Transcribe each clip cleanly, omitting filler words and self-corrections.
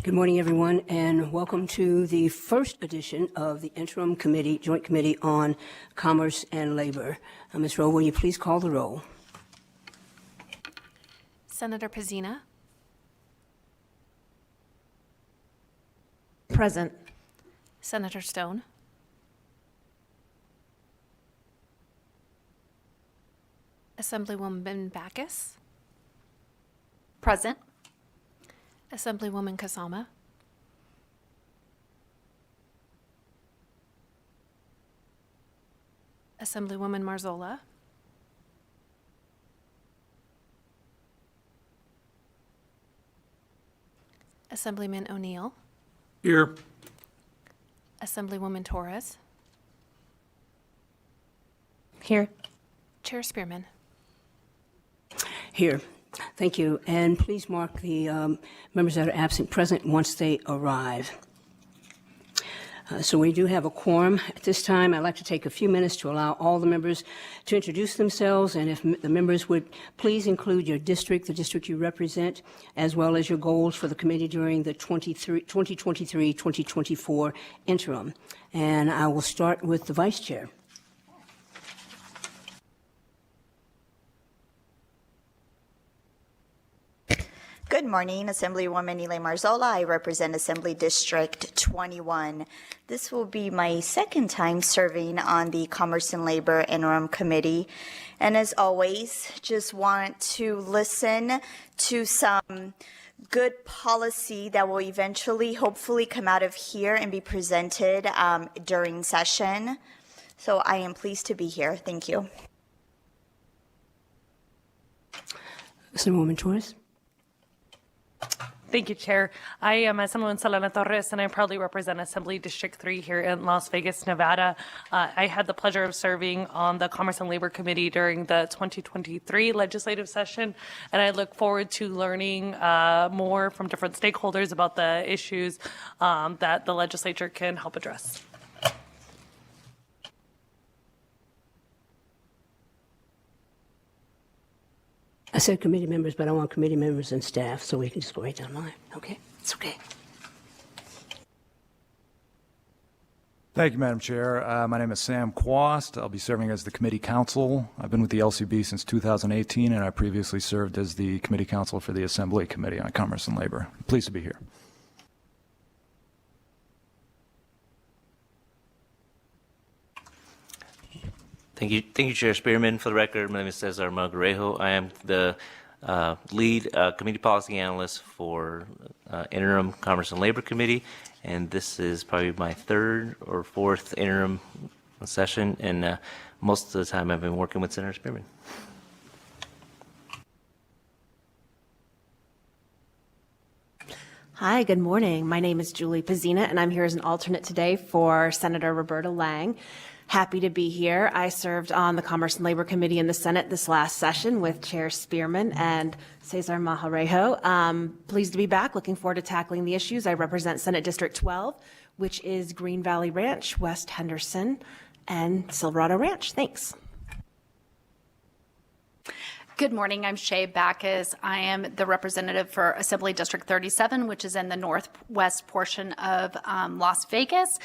Good morning, everyone, and welcome to the first edition of the Interim Committee, Joint Committee on Commerce and Labor. Ms. Rowe, will you please call the roll? Senator Pizzina. Present. Senator Stone. Assemblywoman Backus. Present. Assemblywoman Kasama. Assemblywoman Marzola. Assemblyman O'Neill. Here. Assemblywoman Torres. Here. Chair Spearman. Here. Thank you. And please mark the members that are absent present once they arrive. So we do have a quorum. At this time, I'd like to take a few minutes to allow all the members to introduce themselves, and if the members would please include your district, the district you represent, as well as your goals for the committee during the 2023-2024 interim. And I will start with the Vice Chair. Good morning, Assemblywoman Elaine Marzola. I represent Assembly District 21. This will be my second time serving on the Commerce and Labor Interim Committee. And as always, just want to listen to some good policy that will eventually, hopefully, come out of here and be presented during session. So I am pleased to be here. Thank you. Assemblywoman Torres. Thank you, Chair. I am Assemblywoman Selena Torres, and I proudly represent Assembly District 3 here in Las Vegas, Nevada. I had the pleasure of serving on the Commerce and Labor Committee during the 2023 legislative session, and I look forward to learning more from different stakeholders about the issues that the legislature can help address. I said committee members, but I want committee members and staff, so we can just go right down the line. Okay? It's okay. Thank you, Madam Chair. My name is Sam Quast. I'll be serving as the committee counsel. I've been with the LCB since 2018, and I previously served as the committee counsel for the Assembly Committee on Commerce and Labor. I'm pleased to be here. Thank you, Chair Spearman. For the record, my name is Cesar Malgarejo. I am the lead committee policy analyst for Interim Commerce and Labor Committee, and this is probably my third or fourth interim session, and most of the time I've been working with Senator Spearman. Hi, good morning. My name is Julie Pizzina, and I'm here as an alternate today for Senator Roberta Lang. Happy to be here. I served on the Commerce and Labor Committee in the Senate this last session with Chair Spearman and Cesar Majarejo. Pleased to be back. Looking forward to tackling the issues. I represent Senate District 12, which is Green Valley Ranch, West Henderson, and Silverado Ranch. Thanks. Good morning. I'm Shay Backus. I am the representative for Assembly District 37, which is in the northwest portion of Las Vegas.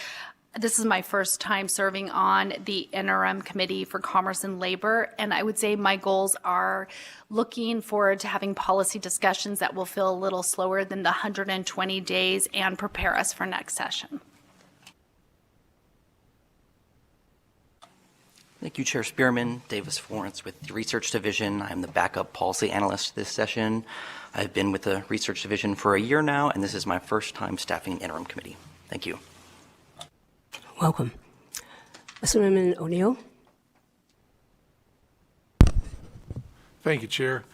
This is my first time serving on the Interim Committee for Commerce and Labor, and I would say my goals are looking forward to having policy discussions that will feel a little slower than the 120 days and prepare us for next session. Thank you, Chair Spearman. Davis Florence with the Research Division. I'm the backup policy analyst this session. I've been with the Research Division for a year now, and this is my first time staffing the Interim Committee. Thank you. Welcome. Assemblyman O'Neill. Thank you, Chair.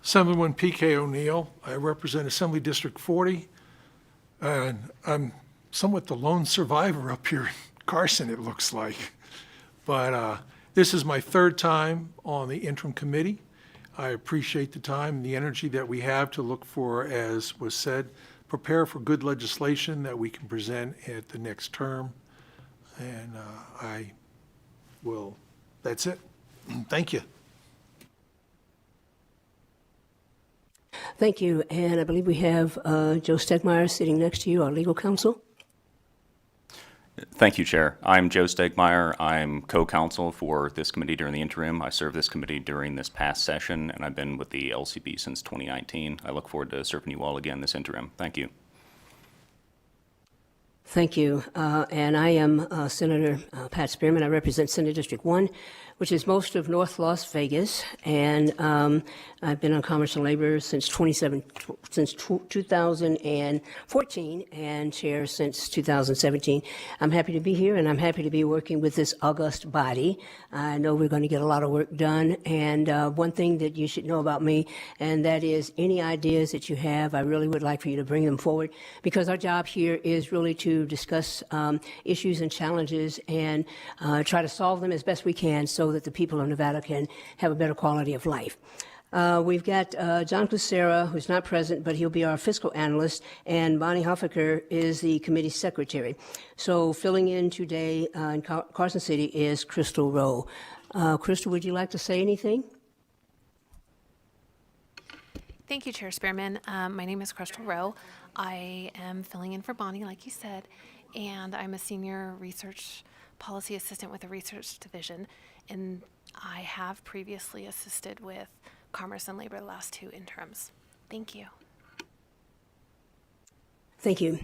Assemblyman P.K. O'Neill. I represent Assembly District 40, and I'm somewhat the lone survivor up here in Carson, it looks like. But this is my third time on the Interim Committee. I appreciate the time and the energy that we have to look for, as was said, prepare for good legislation that we can present at the next term. And that's it. Thank you. Thank you. And I believe we have Joe Stegmeyer sitting next to you, our legal counsel. Thank you, Chair. I'm Joe Stegmeyer. I'm co-counsel for this committee during the interim. I served this committee during this past session, and I've been with the LCB since 2019. I look forward to serving you all again this interim. Thank you. Thank you. And I am Senator Pat Spearman. I represent Senate District 1, which is most of North Las Vegas. And I've been on Commerce and Labor since 2014 and chair since 2017. I'm happy to be here, and I'm happy to be working with this august body. I know we're going to get a lot of work done. And one thing that you should know about me, and that is any ideas that you have, I really would like for you to bring them forward, because our job here is really to discuss issues and challenges and try to solve them as best we can so that the people of Nevada can have a better quality of life. We've got John Clusera, who's not present, but he'll be our fiscal analyst, and Bonnie Hoffaker is the committee secretary. So filling in today in Carson City is Crystal Rowe. Crystal, would you like to say anything? Thank you, Chair Spearman. My name is Crystal Rowe. I am filling in for Bonnie, like you said, and I'm a senior research policy assistant with the research division, and I have previously assisted with Commerce and Labor the last 2 interims. Thank you. Thank you.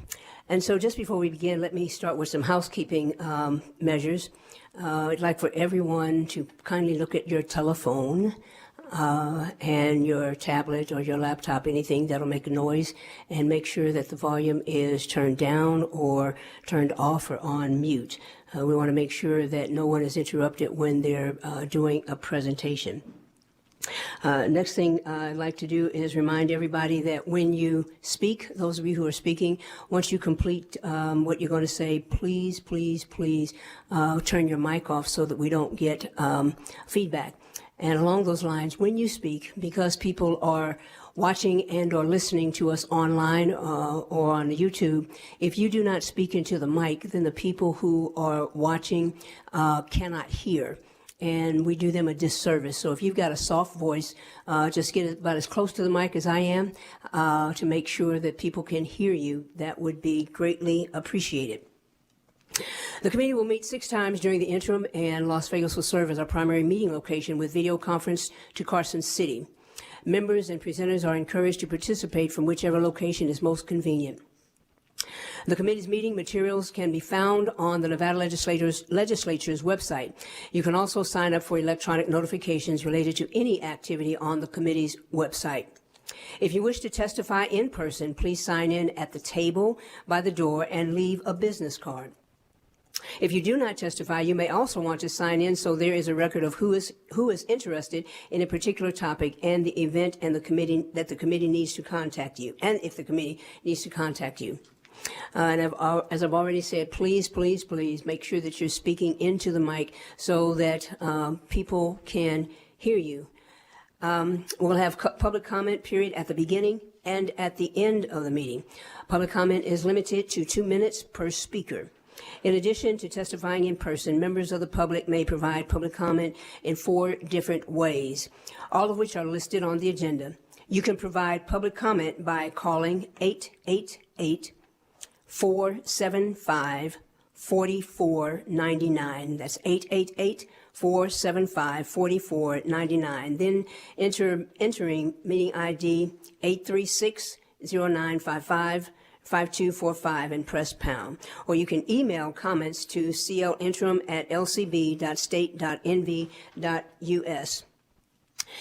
And so just before we begin, let me start with some housekeeping measures. I'd like for everyone to kindly look at your telephone and your tablet or your laptop, anything that'll make a noise, and make sure that the volume is turned down or turned off or on mute. We want to make sure that no one is interrupted when they're doing a presentation. Next thing I'd like to do is remind everybody that when you speak, those of you who are speaking, once you complete what you're going to say, please, please, please turn your mic off so that we don't get feedback. And along those lines, when you speak, because people are watching and or listening to us online or on YouTube, if you do not speak into the mic, then the people who are watching cannot hear. And we do them a disservice. So if you've got a soft voice, just get about as close to the mic as I am to make sure that people can hear you. That would be greatly appreciated. The committee will meet 6 times during the interim, and Las Vegas will serve as our primary meeting location with video conference to Carson City. Members and presenters are encouraged to participate from whichever location is most convenient. The committee's meeting materials can be found on the Nevada Legislature's website. You can also sign up for electronic notifications related to any activity on the committee's website. If you wish to testify in person, please sign in at the table by the door and leave a business card. If you do not testify, you may also want to sign in so there is a record of who is interested in a particular topic and the event and the committee that the committee needs to contact you, and if the committee needs to contact you. And as I've already said, please, please, please make sure that you're speaking into the mic so that people can hear you. We'll have public comment period at the beginning and at the end of the meeting. Public comment is limited to 2 minutes per speaker. In addition to testifying in person, members of the public may provide public comment in 4 different ways, all of which are listed on the agenda. You can provide public comment by calling 888-475-4499. That's 888-475-4499. Then entering meeting ID 836-0955-5245 and press pound. Or you can email comments to clinterim@lcb.state.nv.us.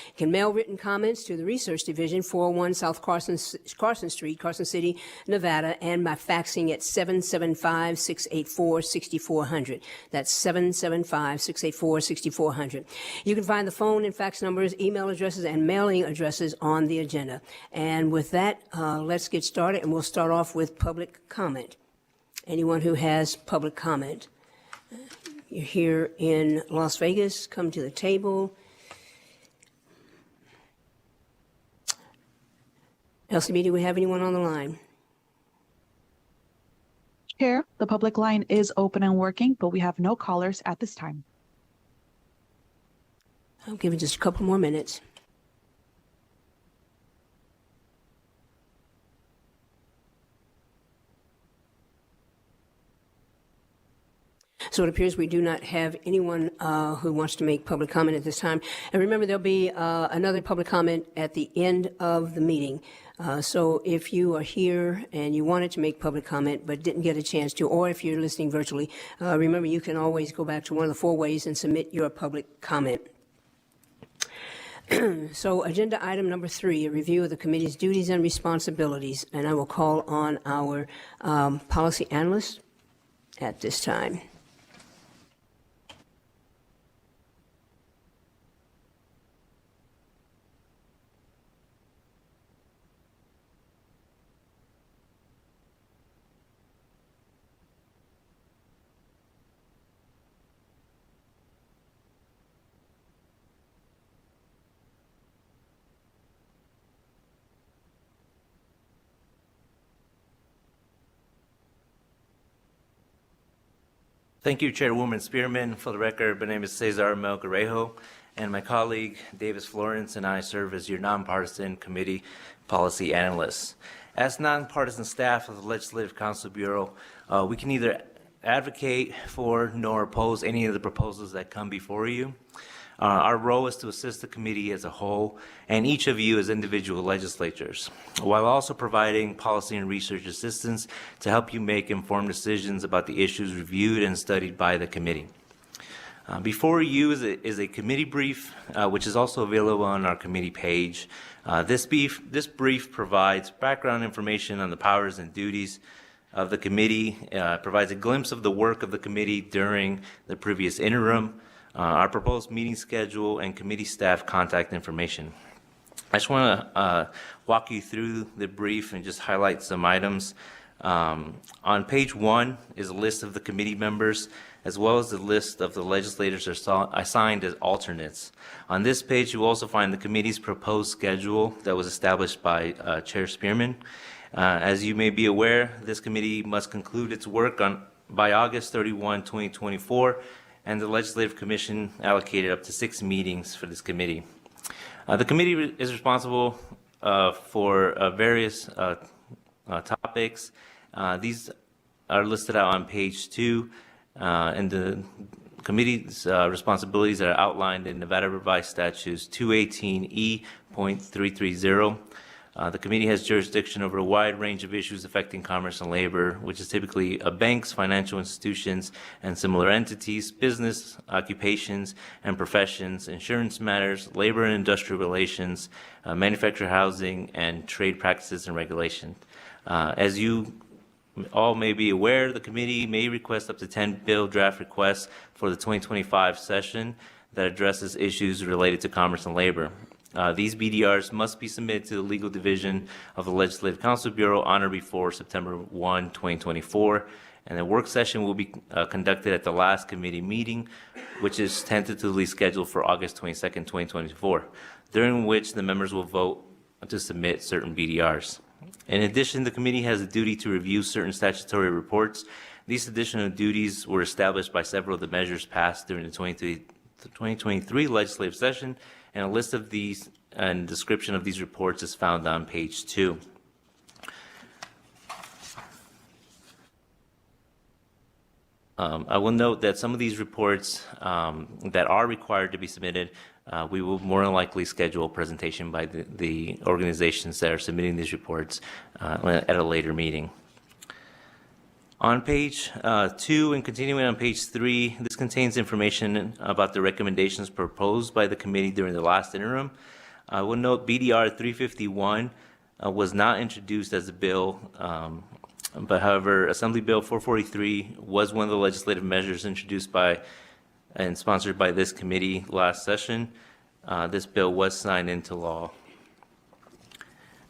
You can mail written comments to the Research Division, 401 South Carson Street, Carson City, Nevada, and by faxing at 775-684-6400. That's 775-684-6400. You can find the phone and fax numbers, email addresses, and mailing addresses on the agenda. And with that, let's get started, and we'll start off with public comment. Anyone who has public comment. You're here in Las Vegas, come to the table. LCB, do we have anyone on the line? Chair, the public line is open and working, but we have no callers at this time. I'll give it just a couple more minutes. So it appears we do not have anyone who wants to make public comment at this time. And remember, there'll be another public comment at the end of the meeting. So if you are here and you wanted to make public comment but didn't get a chance to, or if you're listening virtually, remember you can always go back to one of the 4 ways and submit your public comment. So agenda item number 3, a review of the committee's duties and responsibilities. And I will call on our policy analyst at this time. Thank you, Chairwoman Spearman. For the record, my name is Cesar Melgarejo, and my colleague Davis Florence and I serve as your nonpartisan committee policy analysts. As nonpartisan staff of the Legislative Council Bureau, we can neither advocate for nor oppose any of the proposals that come before you. Our role is to assist the committee as a whole and each of you as individual legislators, while also providing policy and research assistance to help you make informed decisions about the issues reviewed and studied by the committee. Before you is a committee brief, which is also available on our committee page. This brief provides background information on the powers and duties of the committee, provides a glimpse of the work of the committee during the previous interim, our proposed meeting schedule, and committee staff contact information. I just want to walk you through the brief and just highlight some items. On page 1 is a list of the committee members, as well as the list of the legislators assigned as alternates. On this page, you will also find the committee's proposed schedule that was established by Chair Spearman. As you may be aware, this committee must conclude its work by August 31, 2024, and the Legislative Commission allocated up to 6 meetings for this committee. The committee is responsible for various topics. These are listed out on page 2, and the committee's responsibilities are outlined in Nevada Revised Statutes 218E.330. The committee has jurisdiction over a wide range of issues affecting commerce and labor, which is typically banks, financial institutions, and similar entities, business, occupations, and professions, insurance matters, labor and industrial relations, manufactured housing, and trade practices and regulation. As you all may be aware, the committee may request up to 10 bill draft requests for the 2025 session that addresses issues related to commerce and labor. These BDRs must be submitted to the Legal Division of the Legislative Council Bureau on or before September 1, 2024, and the work session will be conducted at the last committee meeting, which is tentatively scheduled for August 22, 2024, during which the members will vote to submit certain BDRs. In addition, the committee has a duty to review certain statutory reports. These additional duties were established by several of the measures passed during the 2023 legislative session, and a list of these and description of these reports is found on page 2. I will note that some of these reports that are required to be submitted, we will more than likely schedule a presentation by the organizations that are submitting these reports at a later meeting. On page 2 and continuing on page 3, this contains information about the recommendations proposed by the committee during the last interim. I will note BDR 351 was not introduced as a bill, but however, Assembly Bill 443 was one of the legislative measures introduced by and sponsored by this committee last session. This bill was signed into law.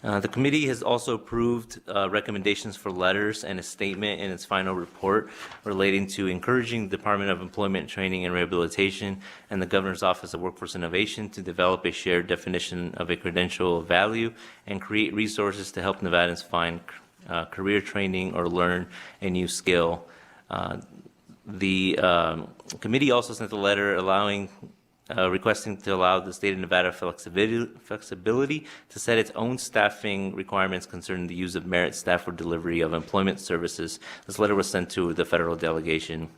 The committee has also approved recommendations for letters and a statement in its final report relating to encouraging the Department of Employment, Training, and Rehabilitation and the Governor's Office of Workforce Innovation to develop a shared definition of a credential of value and create resources to help Nevadans find career training or learn a new skill. The committee also sent a letter requesting to allow the state of Nevada flexibility to set its own staffing requirements concerning the use of merit staff for delivery of employment services. This letter was sent to the federal delegation.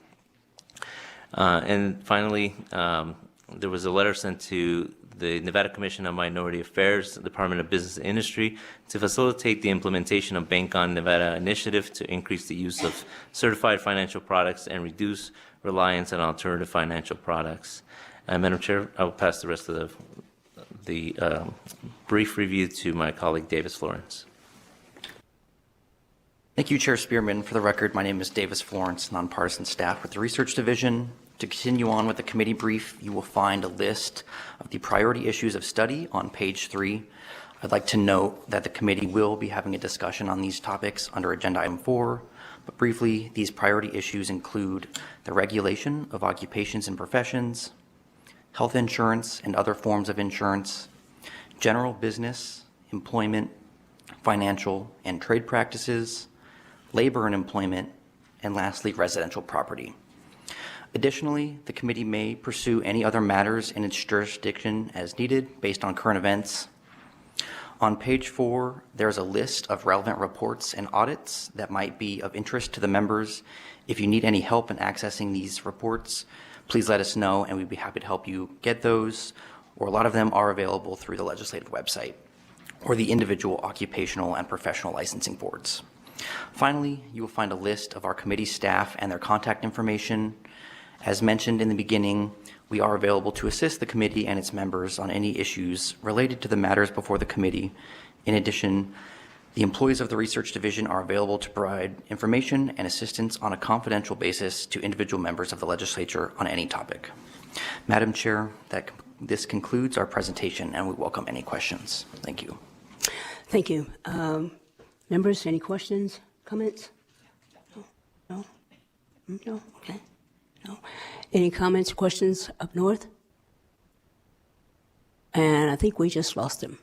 And finally, there was a letter sent to the Nevada Commission on Minority Affairs, Department of Business and Industry, to facilitate the implementation of Bank on Nevada initiative to increase the use of certified financial products and reduce reliance on alternative financial products. Madam Chair, I will pass the rest of the brief review to my colleague Davis Florence. Thank you, Chair Spearman. For the record, my name is Davis Florence, nonpartisan staff with the Research Division. To continue on with the committee brief, you will find a list of the priority issues of study on page 3. I'd like to note that the committee will be having a discussion on these topics under agenda item 4, but briefly, these priority issues include the regulation of occupations and professions, health insurance and other forms of insurance, general business, employment, financial and trade practices, labor and employment, and lastly, residential property. Additionally, the committee may pursue any other matters in its jurisdiction as needed based on current events. On page 4, there's a list of relevant reports and audits that might be of interest to the members. If you need any help in accessing these reports, please let us know and we'd be happy to help you get those, or a lot of them are available through the legislative website or the individual occupational and professional licensing boards. Finally, you will find a list of our committee staff and their contact information. As mentioned in the beginning, we are available to assist the committee and its members on any issues related to the matters before the committee. In addition, the employees of the Research Division are available to provide information and assistance on a confidential basis to individual members of the legislature on any topic. Madam Chair, this concludes our presentation and we welcome any questions. Thank you. Thank you. Members, any questions, comments? No? No? Okay. No. Any comments, questions up north? And I think we just lost him.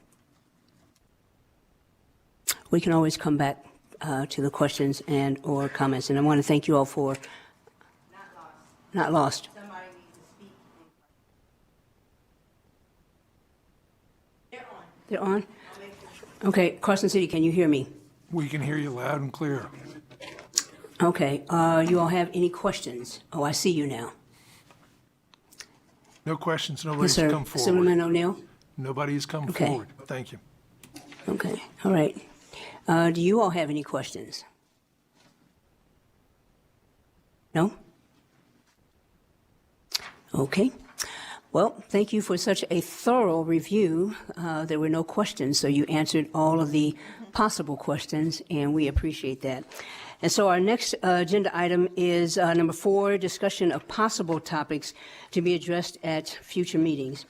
We can always come back to the questions and or comments. And I want to thank you all for not lost. Somebody needs to speak. They're on. Okay, Carson City, can you hear me? We can hear you loud and clear. Okay, you all have any questions? Oh, I see you now. No questions, Yes, nobody's sir. come forward. Assemblyman O'Neill? Nobody has come Okay. forward. Thank you. Okay, all right. Do you all have any questions? No? Okay. Well, thank you for such a thorough review. There were no questions, so you answered all of the possible questions, and we appreciate that. And so our next agenda item is number 4, discussion of possible topics to be addressed at future meetings.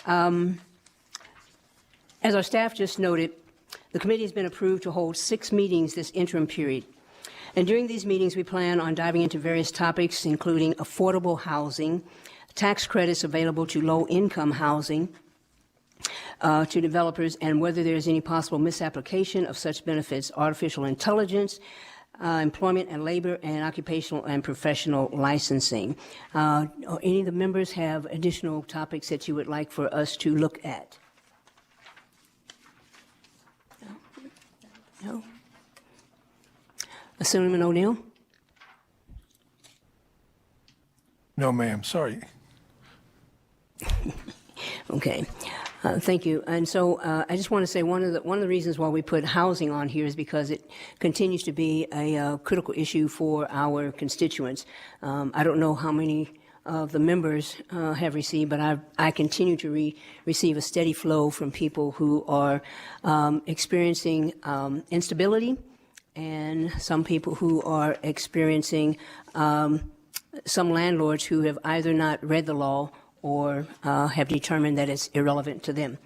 As our staff just noted, the committee has been approved to hold 6 meetings this interim period. And during these meetings, we plan on diving into various topics, including affordable housing, tax credits available to low-income housing, to developers, and whether there's any possible misapplication of such benefits, artificial intelligence, employment and labor, and occupational and professional licensing. Any of the members have additional topics that you would like for us to look at? No? Assemblyman O'Neill? No, ma'am, sorry. Okay, thank you. And so I just want to say one of the reasons why we put housing on here is because it continues to be a critical issue for our constituents. I don't know how many of the members have received, but I continue to receive a steady flow from people who are experiencing instability, and some people who are experiencing some landlords who have either not read the law or have determined that it's irrelevant to them.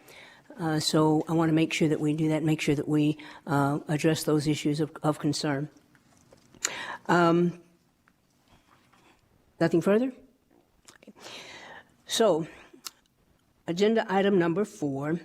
So I want to make sure that we do that, make sure that we address those issues of concern. Nothing further? Okay. So, agenda item number 4,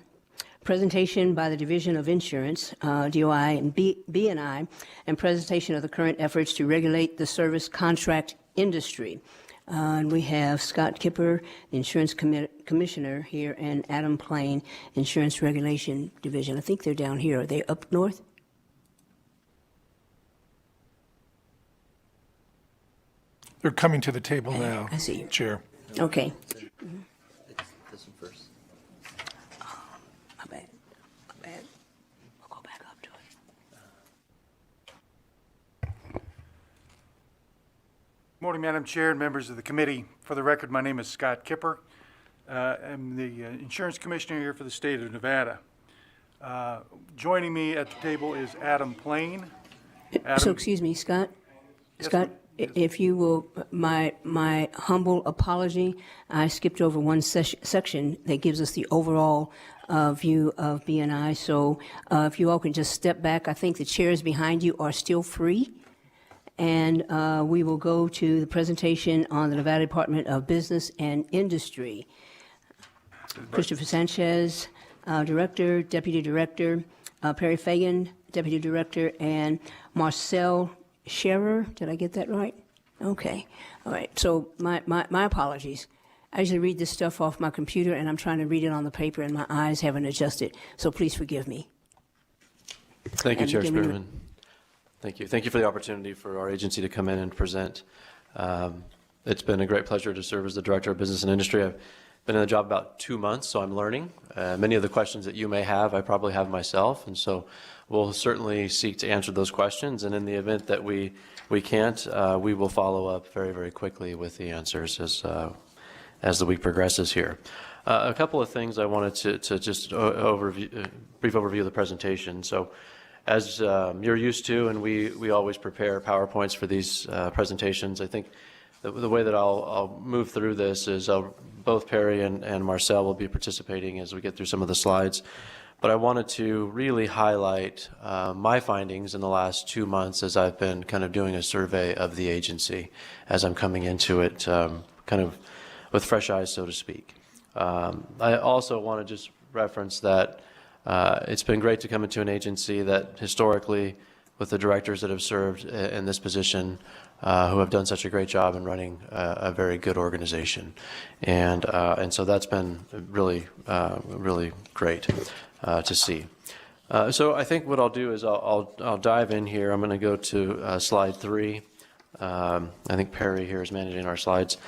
presentation by the Division of Insurance, DOI and B&I, and presentation of the current efforts to regulate the service contract industry. And we have Scott Kipper, the Insurance Commissioner here, and Adam Plain, Insurance Regulation Division. I think they're down here. Are they up north? They're coming to the table now. I see. Chair. Okay. This one first. My bad. My bad. We'll go back up to it. Morning, Madam Chair and members of the committee. For the record, my name is Scott Kipper. I'm the Insurance Commissioner here for the state of Nevada. Joining me at the table is Adam Plain. So, Adam, excuse me, Scott? Yes, Scott, ma'am. Yes. if you will, my humble apology, I skipped over one section that gives us the overall view of BNI. So if you all can just step back, I think the chairs behind you are still free. And we will go to the presentation on the Nevada Department of Business and Industry. Christopher Sanchez, Director, Deputy Director, Perry Fagan, Deputy Director, and Marcel Scherer. Did I get that right? Okay. All right. So my apologies. I usually read this stuff off my computer, and I'm trying to read it on the paper, and my eyes haven't adjusted. So please forgive me. Thank you, And Chair give me the- Spearman. Thank you. Thank you for the opportunity for our agency to come in and present. It's been a great pleasure to serve as the Director of Business and Industry. I've been in the job about 2 months, so I'm learning. Many of the questions that you may have, I probably have myself, and so we'll certainly seek to answer those questions. And in the event that we can't, we will follow up very, very quickly with the answers as the week progresses here. A couple of things I wanted to just brief overview of the presentation. So, as you're used to, and we always prepare PowerPoints for these presentations, I think the way that I'll move through this is both Perry and Marcel will be participating as we get through some of the slides. But I wanted to really highlight my findings in the last 2 months as I've been kind of doing a survey of the agency as I'm coming into it kind of with fresh eyes, so to speak. I also want to just reference that it's been great to come into an agency that historically, with the directors that have served in this position, who have done such a great job in running a very good organization, and so that's been really great to see. So I think what I'll do is I'll dive in here. I'm going to go to slide 3. I think Perry here is managing our slides,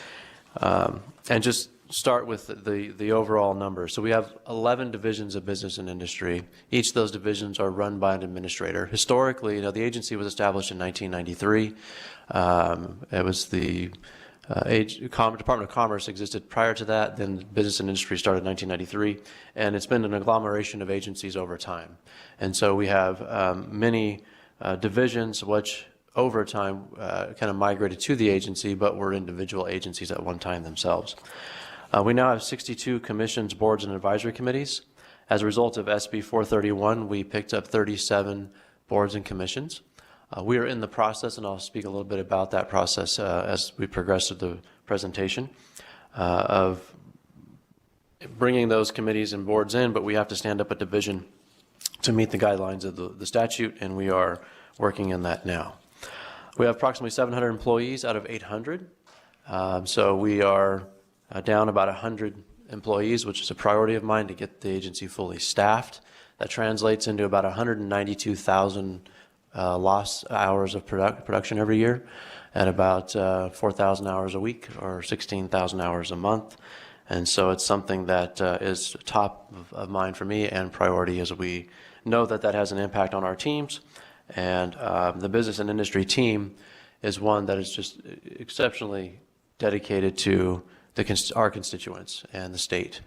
and just start with the overall numbers. So we have 11 divisions of business and industry. Each of those divisions are run by an administrator. Historically, the agency was established in 1993. It was the Department of Commerce existed prior to that. Then business and industry started in 1993, and it's been an agglomeration of agencies over time. And so we have many divisions which over time kind of migrated to the agency, but were individual agencies at one time themselves. We now have 62 commissions, boards, and advisory committees. As a result of SB 431, we picked up 37 boards and commissions. We are in the process, and I'll speak a little bit about that process as we progress through the presentation, of bringing those committees and boards in, but we have to stand up a division to meet the guidelines of the statute, and we are working in that now. We have approximately 700 employees out of 800, so we are down about 100 employees, which is a priority of mine to get the agency fully staffed. That translates into about 192,000 lost hours of production every year at about 4,000 hours a week or 16,000 hours a month. And so it's something that is top of mind for me and priority, as we know that that has an impact on our teams. And the business and industry team is one that is just exceptionally dedicated to our constituents and the state.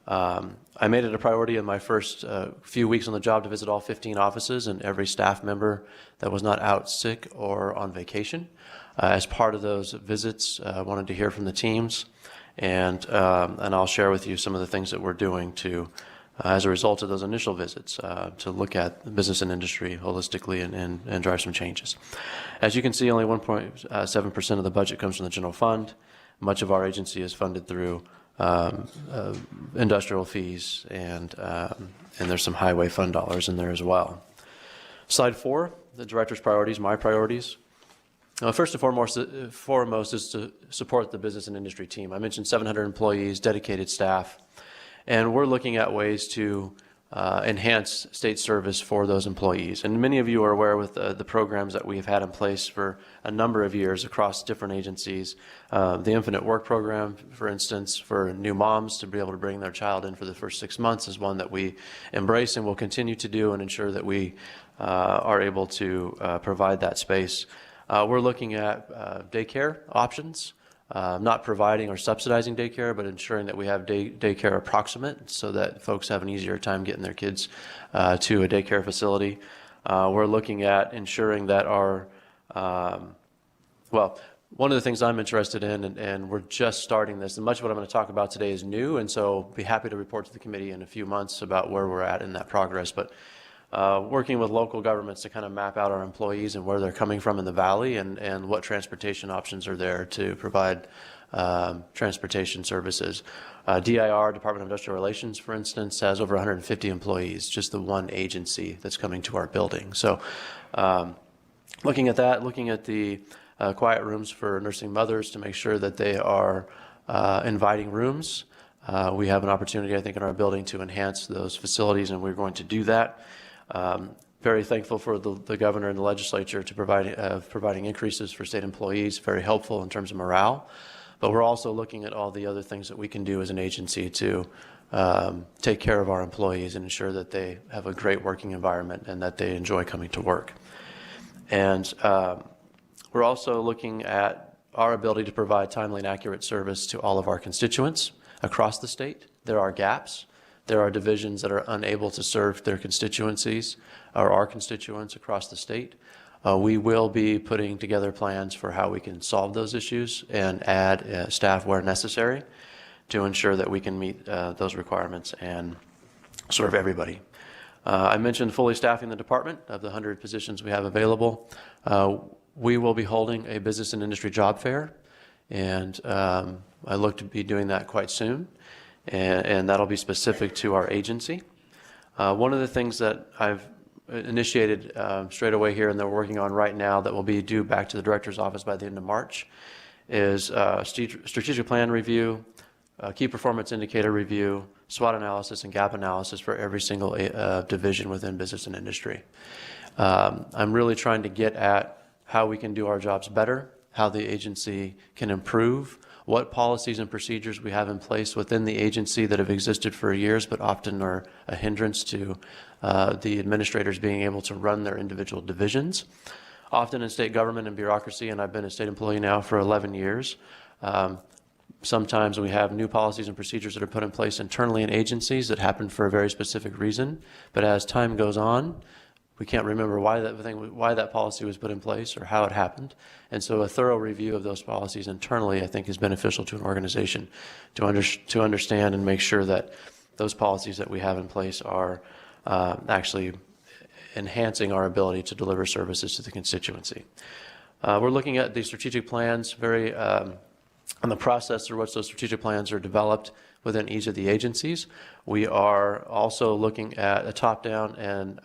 I made it a priority in my first few weeks on the job to visit all 15 offices and every staff member that was not out sick or on vacation. As part of those visits, I wanted to hear from the teams, and I'll share with you some of the things that we're doing to, as a result of those initial visits, to look at business and industry holistically and drive some changes. As you can see, only 1.7% of the budget comes from the general fund. Much of our agency is funded through industrial fees, and there's some highway fund dollars in there as well. Slide 4, the director's priorities, my priorities. First and foremost is to support the business and industry team. I mentioned 700 employees, dedicated staff, and we're looking at ways to enhance state service for those employees. And many of you are aware with the programs that we've had in place for a number of years across different agencies. The Infinite Work Program, for instance, for new moms to be able to bring their child in for the first 6 months is one that we embrace and will continue to do and ensure that we are able to provide that space. We're looking at daycare options. Not providing or subsidizing daycare, but ensuring that we have daycare approximate so that folks have an easier time getting their kids to a daycare facility. We're looking at ensuring that our, well, one of the things I'm interested in, and we're just starting this, and much of what I'm going to talk about today is new, and so be happy to report to the committee in a few months about where we're at in that progress. But working with local governments to kind of map out our employees and where they're coming from in the valley and what transportation options are there to provide transportation services. DIR, Department of Industrial Relations, for instance, has over 150 employees, just the one agency that's coming to our building. So looking at that, looking at the quiet rooms for nursing mothers to make sure that they are inviting rooms. We have an opportunity, I think, in our building to enhance those facilities, and we're going to do that. Very thankful for the governor and the legislature to providing increases for state employees, very helpful in terms of morale. But we're also looking at all the other things that we can do as an agency to take care of our employees and ensure that they have a great working environment and that they enjoy coming to work. And we're also looking at our ability to provide timely and accurate service to all of our constituents across the state. There are gaps. There are divisions that are unable to serve their constituencies or our constituents across the state. We will be putting together plans for how we can solve those issues and add staff where necessary to ensure that we can meet those requirements and serve everybody. I mentioned fully staffing the department. Of the 100 positions we have available, we will be holding a business and industry job fair, and I look to be doing that quite soon. And that'll be specific to our agency. One of the things that I've initiated straight away here and that we're working on right now that will be due back to the director's office by the end of March is strategic plan review, key performance indicator review, SWOT analysis, and gap analysis for every single division within business and industry. I'm really trying to get at how we can do our jobs better, how the agency can improve, what policies and procedures we have in place within the agency that have existed for years but often are a hindrance to the administrators being able to run their individual divisions. Often in state government and bureaucracy, and I've been a state employee now for 11 years, sometimes we have new policies and procedures that are put in place internally in agencies that happen for a very specific reason, but as time goes on, we can't remember why that policy was put in place or how it happened. And so a thorough review of those policies internally, I think, is beneficial to an organization to understand and make sure that those policies that we have in place are actually enhancing our ability to deliver services to the constituency. We're looking at the strategic plans on the process through which those strategic plans are developed within each of the agencies. We are also looking at a top-down and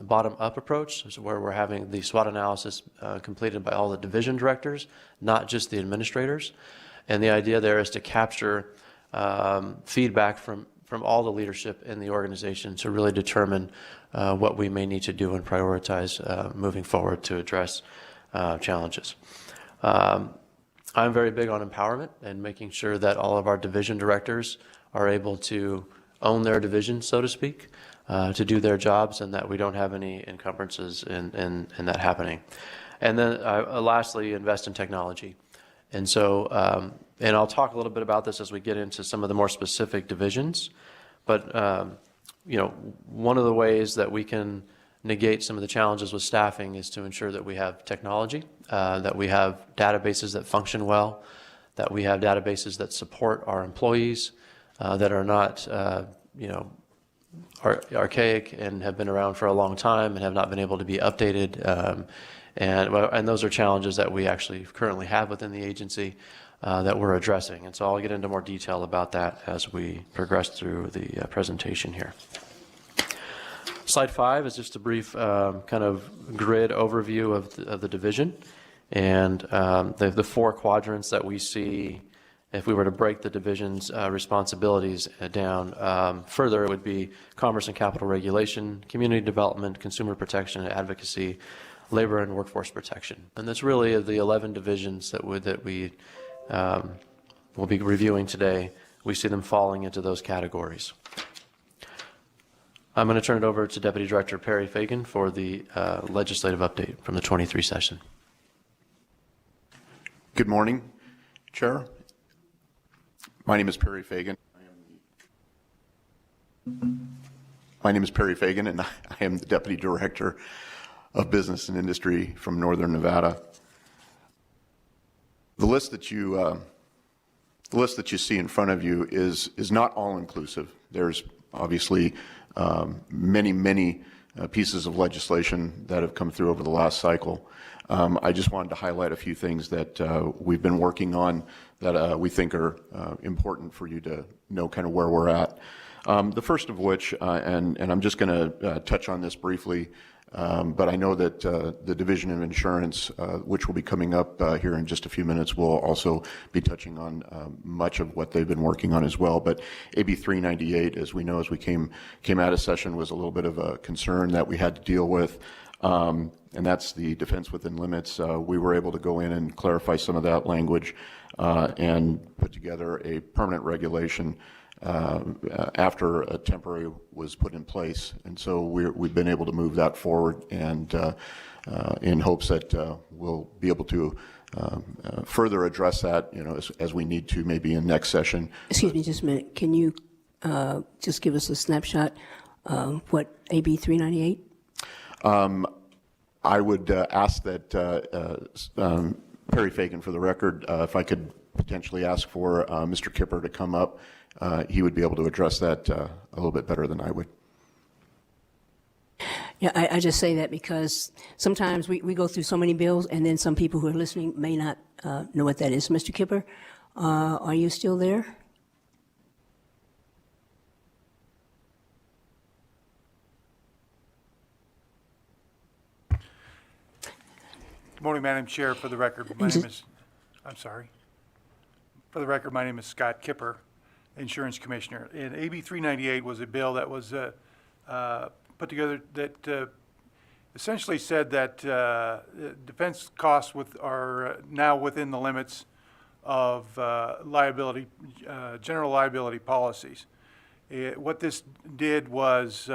bottom-up approach, so where we're having the SWOT analysis completed by all the division directors, not just the administrators. And the idea there is to capture feedback from all the leadership in the organization to really determine what we may need to do and prioritize moving forward to address challenges. I'm very big on empowerment and making sure that all of our division directors are able to own their division, so to speak, to do their jobs, and that we don't have any encumbrances in that happening. And then lastly, invest in technology. And so, and I'll talk a little bit about this as we get into some of the more specific divisions, but you know, one of the ways that we can negate some of the challenges with staffing is to ensure that we have technology, that we have databases that function well, that we have databases that support our employees, that are not, you know, archaic and have been around for a long time and have not been able to be updated. And those are challenges that we actually currently have within the agency that we're addressing. And so I'll get into more detail about that as we progress through the presentation here. Slide 5 is just a brief kind of grid overview of the division and the 4 quadrants that we see if we were to break the division's responsibilities down further, it would be commerce and capital regulation, community development, consumer protection and advocacy, labor and workforce protection. And that's really the 11 divisions that we will be reviewing today. We see them falling into those categories. I'm going to turn it over to Deputy Director Perry Fagan for the legislative update from the 23 session. Good morning, Chair. My name is Perry Fagan. My name is Perry Fagan, and I am the Deputy Director of Business and Industry from Northern Nevada. The list that you see in front of you is not all inclusive. There's obviously many pieces of legislation that have come through over the last cycle. I just wanted to highlight a few things that we've been working on that we think are important for you to know kind of where we're at. The first of which, and I'm just going to touch on this briefly, but I know that the Division of Insurance, which will be coming up here in just a few minutes, will also be touching on much of what they've been working on as well. But AB 398, as we know, as we came out of session, was a little bit of a concern that we had to deal with. And that's the defense within limits. We were able to go in and clarify some of that language and put together a permanent regulation after a temporary was put in place. And so we've been able to move that forward, and in hopes that we'll be able to further address that, as we need to, maybe in next session. Excuse me just a minute. Can you just give us a snapshot of what AB 398? I would ask that Perry Fagan, for the record, if I could potentially ask for Mr. Kipper to come up, he would be able to address that a little bit better than I would. Yeah, I just say that because sometimes we go through so many bills, and then some people who are listening may not know what that is. Mr. Kipper, are you still there? Good morning, Madam Chair. For the record, my name is Scott Kipper, Insurance Commissioner. And AB 398 was a bill that was put together that essentially said that defense costs are now within the limits of general liability policies. What this did was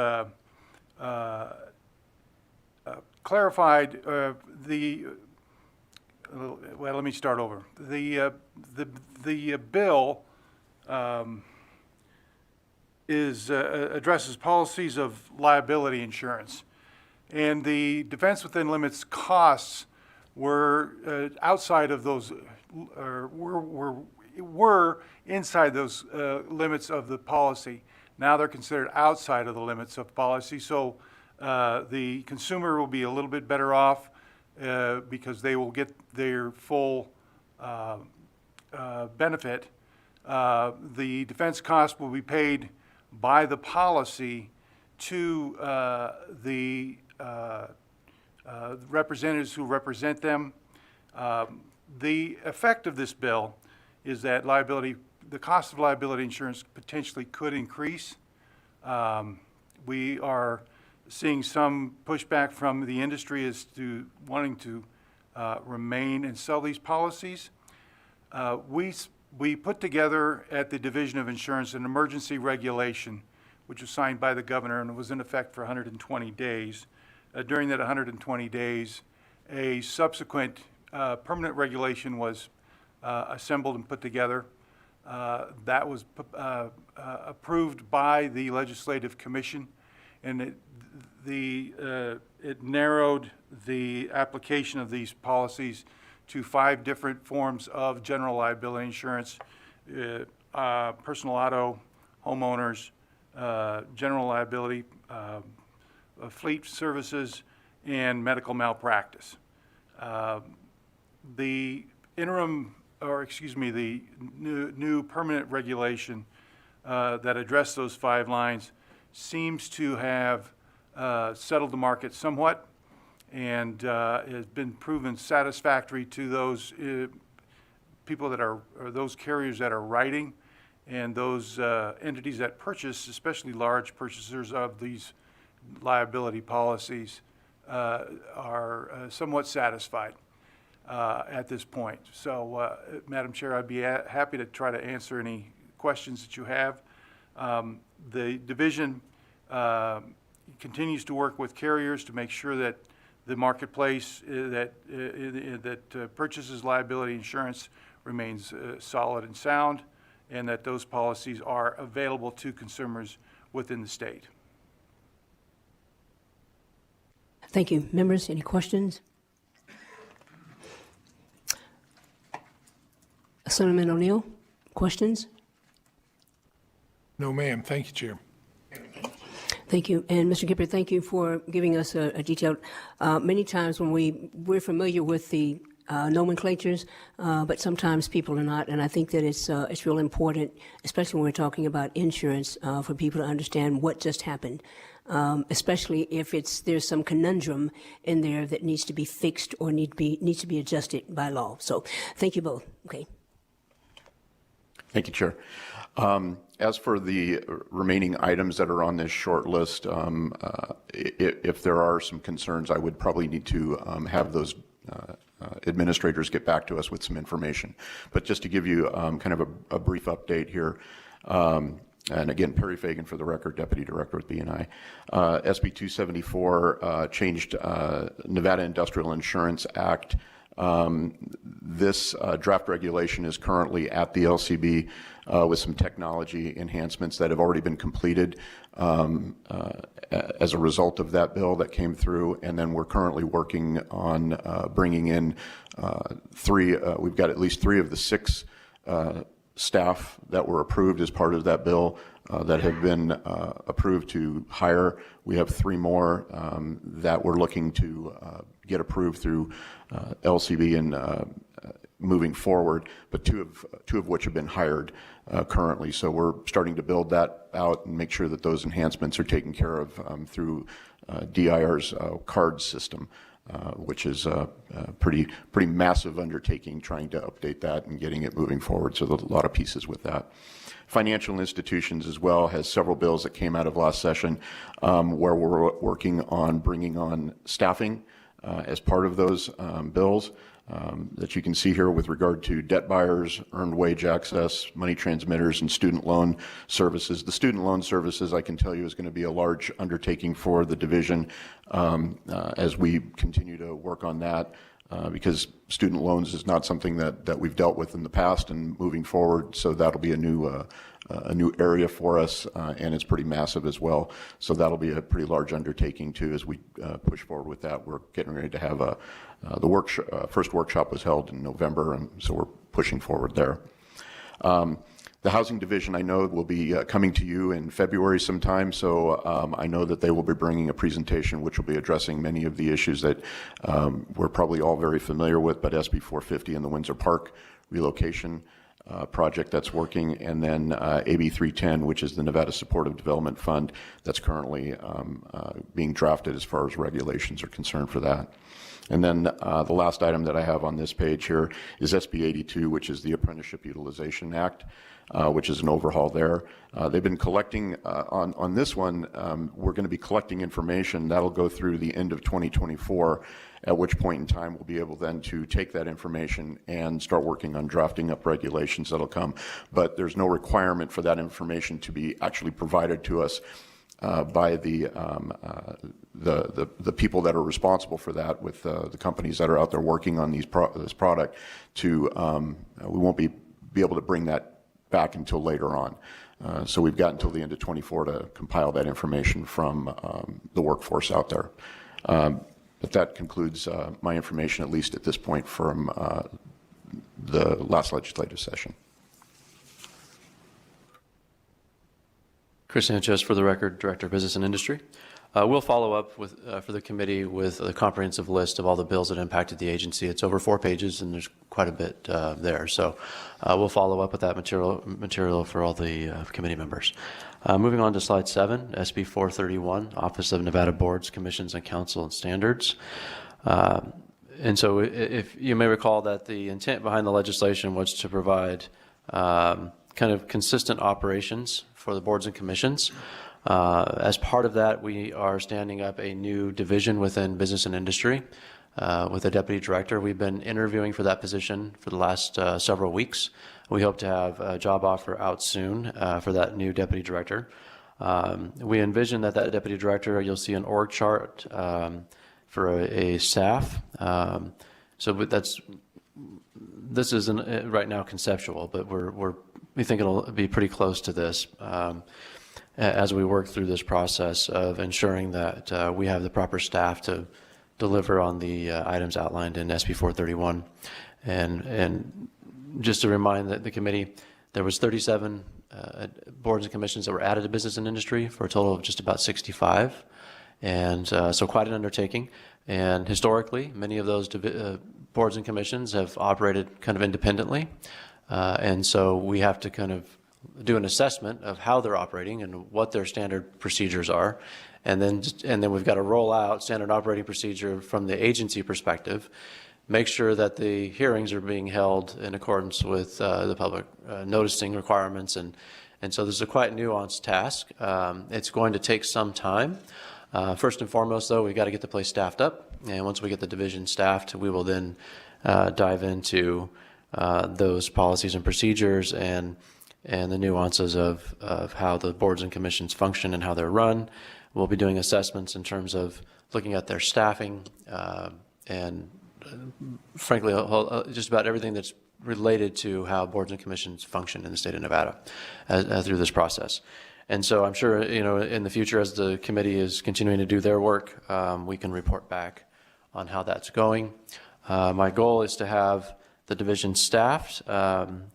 clarified well, let me start over. The bill addresses policies of liability insurance, and the defense within limits costs were outside of those, or were inside those limits of the policy. Now they're considered outside of the limits of policy, so the consumer will be a little bit better off because they will get their full benefit. The defense cost will be paid by the policy to the representatives who represent them. The effect of this bill is that the cost of liability insurance potentially could increase. We are seeing some pushback from the industry as to wanting to remain and sell these policies. We put together at the Division of Insurance an emergency regulation, which was signed by the governor and was in effect for 120 days. During that 120 days, a subsequent permanent regulation was assembled and put together. That was approved by the Legislative Commission, and it narrowed the application of these policies to 5 different forms of general liability insurance: personal auto, homeowners, general liability, fleet services, and medical malpractice. The new permanent regulation that addressed those 5 lines seems to have settled the market somewhat, and has been proven satisfactory to those people that are, or those carriers that are writing and those entities that purchase, especially large purchasers of these liability policies, are somewhat satisfied at this point. So, Madam Chair, I'd be happy to try to answer any questions that you have. The division continues to work with carriers to make sure that the marketplace that purchases liability insurance remains solid and sound, and that those policies are available to consumers within the state. Thank you. Members, any questions? Senator O'Neill, questions? No, ma'am. Thank you, Chair. Thank you. And Mr. Kipper, thank you for giving us a detailed, many times when we're familiar with the nomenclatures, but sometimes people are not. And I think that it's real important, especially when we're talking about insurance, for people to understand what just happened, especially if there's some conundrum in there that needs to be fixed or needs to be adjusted by law. So thank you both. Okay. Thank you, Chair. As for the remaining items that are on this short list, if there are some concerns, I would probably need to have those administrators get back to us with some information. But just to give you kind of a brief update here, and again, Perry Fagan for the record, Deputy Director with B&I. SB 274 changed Nevada Industrial Insurance Act. This draft regulation is currently at the LCB with some technology enhancements that have already been completed as a result of that bill that came through. And then we're currently working on bringing in we've got at least 3 of the 6 staff that were approved as part of that bill that have been approved to hire. We have 3 more that we're looking to get approved through LCB and moving forward, but two of which have been hired currently. So we're starting to build that out and make sure that those enhancements are taken care of through DIR's card system, which is a pretty massive undertaking, trying to update that and getting it moving forward. So there's a lot of pieces with that. Financial institutions as well has several bills that came out of last session where we're working on bringing on staffing as part of those bills that you can see here with regard to debt buyers, earned wage access, money transmitters, and student loan services. The student loan services, I can tell you, is going to be a large undertaking for the division as we continue to work on that. Because student loans is not something that we've dealt with in the past and moving forward, so that'll be a new area for us, and it's pretty massive as well. So that'll be a pretty large undertaking too as we push forward with that. We're getting ready to have the first workshop was held in November, and so we're pushing forward there. The Housing Division, I know, will be coming to you in February sometime, so I know that they will be bringing a presentation which will be addressing many of the issues that we're probably all very familiar with, but SB 450 and the Windsor Park relocation project that's working, and then AB 310, which is the Nevada Supportive Development Fund that's currently being drafted as far as regulations are concerned for that. And then the last item that I have on this page here is SB 82, which is the Apprenticeship Utilization Act, which is an overhaul there. They've been collecting, on this one, we're going to be collecting information. That'll go through the end of 2024, at which point in time we'll be able then to take that information and start working on drafting up regulations that'll come. But there's no requirement for that information to be actually provided to us by the people that are responsible for that, with the companies that are out there working on this product. We won't be able to bring that back until later on. So we've got until the end of 24 to compile that information from the workforce out there. But that concludes my information, at least at this point, from the last legislative session. Chris Sanchez, for the record, Director of Business and Industry. We'll follow up for the committee with a comprehensive list of all the bills that impacted the agency. It's over 4 pages, and there's quite a bit there. So we'll follow up with that material for all the committee members. Moving on to slide 7, SB 431, Office of Nevada Boards, Commissions, and Council and Standards. And so if you may recall that the intent behind the legislation was to provide kind of consistent operations for the boards and commissions. As part of that, we are standing up a new division within business and industry with a deputy director. We've been interviewing for that position for the last several weeks. We hope to have a job offer out soon for that new deputy director. We envision that deputy director, you'll see an org chart for a staff. So this isn't right now conceptual, but we think it'll be pretty close to this as we work through this process of ensuring that we have the proper staff to deliver on the items outlined in SB 431. And just to remind the committee, there was 37 boards and commissions that were added to business and industry for a total of just about 65. And so quite an undertaking. And historically, many of those boards and commissions have operated kind of independently. And so we have to kind of do an assessment of how they're operating and what their standard procedures are. And then we've got to roll out standard operating procedure from the agency perspective, make sure that the hearings are being held in accordance with the public noticing requirements. And so this is a quite nuanced task. It's going to take some time. First and foremost, though, we've got to get the place staffed up. And once we get the division staffed, we will then dive into those policies and procedures and the nuances of how the boards and commissions function and how they're run. We'll be doing assessments in terms of looking at their staffing and frankly, just about everything that's related to how boards and commissions function in the state of Nevada through this process. And so I'm sure, in the future, as the committee is continuing to do their work, we can report back on how that's going. My goal is to have the division staffed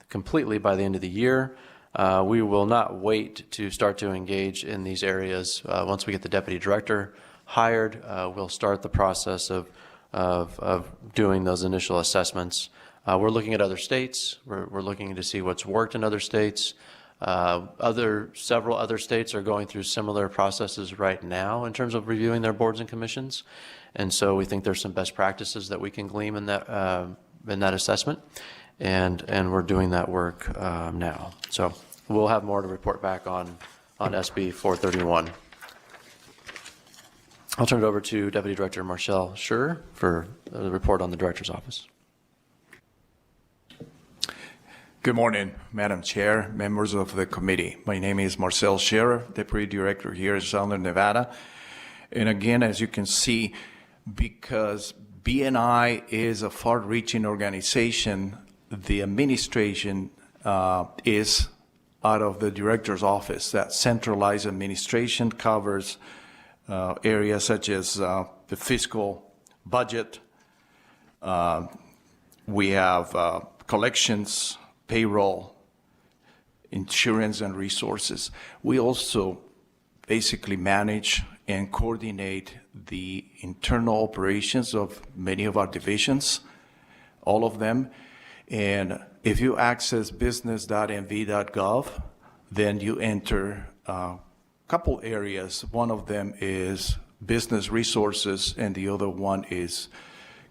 completely by the end of the year. We will not wait to start to engage in these areas. Once we get the deputy director hired, we'll start the process of doing those initial assessments. We're looking at other states. We're looking to see what's worked in other states. Several other states are going through similar processes right now in terms of reviewing their boards and commissions. And so we think there's some best practices that we can glean in that assessment. And we're doing that work now. So we'll have more to report back on SB 431. I'll turn it over to Deputy Director Marcel Scherer for the report on the Director's Office. Good morning, Madam Chair, members of the committee. My name is Marcel Scherer, Deputy Director here in Southern Nevada. And again, as you can see, because BNI is a far-reaching organization, the administration is out of the Director's Office. That centralized administration covers areas such as the fiscal budget. We have collections, payroll, insurance, and resources. We also basically manage and coordinate the internal operations of many of our divisions, all of them. And if you access business.nv.gov, then you enter a couple areas. One of them is business resources, and the other one is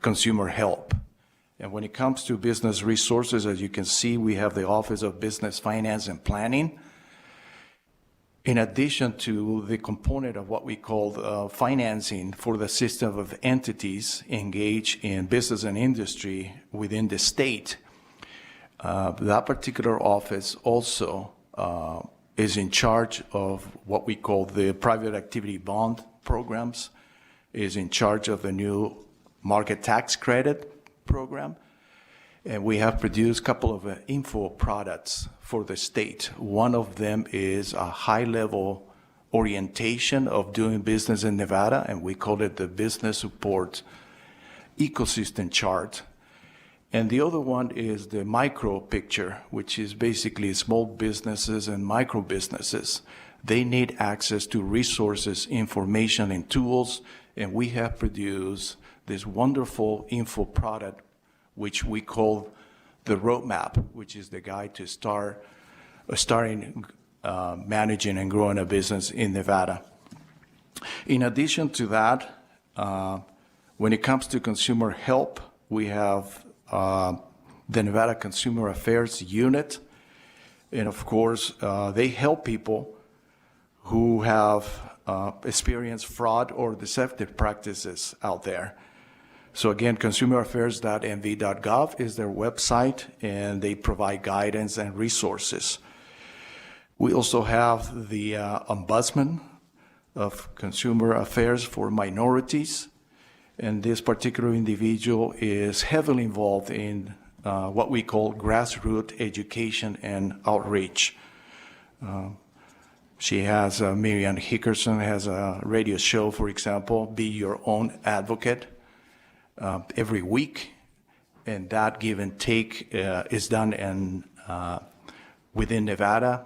consumer help. And when it comes to business resources, as you can see, we have the Office of Business Finance and Planning. In addition to the component of what we call financing for the system of entities engaged in business and industry within the state, that particular office also is in charge of what we call the private activity bond programs, is in charge of the new market tax credit program. And we have produced a couple of info products for the state. One of them is a high-level orientation of doing business in Nevada, and we call it the Business Support Ecosystem Chart. And the other one is the micro picture, which is basically small businesses and micro businesses. They need access to resources, information, and tools, and we have produced this wonderful info product, which we call the roadmap, which is the guide to starting managing and growing a business in Nevada. In addition to that, When it comes to consumer help, we have the Nevada Consumer Affairs Unit. And of course, they help people who have experienced fraud or deceptive practices out there. So again, consumeraffairs.nv.gov is their website, and they provide guidance and resources. We also have the Ombudsman of Consumer Affairs for Minorities, and this particular individual is heavily involved in what we call grassroots education and outreach. She has, Marianne Hickerson has a radio show, for example, Be Your Own Advocate, every week, and that give and take is done within Nevada,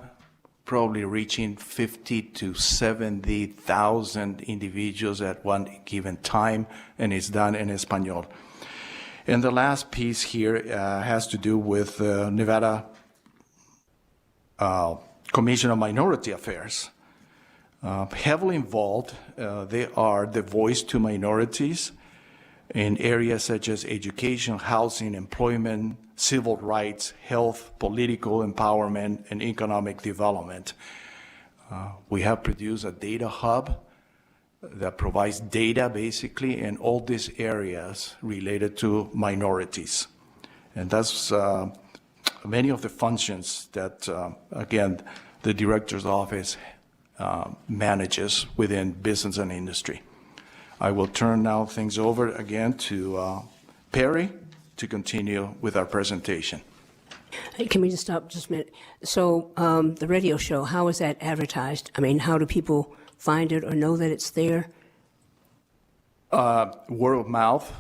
probably reaching 50 to 70,000 individuals at one given time, and it's done in Espanol. And the last piece here has to do with Nevada Commission on Minority Affairs. Heavily involved, they are the voice to minorities in areas such as education, housing, employment, civil rights, health, political empowerment, and economic development. We have produced a data hub that provides data basically in all these areas related to minorities. And that's many of the functions that, again, the director's office manages within business and industry. I will turn now things over again to Perry to continue with our presentation. Hey, can we just stop just a minute? So the radio show, how is that advertised? I mean, how do people find it or know that it's there? Word of mouth,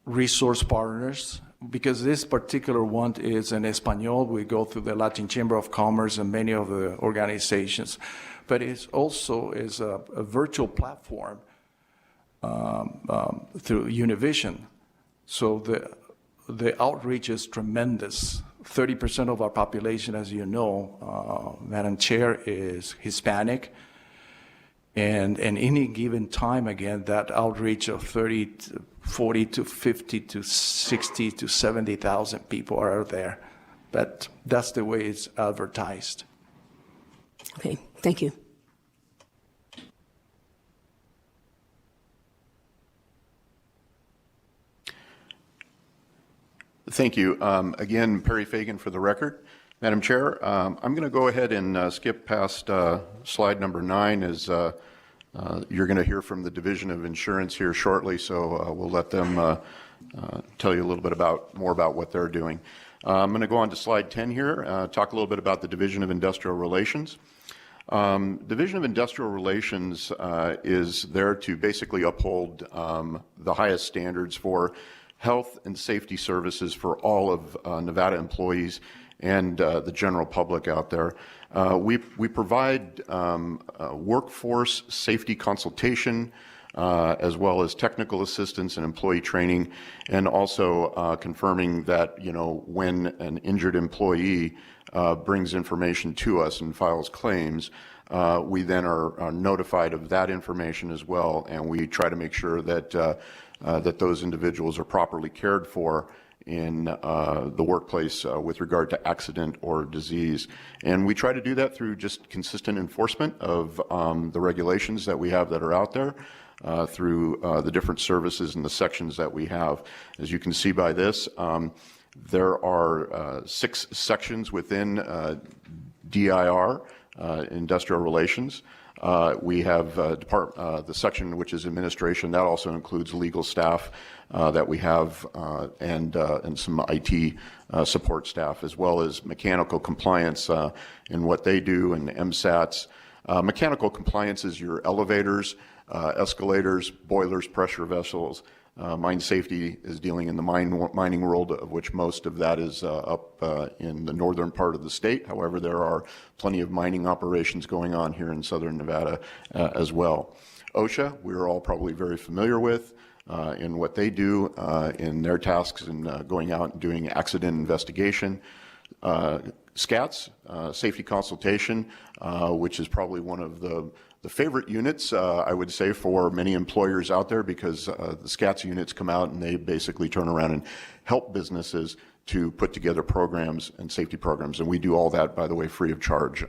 resource partners, because this particular one is in Espanol. We go through the Latin Chamber of Commerce and many of the organizations, but it also is a virtual platform through Univision. So the outreach is tremendous. 30% of our population, as you know, Madam Chair, is Hispanic. And any given time, again, that outreach of 30 to 40 to 50 to 60 to 70,000 people are out there. But that's the way it's advertised. Okay, thank you. Thank you. Again, Perry Fagan for the record. Madam Chair, I'm going to go ahead and skip past slide number 9 as you're going to hear from the Division of Insurance here shortly, so we'll let them tell you a little bit more about what they're doing. I'm going to go on to slide 10 here, talk a little bit about the Division of Industrial Relations. Division of Industrial Relations is there to basically uphold the highest standards for health and safety services for all of Nevada employees and the general public out there. We provide workforce safety consultation as well as technical assistance and employee training, and also confirming that, you know, when an injured employee brings information to us and files claims, we then are notified of that information as well, and we try to make sure that that those individuals are properly cared for in the workplace with regard to accident or disease. And we try to do that through just consistent enforcement of the regulations that we have that are out there through the different services and the sections that we have. As you can see by this, there are 6 sections within DIR, Industrial Relations. We have the section which is administration. That also includes legal staff that we have and some IT support staff, as well as mechanical compliance in what they do, and MSATs. Mechanical compliance is your elevators, escalators, boilers, pressure vessels. Mine safety is dealing in the mining world, of which most of that is up in the northern part of the state. However, there are plenty of mining operations going on here in southern Nevada as well. OSHA, we're all probably very familiar with in what they do in their tasks in going out and doing accident investigation. SCATs, safety consultation, which is probably one of the favorite units, I would say, for many employers out there, because the SCATs units come out and they basically turn around and help businesses to put together programs and safety programs. And we do all that, by the way, free of charge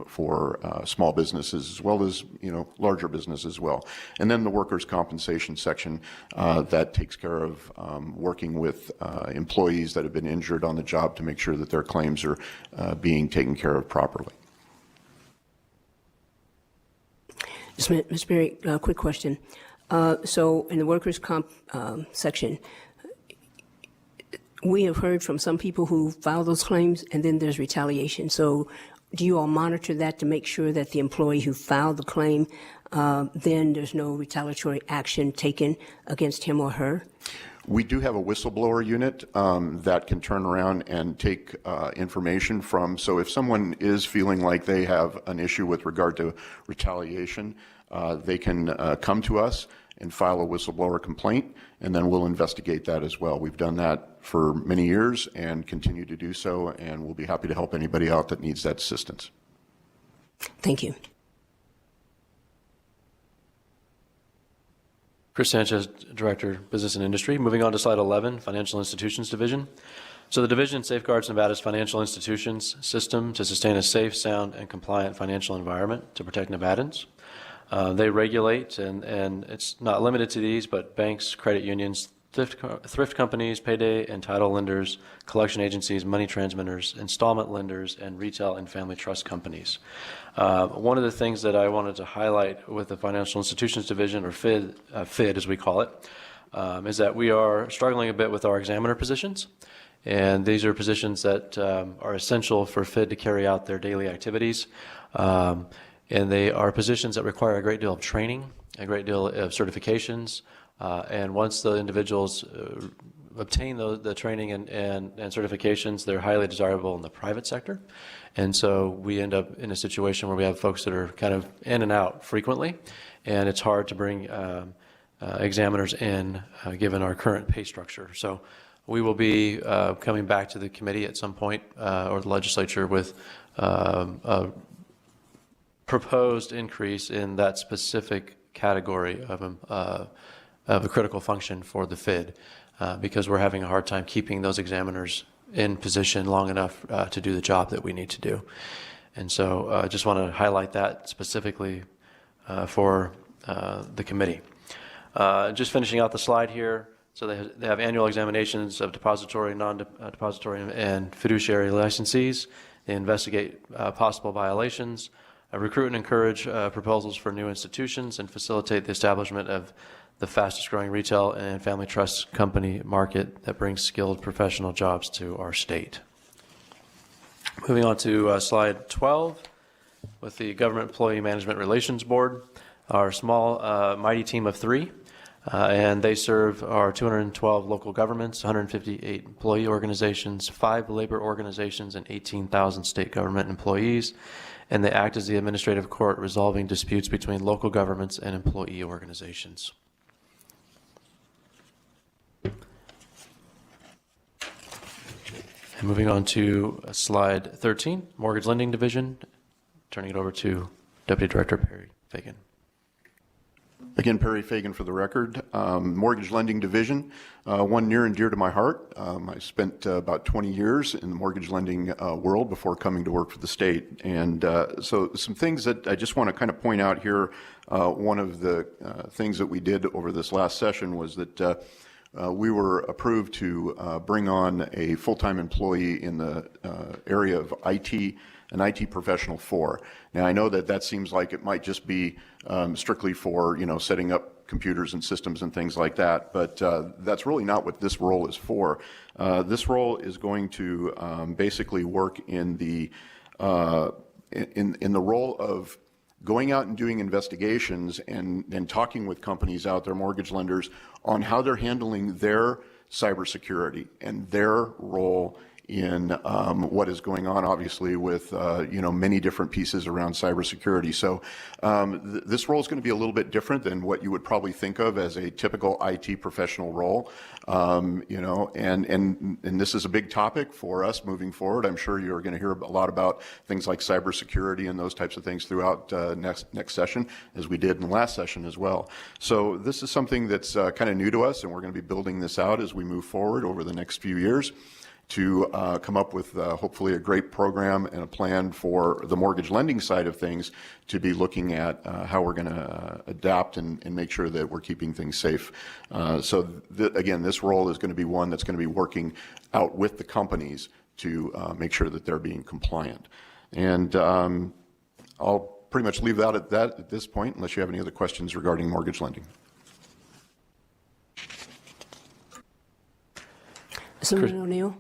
for small businesses as well as, larger businesses as well. And then the workers' compensation section that takes care of working with employees that have been injured on the job to make sure that their claims are being taken care of properly. Ms. Berry, quick question. So in the workers' comp section, we have heard from some people who file those claims, and then there's retaliation. So do you all monitor that to make sure that the employee who filed the claim, then there's no retaliatory action taken against him or her? We do have a whistleblower unit that can turn around and take information from, so if someone is feeling like they have an issue with regard to retaliation, they can come to us and file a whistleblower complaint, and then we'll investigate that as well. We've done that for many years and continue to do so, and we'll be happy to help anybody out that needs that assistance. Thank you. Chris Sanchez, Director, Business and Industry. Moving on to slide 11, Financial Institutions Division. So the division safeguards Nevada's financial institutions system to sustain a safe, sound, and compliant financial environment to protect Nevadans. They regulate, and it's not limited to these, but banks, credit unions, thrift companies, payday and title lenders, collection agencies, money transmitters, installment lenders, and retail and family trust companies. One of the things that I wanted to highlight with the Financial Institutions Division, or FID as we call it, is that we are struggling a bit with our examiner positions. And these are positions that are essential for FID to carry out their daily activities. And they are positions that require a great deal of training, a great deal of certifications. And once the individuals obtain the training and certifications, they're highly desirable in the private sector. And so we end up in a situation where we have folks that are kind of in and out frequently, and it's hard to bring examiners in given our current pay structure. So we will be coming back to the committee at some point, or the legislature, with a proposed increase in that specific category of a critical function for the FID, because we're having a hard time keeping those examiners in position long enough to do the job that we need to do. And so I just want to highlight that specifically for the committee. Just finishing out the slide here. So they have annual examinations of depository, non-depository, and fiduciary licensees. They investigate possible violations, recruit and encourage proposals for new institutions, and facilitate the establishment of the fastest growing retail and family trust company market that brings skilled professional jobs to our state. Moving on to slide 12 with the Government Employee Management Relations Board, our small, mighty team of 3. And they serve our 212 local governments, 158 employee organizations, 5 labor organizations, and 18,000 state government employees. And they act as the administrative court resolving disputes between local governments and employee organizations. And moving on to slide 13, Mortgage Lending Division. Turning it over to Deputy Director Perry Fagan. Again, Perry Fagan for the record. Mortgage Lending Division, one near and dear to my heart. I spent about 20 years in the mortgage lending world before coming to work for the state. And so some things that I just want to kind of point out here. One of the things that we did over this last session was that we were approved to bring on a full-time employee in the area of IT, an IT professional 4. Now, I know that that seems like it might just be strictly for, setting up computers and systems and things like that, but that's really not what this role is for. This role is going to basically work in the role of going out and doing investigations and talking with companies out there, mortgage lenders, on how they're handling their cybersecurity and their role in what is going on, obviously, with many different pieces around cybersecurity. So this role is going to be a little bit different than what you would probably think of as a typical IT professional role. And this is a big topic for us moving forward. I'm sure you're going to hear a lot about things like cybersecurity and those types of things throughout next session, as we did in the last session as well. So this is something that's kind of new to us, and we're going to be building this out as we move forward over the next few years to come up with hopefully a great program and a plan for the mortgage lending side of things, to be looking at how we're going to adapt and make sure that we're keeping things safe. Again, this role is going to be one that's going to be working out with the companies to make sure that they're being compliant. And I'll pretty much leave that at this point, unless you have any other questions regarding mortgage lending. Senator O'Neill,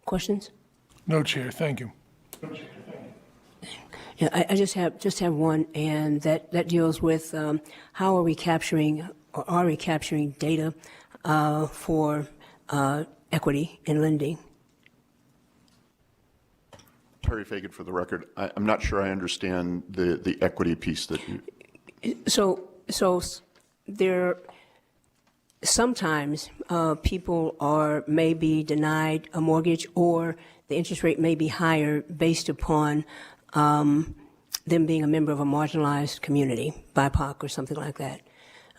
questions? No, Chair. Thank you. Yeah, I just have one, and that deals with how are we capturing data for equity in lending? Perry Fagan, for the record. I'm not sure I understand the equity piece that you... So there, sometimes people may be denied a mortgage, or the interest rate may be higher based upon them being a member of a marginalized community, BIPOC or something like that.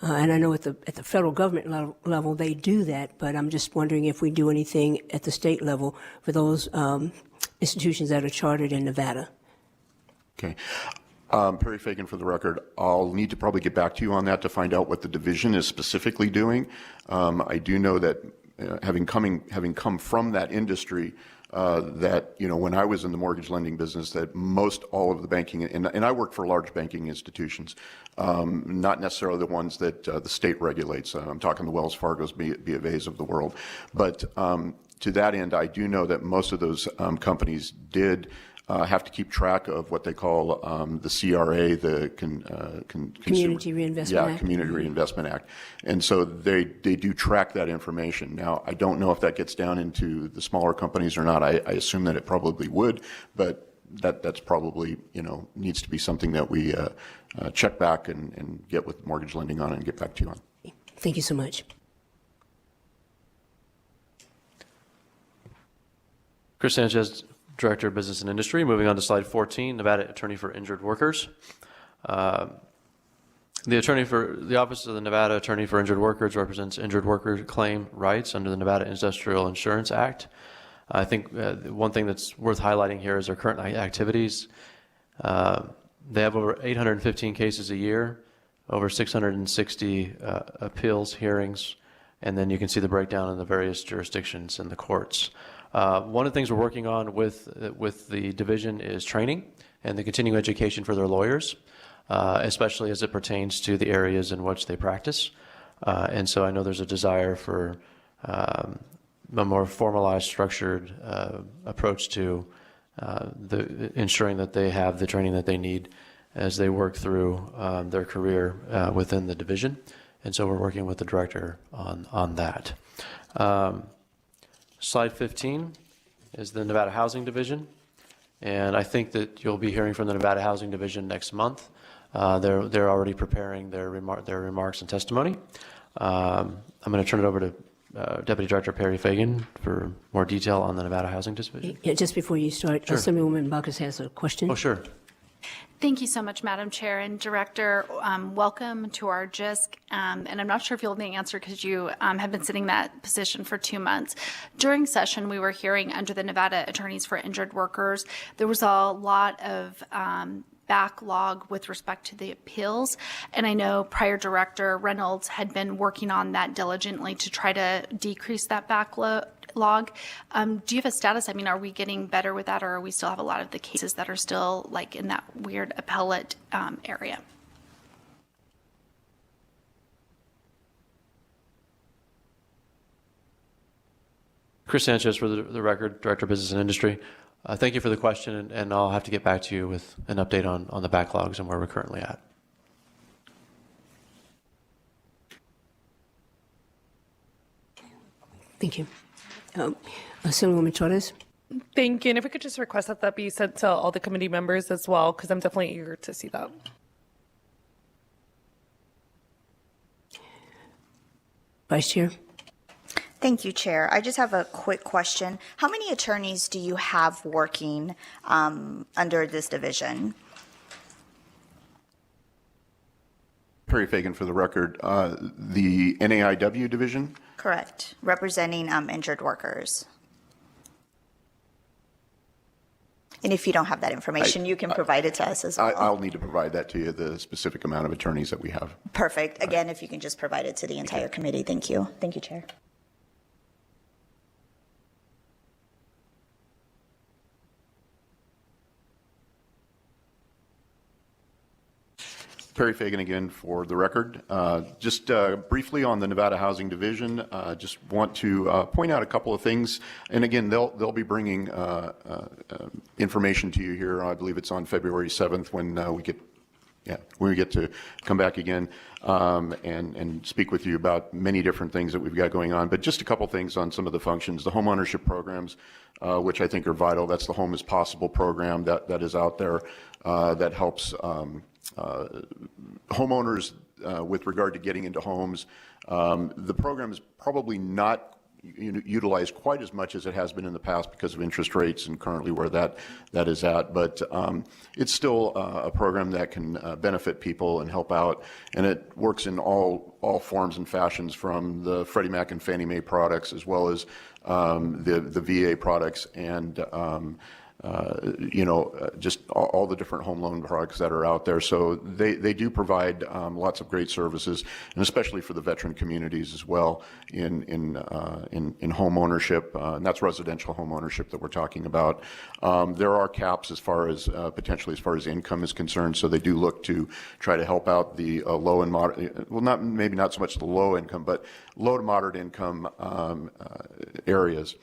And I know at the federal government level they do that, but I'm just wondering if we do anything at the state level for those institutions that are chartered in Nevada. Okay. Perry Fagan, for the record. I'll need to probably get back to you on that to find out what the division is specifically doing. I do know that having come from that industry, that when I was in the mortgage lending business, that most all of the banking, and I work for large banking institutions, not necessarily the ones that the state regulates. I'm talking the Wells Fargo's, B of A's of the world. But to that end, I do know that most of those companies did have to keep track of what they call the CRA, the Community Reinvestment Act. Community Reinvestment Act. And so they do track that information. Now, I don't know if that gets down into the smaller companies or not. I assume that it probably would, but that's probably, needs to be something that we check back and get with mortgage lending on and get back to you on. Thank you so much. Chris Sanchez, Director of Business and Industry. Moving on to slide 14, Nevada Attorney for Injured Workers. The Office of the Nevada Attorney for Injured Workers represents injured worker claim rights under the Nevada Industrial Insurance Act. I think one thing that's worth highlighting here is their current activities. They have over 815 cases a year, over 660 appeals hearings, and then you can see the breakdown in the various jurisdictions in the courts. One of the things we're working on with the division is training and the continuing education for their lawyers, especially as it pertains to the areas in which they practice. And so I know there's a desire for a more formalized, structured approach to ensuring that they have the training that they need as they work through their career within the division. And so we're working with the director on that. Slide 15 is the Nevada Housing Division, and I think that you'll be hearing from the Nevada Housing Division next month. They're already preparing their remarks and testimony. I'm going to turn it over to Deputy Director Perry Fagan for more detail on the Nevada Housing Division. Yeah, just before you start, Sure. Assemblywoman Bacchus has a question. Oh, sure. Thank you so much, Madam Chair and Director. Welcome to our JISC. And I'm not sure if you'll know the answer because you have been sitting in that position for 2 months. During session, we were hearing under the Nevada Attorneys for Injured Workers, there was a lot of backlog with respect to the appeals. And I know prior Director Reynolds had been working on that diligently to try to decrease that backlog. Do you have a status? I mean, are we getting better with that, or are we still have a lot of the cases that are still like in that weird appellate area? Chris Sanchez, for the record, Director of Business and Industry. Thank you for the question, and I'll have to get back to you with an update on the backlogs and where we're currently at. Thank you. Assemblywoman Torres? Thank you. And if we could just request that that be sent to all the committee members as well, because I'm definitely eager to see that. Vice Chair? Thank you, Chair. I just have a quick question. How many attorneys do you have working under this division? Perry Fagan for the record. The NAIW division? Correct. Representing injured workers. And if you don't have that information, you can provide it to us as well. I'll need to provide that to you, the specific amount of attorneys that we have. Perfect. Again, if you can just provide it to the entire committee. Thank you. Thank you, Chair. Perry Fagan again for the record. Just briefly on the Nevada Housing Division, just want to point out a couple of things. And again, they'll be bringing information to you here. I believe it's on February 7th when we get to come back again and speak with you about many different things that we've got going on. But just a couple things on some of the functions. The home ownership programs, which I think are vital. That's the Home is Possible program that is out there that helps homeowners with regard to getting into homes. The program is probably not utilized quite as much as it has been in the past because of interest rates and currently where that is at. But it's still a program that can benefit people and help out. And it works in all forms and fashions, from the Freddie Mac and Fannie Mae products as well as the VA products and just all the different home loan products that are out there. So they do provide lots of great services, and especially for the veteran communities as well in home ownership, and that's residential home ownership that we're talking about. There are caps as far as potentially as far as income is concerned, so they do look to try to help out the low and moderate, well, maybe not so much the low income, but low to moderate income areas.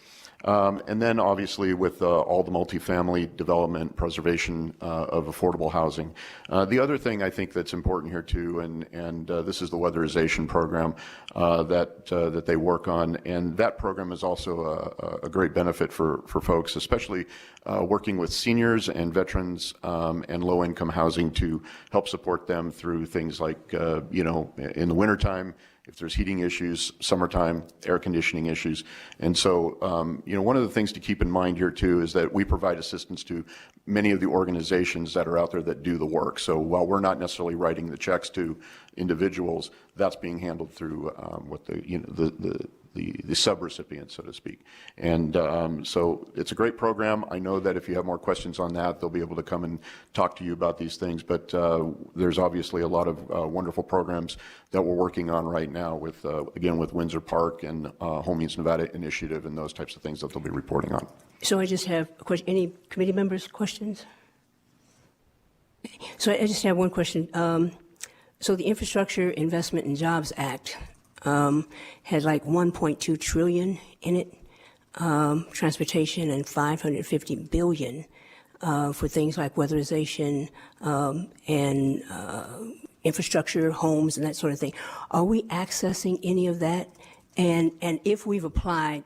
And then obviously with all the multifamily development, preservation of affordable housing. The other thing I think that's important here too, and this is the weatherization program that they work on, and that program is also a great benefit for folks, especially working with seniors and veterans and low-income housing to help support them through things like, in the wintertime, if there's heating issues, summertime, air conditioning issues. And so, one of the things to keep in mind here too is that we provide assistance to many of the organizations that are out there that do the work. So while we're not necessarily writing the checks to individuals, that's being handled through what the sub-recipients, so to speak. And so it's a great program. I know that if you have more questions on that, they'll be able to come and talk to you about these things. But there's obviously a lot of wonderful programs that we're working on right now with, again, with Windsor Park and Home Means Nevada Initiative and those types of things that they'll be reporting on. So I just have a question. Any committee members' questions? So I just have one question. So the Infrastructure Investment and Jobs Act had like 1.2 trillion in it, transportation, and 550 billion for things like weatherization and infrastructure, homes, and that sort of thing. Are we accessing any of that? And if we've applied,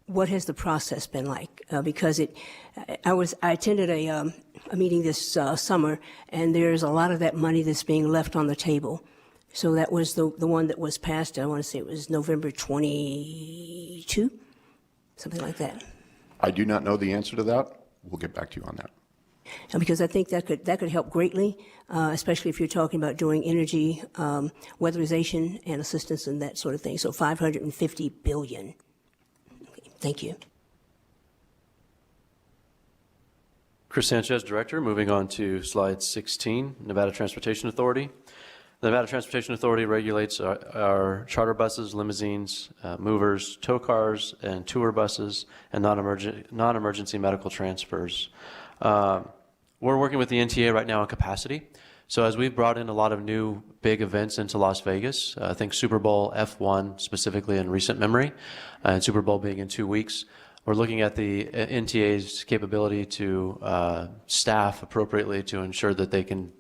what has the process been like? Because I attended a meeting this summer, and there's a lot of that money that's being left on the table. So that was the one that was passed, I want to say it was November 22, something like that. I do not know the answer to that. We'll get back to you on that. And because I think that could help greatly, especially if you're talking about doing energy, weatherization, and assistance and that sort of thing. So 550 billion. Okay, thank you. Chris Sanchez, Director. Moving on to slide 16, Nevada Transportation Authority. The Nevada Transportation Authority regulates our charter buses, limousines, movers, tow cars, and tour buses, and non-emergency medical transfers. We're working with the NTA right now on capacity. So as we've brought in a lot of new big events into Las Vegas, I think Super Bowl, F1 specifically in recent memory, and Super Bowl being in 2 weeks, we're looking at the NTA's capability to staff appropriately to ensure that they can,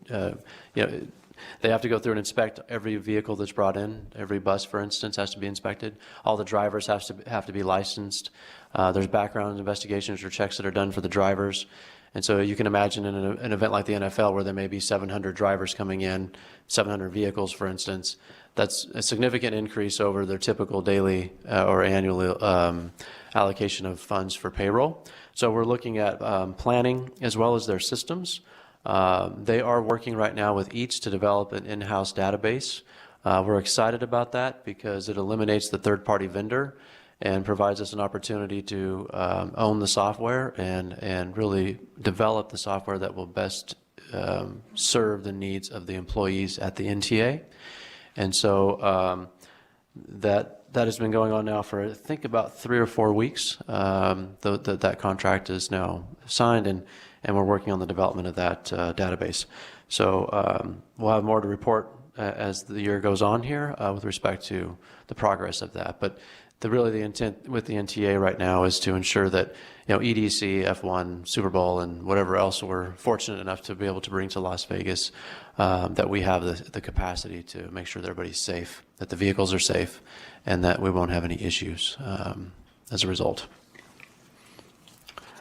They have to go through and inspect every vehicle that's brought in. Every bus, for instance, has to be inspected. All the drivers have to be licensed. There's background investigations or checks that are done for the drivers. And so you can imagine in an event like the NFL where there may be 700 drivers coming in, 700 vehicles, for instance, that's a significant increase over their typical daily or annual allocation of funds for payroll. So we're looking at planning as well as their systems. They are working right now with each to develop an in-house database. We're excited about that because it eliminates the third-party vendor and provides us an opportunity to own the software and really develop the software that will best serve the needs of the employees at the NTA. And so that has been going on now for, I think, about 3 or 4 weeks. That contract is now signed, and we're working on the development of that database. So we'll have more to report as the year goes on here with respect to the progress of that. But the intent with the NTA right now is to ensure that EDC, F1, Super Bowl, and whatever else we're fortunate enough to be able to bring to Las Vegas, that we have the capacity to make sure that everybody's safe, that the vehicles are safe, and that we won't have any issues as a result.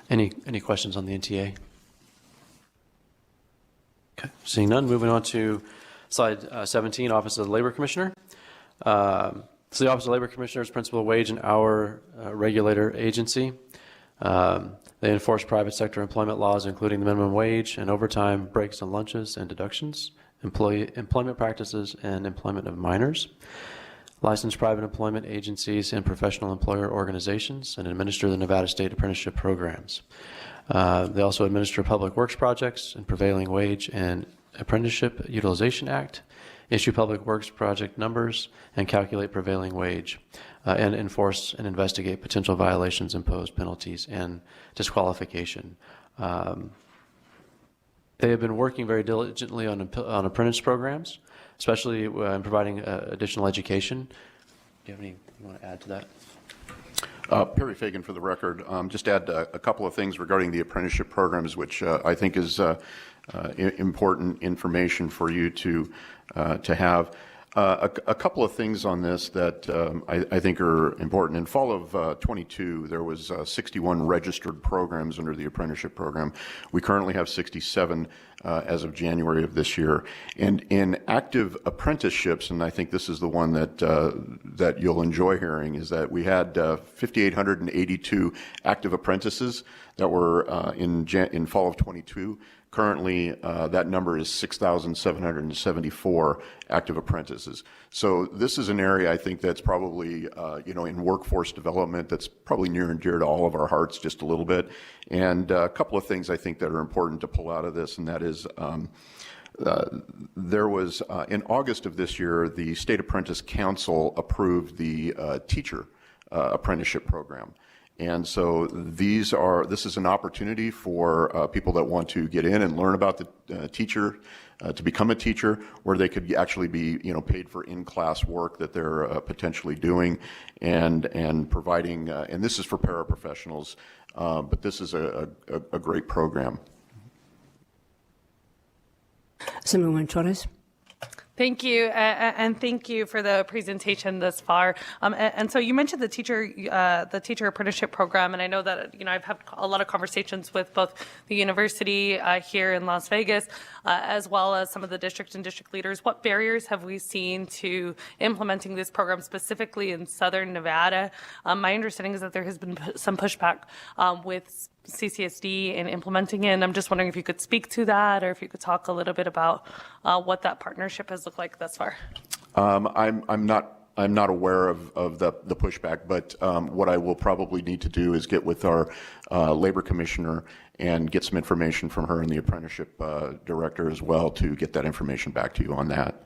Any questions on the NTA? Okay, seeing none, moving on to slide 17, Office of the Labor Commissioner. So the Office of the Labor Commissioner is principal wage and hour regulator agency. They enforce private sector employment laws, including the minimum wage and overtime, breaks and lunches and deductions, employment practices, and employment of minors. Licensed private employment agencies and professional employer organizations, and administer the Nevada State apprenticeship programs. They also administer public works projects and prevailing wage and apprenticeship utilization act, issue public works project numbers, and calculate prevailing wage, and enforce and investigate potential violations, impose penalties, and disqualification. They have been working very diligently on apprentice programs, especially in providing additional education. Do you have you want to add to that? Perry Fagan for the record. Just add a couple of things regarding the apprenticeship programs, which I think is important information for you to have. A couple of things on this that I think are important. In fall of 22, there was 61 registered programs under the apprenticeship program. We currently have 67 as of January of this year. And in active apprenticeships, and I think this is the one that you'll enjoy hearing, is that we had 5,882 active apprentices that were in fall of 22. Currently, that number is 6,774 active apprentices. So this is an area I think that's probably, in workforce development that's probably near and dear to all of our hearts just a little bit. And a couple of things I think that are important to pull out of this, and that is there was, in August of this year, the State Apprentice Council approved the teacher apprenticeship program. And so this is an opportunity for people that want to get in and learn about the teacher, to become a teacher, where they could actually be, paid for in-class work that they're potentially doing, and providing. And this is for paraprofessionals, but this is a great program. Assemblywoman Torres. Thank you, and thank you for the presentation thus far. And so you mentioned the teacher apprenticeship program, and I know that I've had a lot of conversations with both the university here in Las Vegas, as well as some of the district and district leaders. What barriers have we seen to implementing this program specifically in Southern Nevada? My understanding is that there has been some pushback with CCSD in implementing it, and I'm just wondering if you could speak to that, or if you could talk a little bit about what that partnership has looked like thus far. I'm not aware of the pushback, but what I will probably need to do is get with our labor commissioner and get some information from her and the apprenticeship director as well to get that information back to you on that.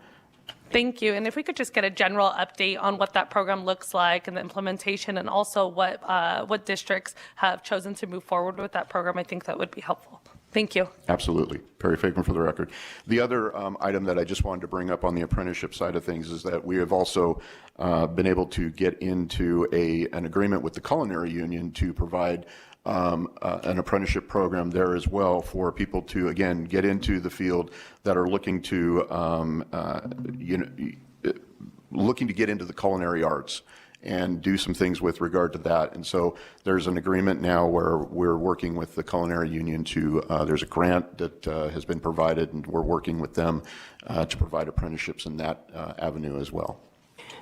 Thank you. And if we could just get a general update on what that program looks like and the implementation, and also what districts have chosen to move forward with that program, I think that would be helpful. Thank you. Absolutely. Perry Fagan for the record. The other item that I just wanted to bring up on the apprenticeship side of things is that we have also been able to get into an agreement with the Culinary Union to provide an apprenticeship program there as well for people to, again, get into the field that are looking to, looking to get into the culinary arts and do some things with regard to that. And so there's an agreement now where we're working with the Culinary Union to, there's a grant that has been provided, and we're working with them to provide apprenticeships in that avenue as well.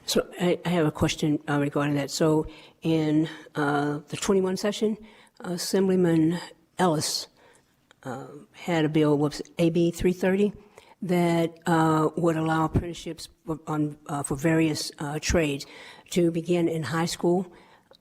So I have a question regarding that. So in the 21 session, Assemblyman Ellis had a bill, whoops, AB 330, that would allow apprenticeships for various trades to begin in high school.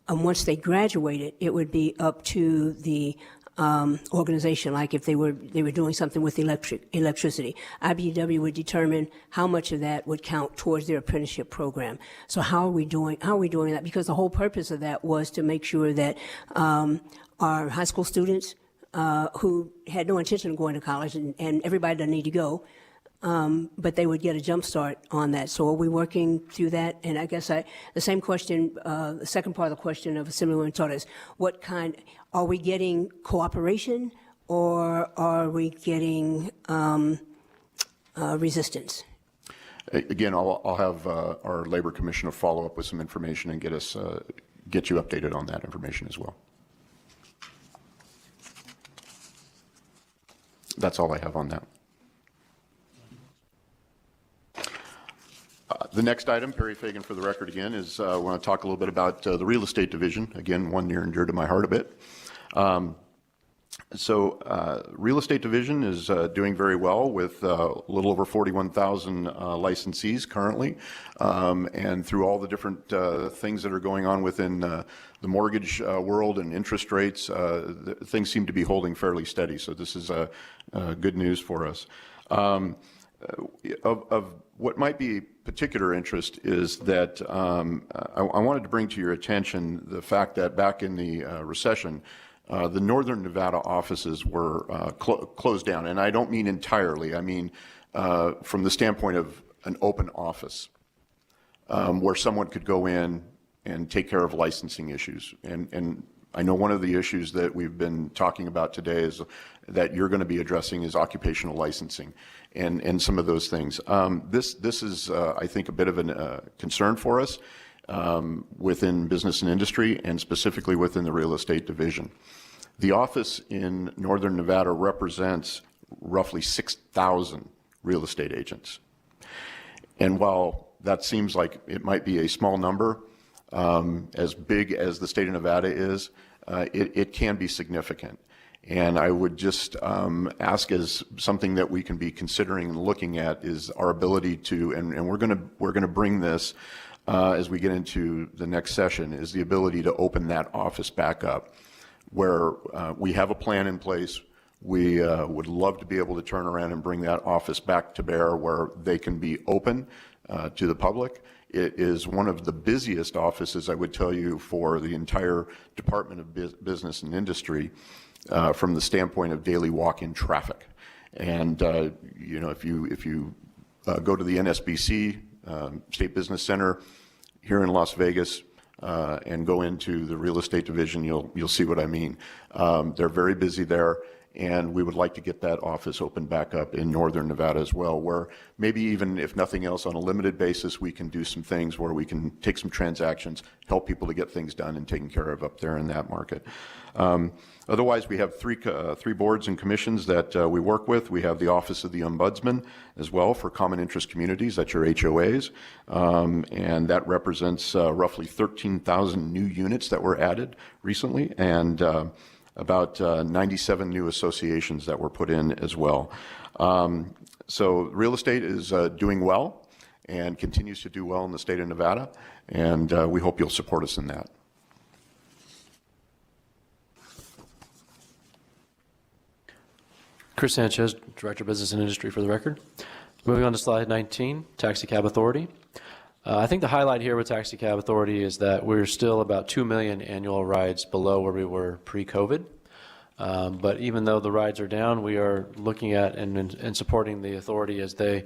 And once they graduated, it would be up to the organization, like if they were doing something with electricity. IBEW would determine how much of that would count towards their apprenticeship program. So how are we doing that? Because the whole purpose of that was to make sure that our high school students who had no intention of going to college, and everybody doesn't need to go, but they would get a jump start on that. So are we working through that? And I guess the same question, the second part of the question of Assemblywoman Torres, what kind, are we getting cooperation or are we getting resistance? Again, I'll have our Labor Commissioner follow up with some information and get you updated on that information as well. That's all I have on that. The next item, Perry Fagan for the record again, is I want to talk a little bit about the real estate division. Again, one near and dear to my heart a bit. Real estate division is doing very well with a little over 41,000 licensees currently. And through all the different things that are going on within the mortgage world and interest rates, things seem to be holding fairly steady. So this is good news for us. Of what might be particular interest is that I wanted to bring to your attention the fact that back in the recession, the Northern Nevada offices were closed down. And I don't mean entirely. I mean from the standpoint of an open office where someone could go in and take care of licensing issues. And I know one of the issues that we've been talking about today is that you're going to be addressing is occupational licensing and some of those things. This is, I think, a bit of a concern for us within business and industry, and specifically within the real estate division. The office in Northern Nevada represents roughly 6,000 real estate agents. And while that seems like it might be a small number, as big as the state of Nevada is, it can be significant. And I would just ask, as something that we can be considering and looking at, is our ability to, and we're going to bring this as we get into the next session, is the ability to open that office back up, where we have a plan in place. We would love to be able to turn around and bring that office back to bear where they can be open to the public. It is one of the busiest offices, I would tell you, for the entire Department of Business and Industry from the standpoint of daily walk-in traffic. And you know, if you go to the NSBC State Business Center here in Las Vegas and go into the real estate division, you'll see what I mean. They're very busy there. And we would like to get that office open back up in Northern Nevada as well, where maybe even if nothing else on a limited basis, we can do some things where we can take some transactions, help people to get things done and taken care of up there in that market. Otherwise, we have three boards and commissions that we work with. We have the Office of the Ombudsman as well for common interest communities, that's your HOAs, and that represents roughly 13,000 new units that were added recently, and about 97 new associations that were put in as well. So real estate is doing well and continues to do well in the state of Nevada, and we hope you'll support us in that. Chris Sanchez, Director of Business and Industry for the record. Moving on to slide 19, Taxi Cab Authority. I think the highlight here with Taxi Cab Authority is that we're still about 2 million annual rides below where we were pre-COVID. But even though the rides are down, we are looking at and supporting the authority as they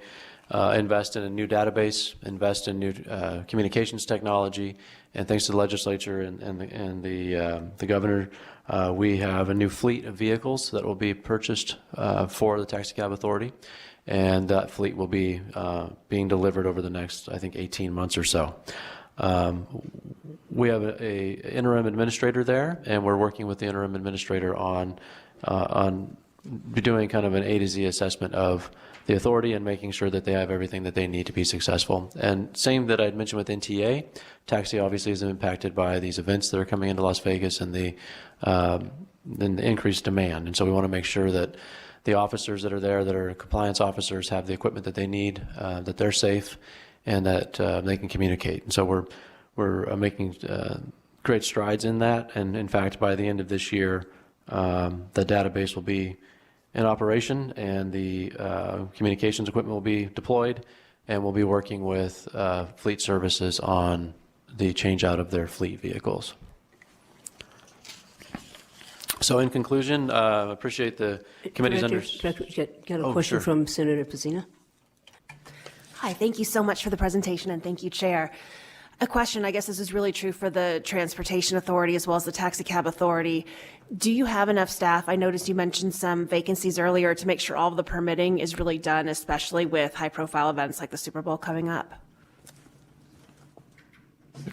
invest in a new database, invest in new communications technology, and thanks to the legislature and the governor, we have a new fleet of vehicles that will be purchased for the taxi cab authority, and that fleet will be being delivered over the next, I think, 18 months or so. We have a interim administrator there, and we're working with the interim administrator on doing kind of an A to Z assessment of the authority and making sure that they have everything that they need to be successful. And same that I'd mentioned with NTA, taxi obviously is impacted by these events that are coming into Las Vegas and the increased demand. And so we want to make sure that the officers that are there, that are compliance officers, have the equipment that they need, that they're safe, and that they can communicate. And so we're making great strides in that. And in fact, by the end of this year, the database will be in operation, and the communications equipment will be deployed, and we'll be working with fleet services on the change out of their fleet vehicles. So in conclusion, appreciate the committee's Get a question from Senator Pazina. Hi, thank you so much for the presentation, and thank you, Chair. A question, I guess this is really true for the Transportation Authority as well as the Taxi Cab Authority. Do you have enough staff? I noticed you mentioned some vacancies earlier to make sure all of the permitting is really done, especially with high-profile events like the Super Bowl coming up.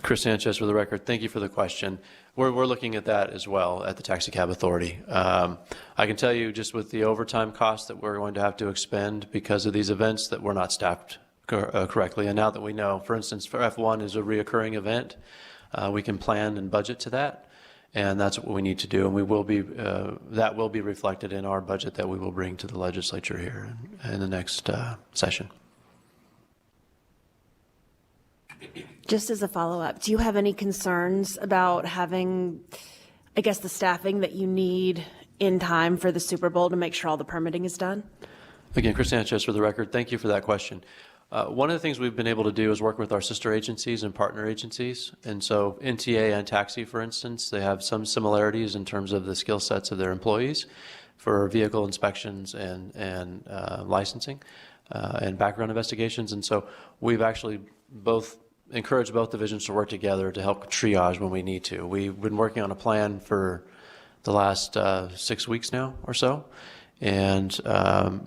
Chris Sanchez for the record. Thank you for the question. We're looking at that as well at the Taxi Cab Authority. I can tell you just with the overtime costs that we're going to have to expend because of these events that we're not staffed correctly. And now that we know, for instance, for F1 is a reoccurring event, we can plan and budget to that. And that's what we need to do. And we will be, that will be reflected in our budget that we will bring to the legislature here in the next session. Just as a follow-up, do you have any concerns about having, I guess, the staffing that you need in time for the Super Bowl to make sure all the permitting is done? Again, Chris Sanchez for the record. Thank you for that question. One of the things we've been able to do is work with our sister agencies and partner agencies. And so NTA and Taxi, for instance, they have some similarities in terms of the skill sets of their employees for vehicle inspections and licensing and background investigations. And so we've actually encouraged both divisions to work together to help triage when we need to. We've been working on a plan for the last 6 weeks now or so. And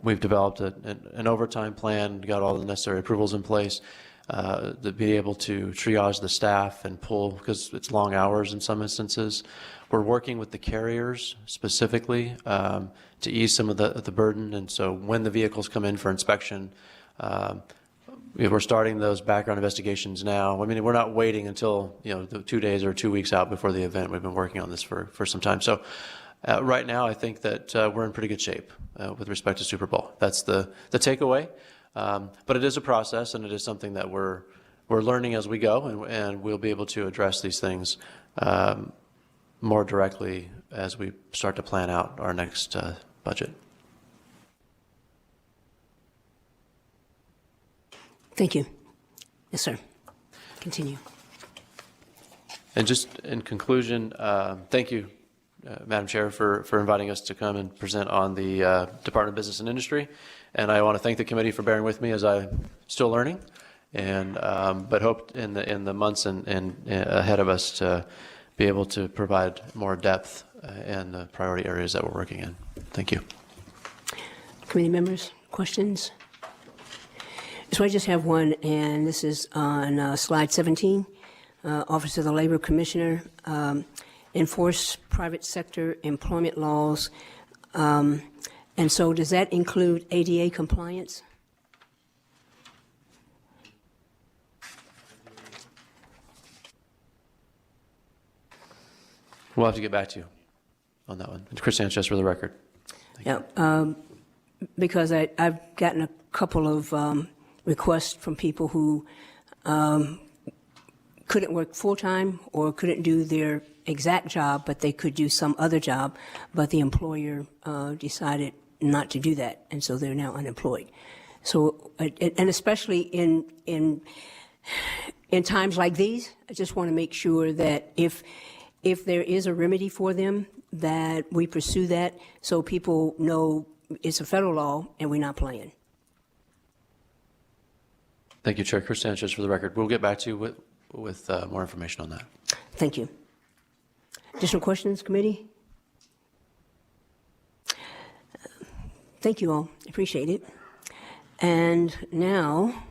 we've developed an overtime plan, got all the necessary approvals in place to be able to triage the staff and pull, because it's long hours in some instances. We're working with the carriers specifically to ease some of the burden. And so when the vehicles come in for inspection, we're starting those background investigations now. I mean, we're not waiting until, the 2 days or 2 weeks out before the event. We've been working on this for some time. So right now, I think that we're in pretty good shape with respect to Super Bowl. That's the takeaway. But it is a process, and it is something that we're learning as we go, and we'll be able to address these things more directly as we start to plan out our next budget. Thank you. Yes, sir. Continue. And just in conclusion, thank you, Madam Chair, for inviting us to come and present on the Department of Business and Industry. And I want to thank the committee for bearing with me as I'm still learning, and but hope in the months and ahead of us to be able to provide more depth in the priority areas that we're working in. Thank you. Committee members, questions? So I just have one, and this is on slide 17. Office of the Labor Commissioner, enforce private sector employment laws. And so does that include ADA compliance? We'll have to get back to you on that one. Chris Sanchez for the record. Yeah, because I've gotten a couple of requests from people who couldn't work full-time or couldn't do their exact job, but they could do some other job, but the employer decided not to do that, and so they're now unemployed. So, and especially in times like these, I just want to make sure that if if there is a remedy for them, that we pursue that so people know it's a federal law and we're not playing. Thank you, Chair. Chris Sanchez for the record. We'll get back to you with more information on that. Thank you. Additional questions, committee? Thank you all. Appreciate it. And now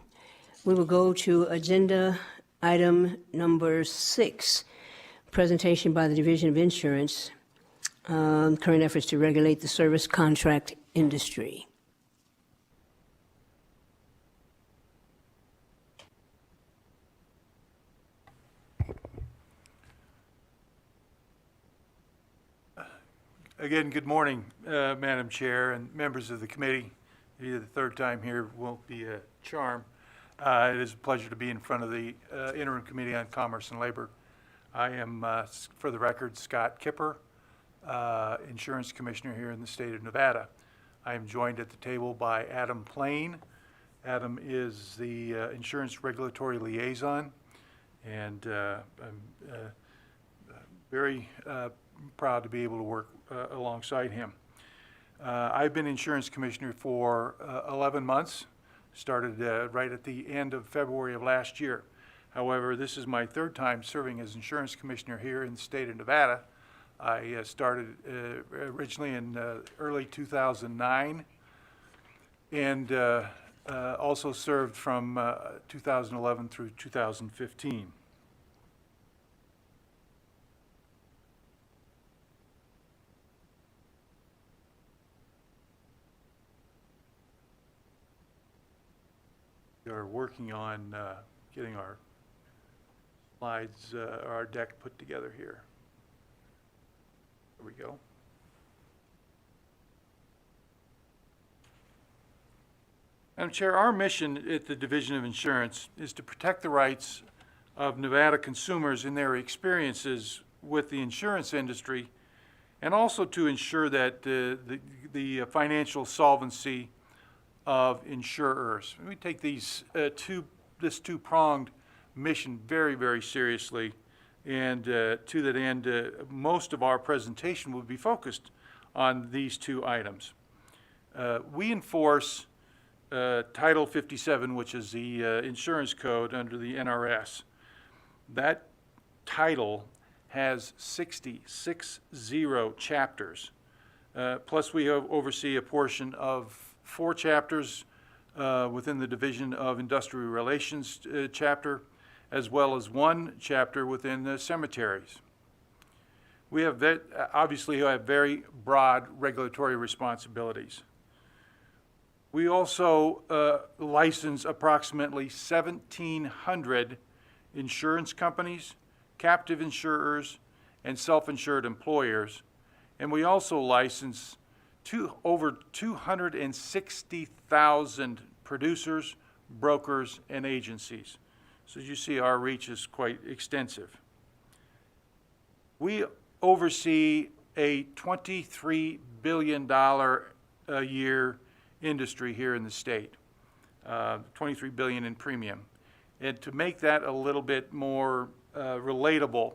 we will go to agenda item number 6, presentation by the Division of Insurance, current efforts to regulate the service contract industry. Again, good morning, Madam Chair and members of the committee. Either the third time here won't be a charm. It is a pleasure to be in front of the Interim Committee on Commerce and Labor. I am, for the record, Scott Kipper, Insurance Commissioner here in the state of Nevada. I am joined at the table by Adam Plain. Adam is the Insurance Regulatory Liaison, and I'm very proud to be able to work alongside him. I've been Insurance Commissioner for 11 months, started right at the end of February of last year. However, this is my third time serving as Insurance Commissioner here in the state of Nevada. I started originally in early 2009 and also served from 2011 through 2015. We are working on getting our slides, our deck put together here. There we go. Madam Chair, our mission at the Division of Insurance is to protect the rights of Nevada consumers in their experiences with the insurance industry, and also to ensure that the financial solvency of insurers. We take this two-pronged mission very, very seriously, and to that end, most of our presentation will be focused on these two items. We enforce Title 57, which is the insurance code under the NRS. That title has 60 chapters. Plus, we oversee a portion of 4 chapters within the Division of Industrial Relations chapter, as well as 1 chapter within the cemeteries. We have obviously have very broad regulatory responsibilities. We also license approximately 1,700 insurance companies, captive insurers, and self-insured employers, and we also license over 260,000 producers, brokers, and agencies. So as you see, our reach is quite extensive. We oversee a $23 billion a year industry here in the state, $23 billion in premium. And to make that a little bit more relatable,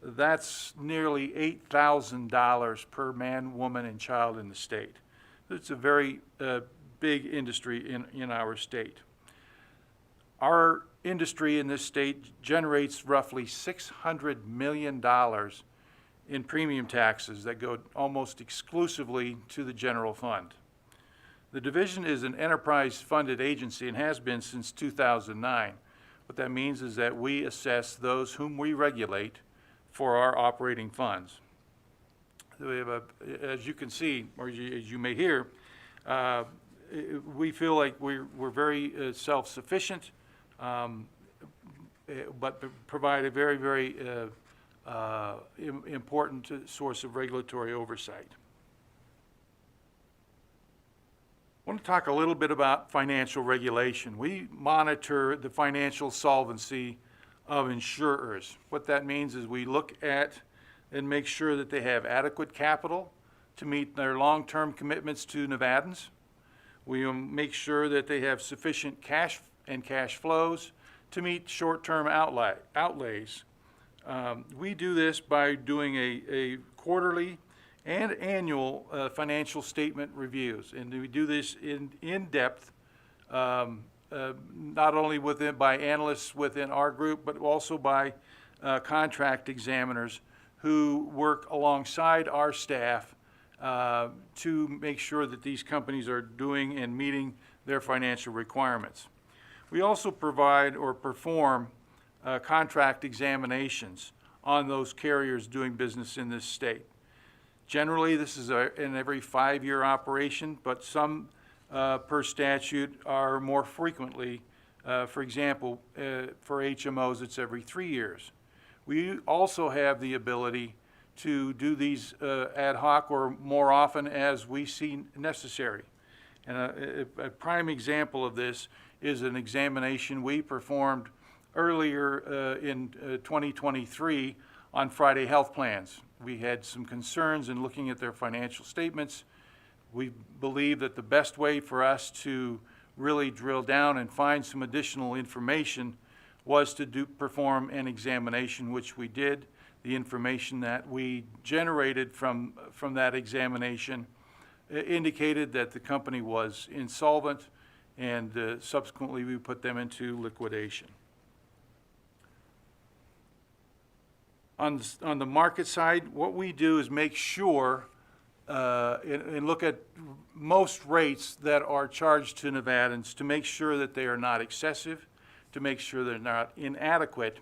that's nearly $8,000 per man, woman, and child in the state. It's a very big industry in our state. Our industry in this state generates roughly $600 million in premium taxes that go almost exclusively to the general fund. The division is an enterprise-funded agency and has been since 2009. What that means is that we assess those whom we regulate for our operating funds. So we have as you can see, or as you may hear, we feel like we're very self-sufficient, but provide a very, very important source of regulatory oversight. I want to talk a little bit about financial regulation. We monitor the financial solvency of insurers. What that means is we look at and make sure that they have adequate capital to meet their long-term commitments to Nevadans. We make sure that they have sufficient cash and cash flows to meet short-term outlays We do this by doing a quarterly and annual financial statement reviews, and we do this in depth, not only by analysts within our group, but also by contract examiners who work alongside our staff to make sure that these companies are doing and meeting their financial requirements. We also provide or perform contract examinations on those carriers doing business in this state. Generally, this is an every 5-year operation, but some per statute are more frequently. For example, for HMOs, it's every 3 years. We also have the ability to do these ad hoc or more often as we see necessary. And a prime example of this is an examination we performed earlier in 2023 on Friday health plans. We had some concerns in looking at their financial statements. We believe that the best way for us to really drill down and find some additional information was to perform an examination, which we did. The information that we generated from that examination indicated that the company was insolvent, and subsequently we put them into liquidation. On the market side, what we do is make sure and look at most rates that are charged to Nevadans to make sure that they are not excessive, to make sure they're not inadequate,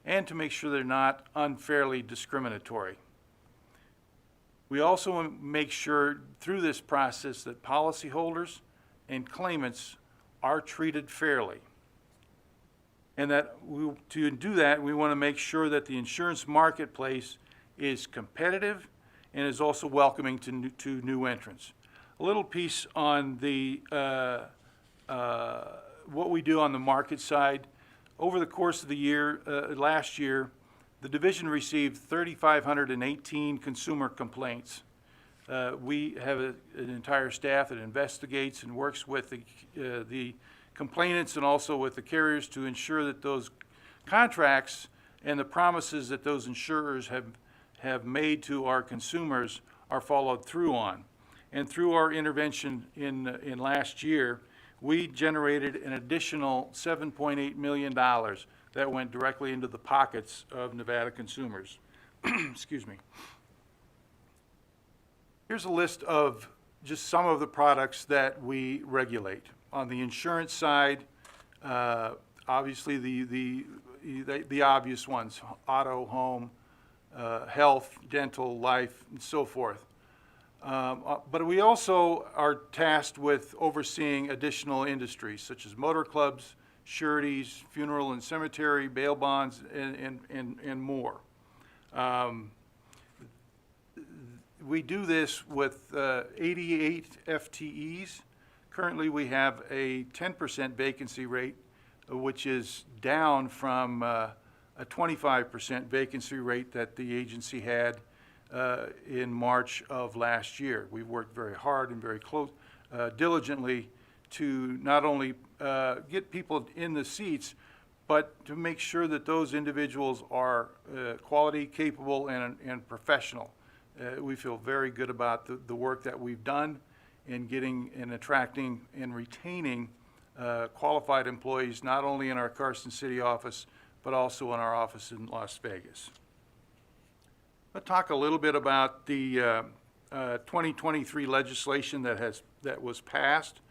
and to make sure they're not unfairly discriminatory. We also make sure through this process that policyholders and claimants are treated fairly. And that to do that, we want to make sure that the insurance marketplace is competitive and is also welcoming to new entrants. A little piece on the what we do on the market side. Over the course of the year, last year, the division received 3,518 consumer complaints. We have an entire staff that investigates and works with the complainants and also with the carriers to ensure that those contracts and the promises that those insurers have made to our consumers are followed through on. And through our intervention in last year, we generated an additional $7.8 million that went directly into the pockets of Nevada consumers. Excuse me. Here's a list of just some of the products that we regulate. On the insurance side, obviously the obvious ones: auto, home, health, dental, life, and so forth. But we also are tasked with overseeing additional industries such as motor clubs, sureties, funeral and cemetery, bail bonds, and more. We do this with 88 FTEs. Currently, we have a 10% vacancy rate, which is down from a 25% vacancy rate that the agency had in March of last year. We've worked very hard and very diligently to not only get people in the seats, but to make sure that those individuals are quality, capable, and professional. We feel very good about the work that we've done in getting and attracting and retaining qualified employees, not only in our Carson City office, but also in our office in Las Vegas. Let's talk a little bit about the 2023 legislation that was passed.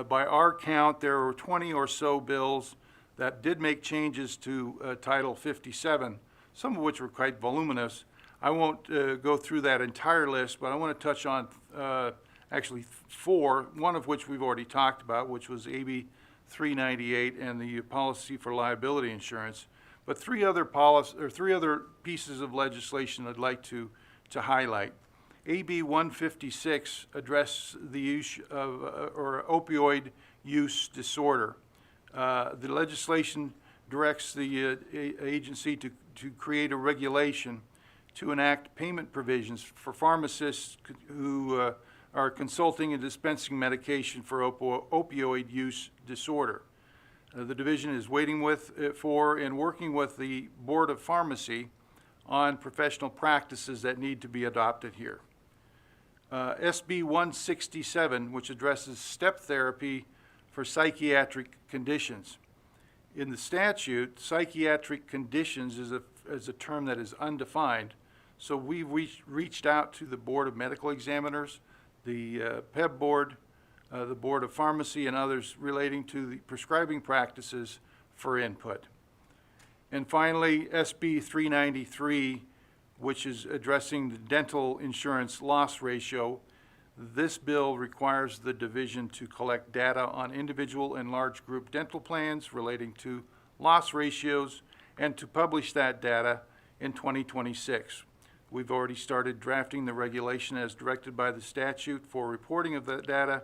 By our count, there were 20 or so bills that did make changes to Title 57, some of which were quite voluminous. I won't go through that entire list, but I want to touch on actually 4, one of which we've already talked about, which was AB 398 and the policy for liability insurance. But 3 other pieces of legislation I'd like to highlight. AB 156 addresses the use of or opioid use disorder. The legislation directs the agency to create a regulation to enact payment provisions for pharmacists who are consulting and dispensing medication for opioid use disorder. The division is waiting for and working with the Board of Pharmacy on professional practices that need to be adopted here. SB 167, which addresses step therapy for psychiatric conditions. In the statute, psychiatric conditions is a term that is undefined, so we reached out to the Board of Medical Examiners, the PEB Board, the Board of Pharmacy, and others relating to the prescribing practices for input. And finally, SB 393, which is addressing the dental insurance loss ratio. This bill requires the division to collect data on individual and large group dental plans relating to loss ratios and to publish that data in 2026. We've already started drafting the regulation as directed by the statute for reporting of that data,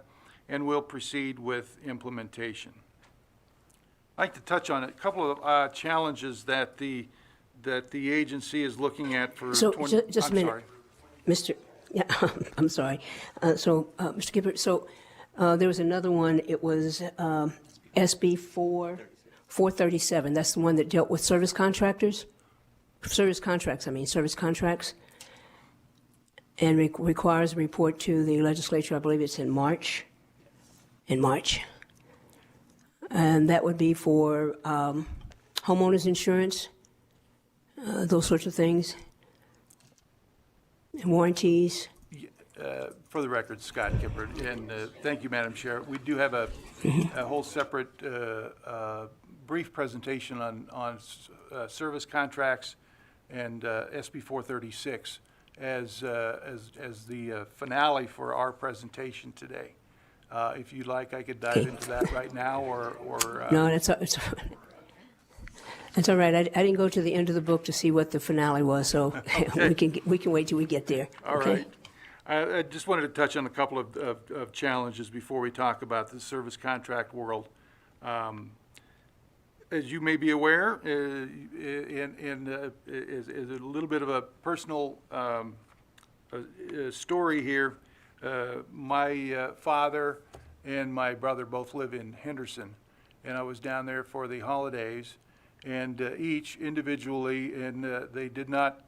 and will proceed with implementation. I'd like to touch on a couple of challenges that the agency is looking at for. So, 20 just a minute. Sorry. Mr. Yeah, I'm sorry. Mr. Gibbert, there was another one. It was SB 437. That's the one that dealt with service contracts, and requires a report to the legislature. I believe it's in March. And that would be for homeowners insurance, those sorts of things, and warranties. For the record, Scott Gibbert, and thank you, Madam Chair. We do have a whole separate brief presentation on service contracts and SB 436 as the finale for our presentation today. If you'd like, I could dive into that right now, or No, that's all right. I didn't go to the end of the book to see what the finale was, so Okay. we can wait till we get there. All Okay? right. I just wanted to touch on a couple of challenges before we talk about the service contract world. As you may be aware, is a little bit of a personal story here. My father and my brother both live in Henderson, and I was down there for the holidays, and each individually, and they did not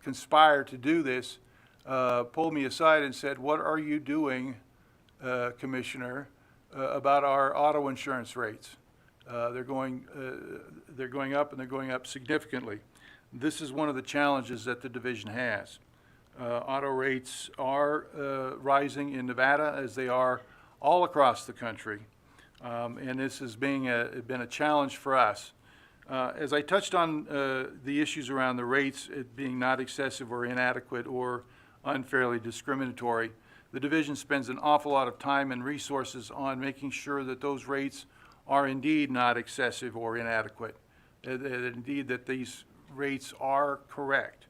conspire to do this, pulled me aside and said, "What are you doing, Commissioner, about our auto insurance rates? They're going up, and they're going up significantly." This is one of the challenges that the division has. Auto rates are rising in Nevada, as they are all across the country, and this has been a challenge for us. As I touched on the issues around the rates, it being not excessive or inadequate or unfairly discriminatory, the division spends an awful lot of time and resources on making sure that those rates are indeed not excessive or inadequate, indeed that these rates are correct.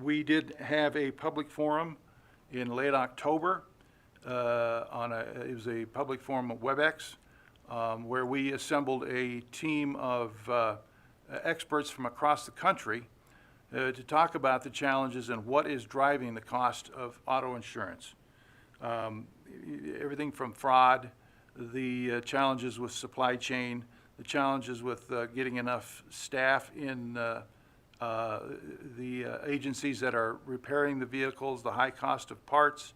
We did have a public forum in late October. It was a public forum at WebEx, where we assembled a team of experts from across the country to talk about the challenges and what is driving the cost of auto insurance. Everything from fraud, the challenges with supply chain, the challenges with getting enough staff in the agencies that are repairing the vehicles, the high cost of parts,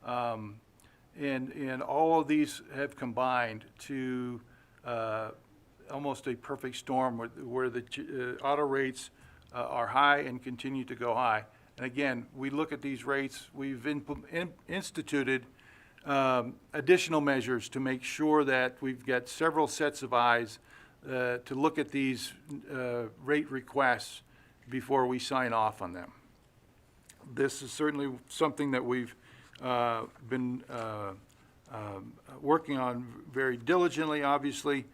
and all of these have combined to almost a perfect storm where the auto rates are high and continue to go high. And again, we look at these rates, we've instituted additional measures to make sure that we've got several sets of eyes to look at these rate requests before we sign off on them. This is certainly something that we've been working on very diligently, obviously.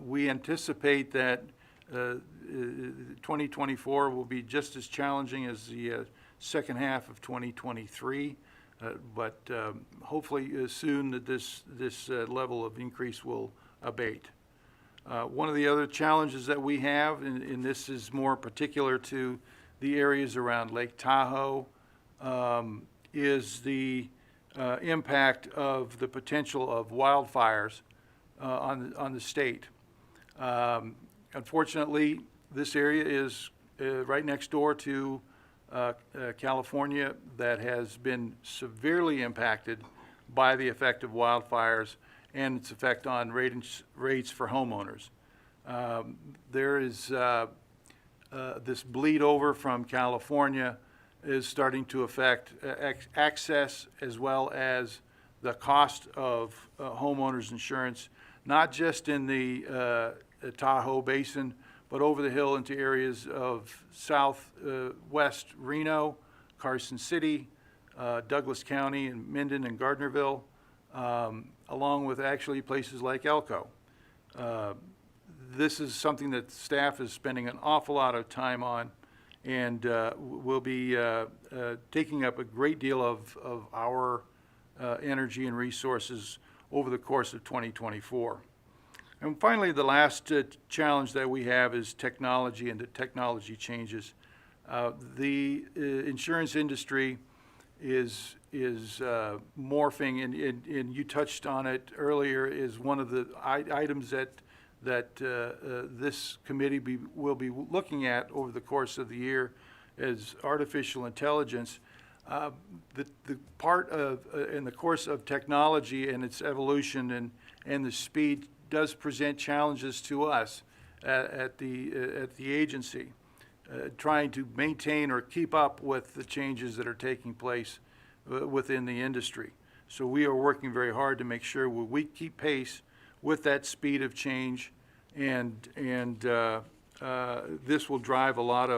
We anticipate that 2024 will be just as challenging as the second half of 2023, but hopefully soon that this level of increase will abate. One of the other challenges that we have, and this is more particular to the areas around Lake Tahoe, is the impact of the potential of wildfires on the state. Unfortunately, this area is right next door to California that has been severely impacted by the effect of wildfires and its effect on rates for homeowners. There is this bleed over from California is starting to affect access as well as the cost of homeowners insurance, not just in the Tahoe Basin, but over the hill into areas of southwest Reno, Carson City, Douglas County, and Minden and Gardnerville, along with actually places like Elko. This is something that staff is spending an awful lot of time on, and will be taking up a great deal of our energy and resources over the course of 2024. And finally, the last challenge that we have is technology and the technology changes. The insurance industry is morphing, and you touched on it earlier, is one of the items that this committee will be looking at over the course of the year as artificial intelligence. The part of, in the course of technology and its evolution and the speed does present challenges to us at the agency, trying to maintain or keep up with the changes that are taking place within the industry. So we are working very hard to make sure we keep pace with that speed of change, and this will drive a lot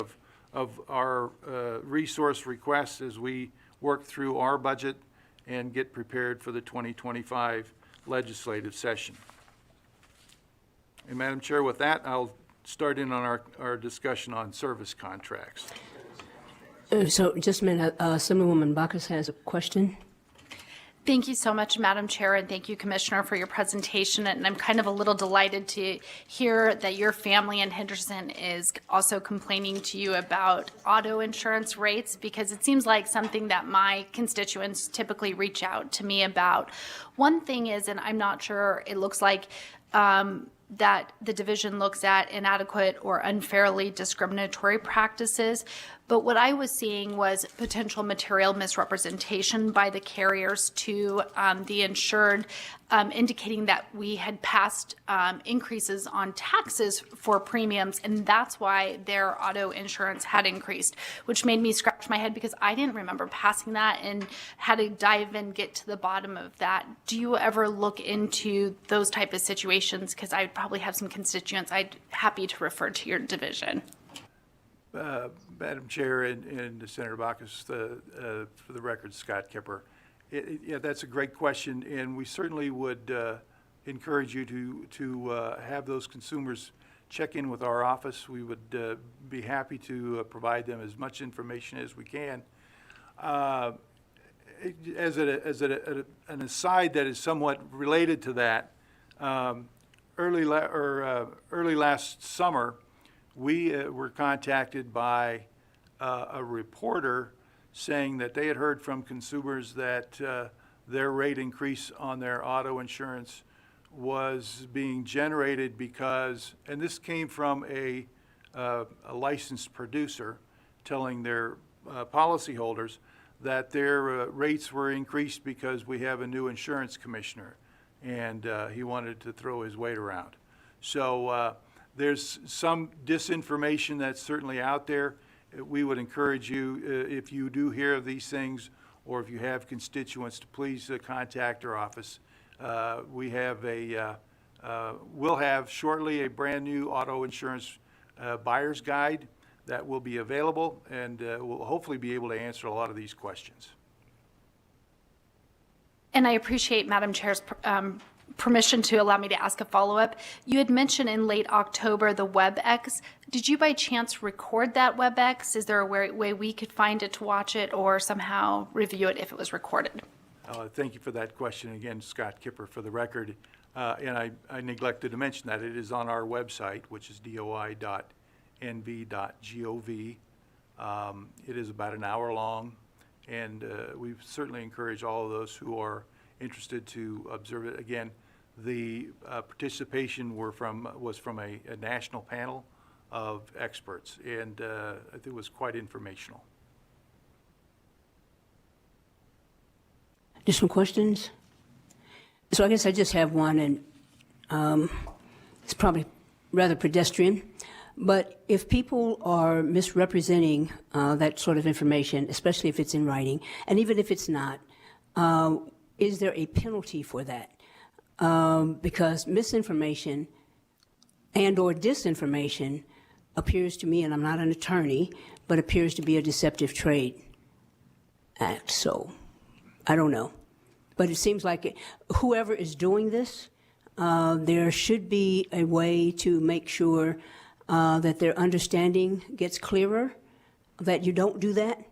of our resource requests as we work through our budget and get prepared for the 2025 legislative session. And Madam Chair, with that, I'll start in on our discussion on service contracts. So just a minute, Assemblywoman Bacchus has a question. Thank you so much, Madam Chair, and thank you, Commissioner, for your presentation. And I'm kind of a little delighted to hear that your family in Henderson is also complaining to you about auto insurance rates, because it seems like something that my constituents typically reach out to me about. One thing is, and I'm not sure, it looks like that the division looks at inadequate or unfairly discriminatory practices. But what I was seeing was potential material misrepresentation by the carriers to the insured, indicating that we had passed increases on taxes for premiums, and that's why their auto insurance had increased, which made me scratch my head because I didn't remember passing that and had to dive in, get to the bottom of that. Do you ever look into those type of situations? Because I probably have some constituents I'd happy to refer to your division. Madam Chair and Senator Bacchus, for the record, Scott Kipper. Yeah, that's a great question, and we certainly would encourage you to have those consumers check in with our office. We would be happy to provide them as much information as we can. As an aside that is somewhat related to that, early last summer, we were contacted by a reporter saying that they had heard from consumers that their rate increase on their auto insurance was being generated because, and this came from a licensed producer telling their policyholders that their rates were increased because we have a new insurance commissioner, and he wanted to throw his weight around. So there's some disinformation that's certainly out there. We would encourage you, if you do hear of these things, or if you have constituents, to please contact our office. We have we'll have shortly a brand new auto insurance buyer's guide that will be available, and we'll hopefully be able to answer a lot of these questions. And I appreciate Madam Chair's permission to allow me to ask a follow-up. You had mentioned in late October the WebEx. Did you by chance record that WebEx? Is there a way we could find it to watch it or somehow review it if it was recorded? Thank you for that question again, Scott Kipper, for the record. And I neglected to mention that it is on our website, which is doi.nv.gov. It is about an hour long, And we certainly encourage all of those who are interested to observe it. Again, the participation was from a national panel of experts, and I think it was quite informational. Additional questions? So I guess I just have one, and it's probably rather pedestrian. But if people are misrepresenting that sort of information, especially if it's in writing, and even if it's not, is there a penalty for that? Because misinformation and or disinformation appears to me, and I'm not an attorney, but appears to be a deceptive trade act. So I don't know. But it seems like whoever is doing this, there should be a way to make sure that their understanding gets clearer, that you don't do that.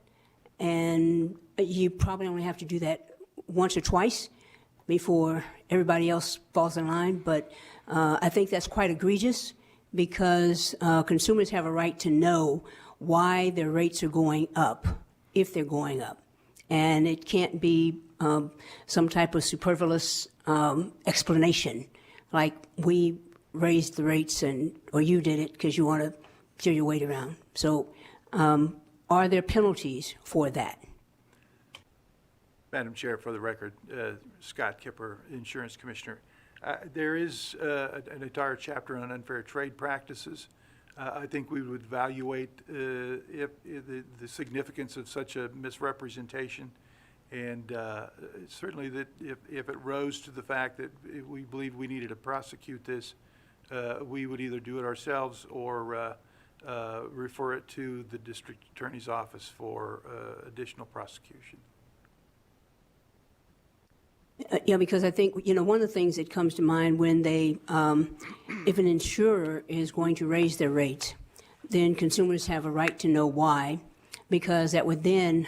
And you probably only have to do that once or twice before everybody else falls in line. But I think that's quite egregious because consumers have a right to know why their rates are going up, if they're going up. And it can't be some type of superfluous explanation, like we raised the rates or you did it because you want to throw your weight around. So are there penalties for that? Madam Chair, for the record, Scott Kipper, Insurance Commissioner. There is an entire chapter on unfair trade practices. I think we would evaluate if the significance of such a misrepresentation, and certainly that if it rose to the fact that we believe we needed to prosecute this, we would either do it ourselves or refer it to the district attorney's office for additional prosecution. Yeah, because I think, one of the things that comes to mind when they, if an insurer is going to raise their rates, then consumers have a right to know why, because that would then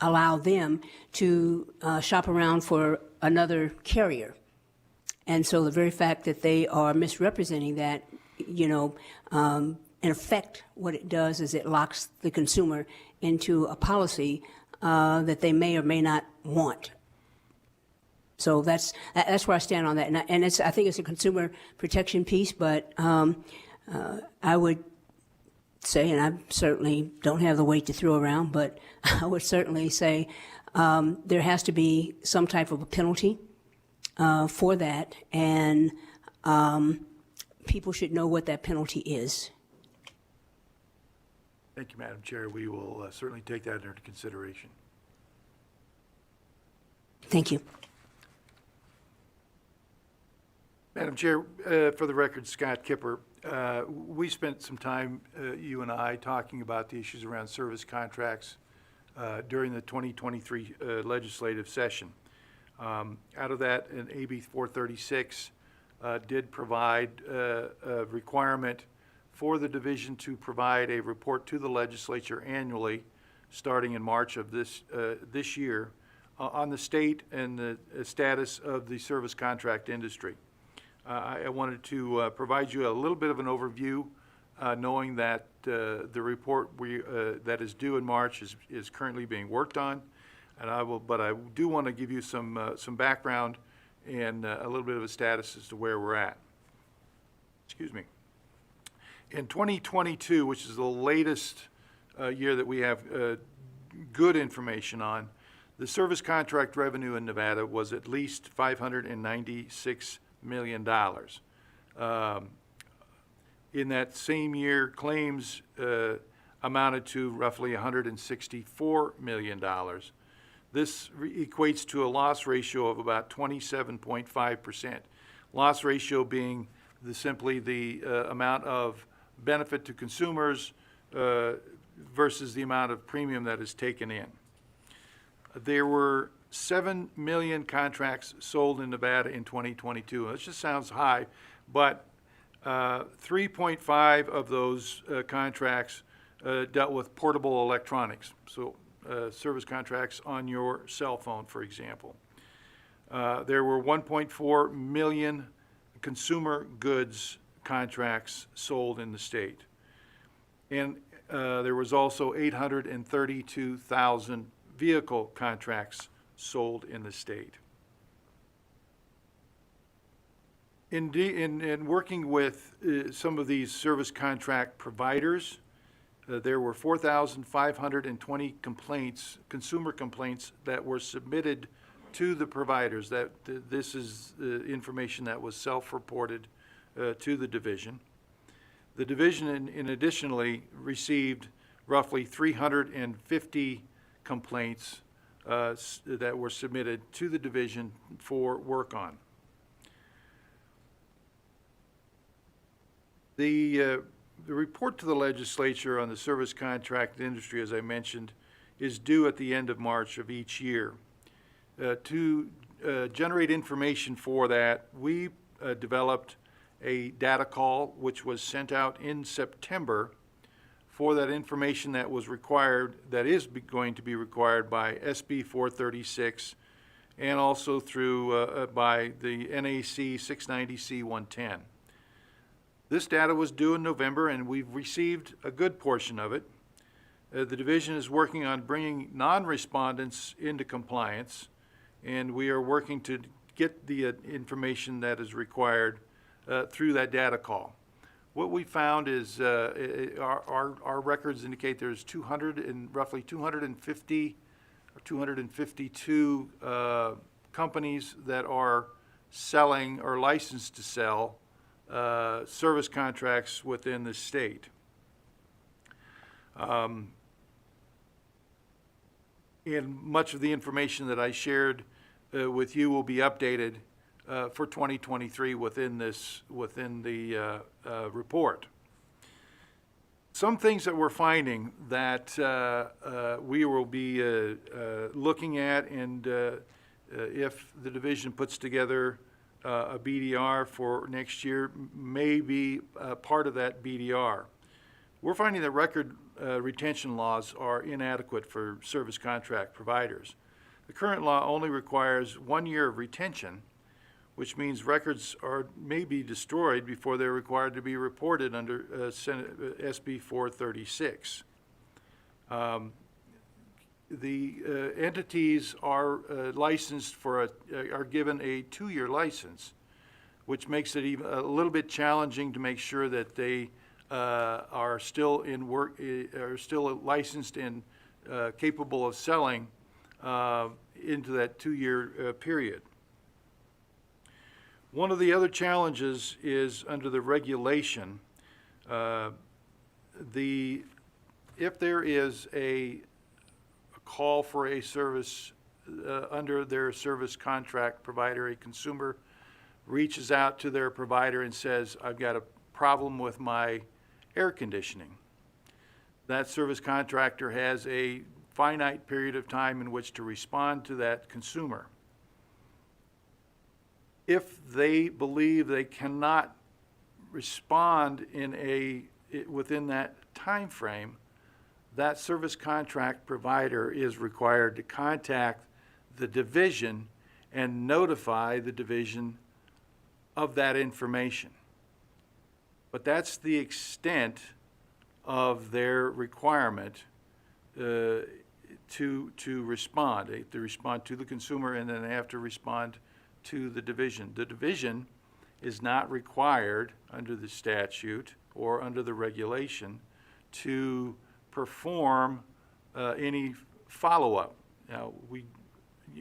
allow them to shop around for another carrier. And so the very fact that they are misrepresenting that, in effect, what it does is it locks the consumer into a policy that they may or may not want. So that's where I stand on that. And I think it's a consumer protection piece, but I would say, and I certainly don't have the weight to throw around, but I would certainly say there has to be some type of a penalty for that, and people should know what that penalty is. Thank you, Madam Chair. We will certainly take that into consideration. Thank you. Madam Chair, for the record, Scott Kipper, we spent some time, you and I, talking about the issues around service contracts during the 2023 legislative session. Out of that, an AB 436 did provide a requirement for the division to provide a report to the legislature annually, starting in March of this year, on the state and the status of the service contract industry. I wanted to provide you a little bit of an overview, knowing that the report that is due in March is currently being worked on, and but I do want to give you some background and a little bit of a status as to where we're at. Excuse me. In 2022, which is the latest year that we have good information on, the service contract revenue in Nevada was at least $596 million. In that same year, claims amounted to roughly $164 million. This equates to a loss ratio of about 27.5%. Loss ratio being simply the amount of benefit to consumers versus the amount of premium that is taken in. There were 7 million contracts sold in Nevada in 2022. This just sounds high, but 3.5 of those contracts dealt with portable electronics, so service contracts on your cell phone, for example. There were 1.4 million consumer goods contracts sold in the state. And there was also 832,000 vehicle contracts sold in the state. In working with some of these service contract providers, there were 4,520 complaints, consumer complaints, that were submitted to the providers. This is information that was self-reported to the division. The division additionally received roughly 350 complaints that were submitted to the division for work on. The report to the legislature on the service contract industry, as I mentioned, is due at the end of March of each year. To generate information for that, we developed a data call which was sent out in September for that information that was required, that is going to be required by SB 436 and also through by the NAC 690C 110. This data was due in November, and we've received a good portion of it. The division is working on bringing non-respondents into compliance, and we are working to get the information that is required through that data call. What we found is our records indicate there's roughly 250 or 252 companies that are selling or licensed to sell service contracts within the state. And much of the information that I shared with you will be updated for 2023 within the report. Some things that we're finding that we will be looking at, and if the division puts together a BDR for next year, may be part of that BDR. We're finding that record retention laws are inadequate for service contract providers. The current law only requires 1 year of retention, which means records may be destroyed before they're required to be reported under SB 436. The entities are licensed are given a 2-year license, which makes it even a little bit challenging to make sure that they are still in work, are still licensed and capable of selling into that 2-year period. One of the other challenges is under the regulation, if there is a call for a service under their service contract provider, a consumer reaches out to their provider and says, I've got a problem with my air conditioning. That service contractor has a finite period of time in which to respond to that consumer. If they believe they cannot respond within that time frame, that service contract provider is required to contact the division and notify the division of that information. But that's the extent of their requirement to respond. They have to respond to the consumer, and then they have to respond to the division. The division is not required under the statute or under the regulation to perform any follow-up. Now, we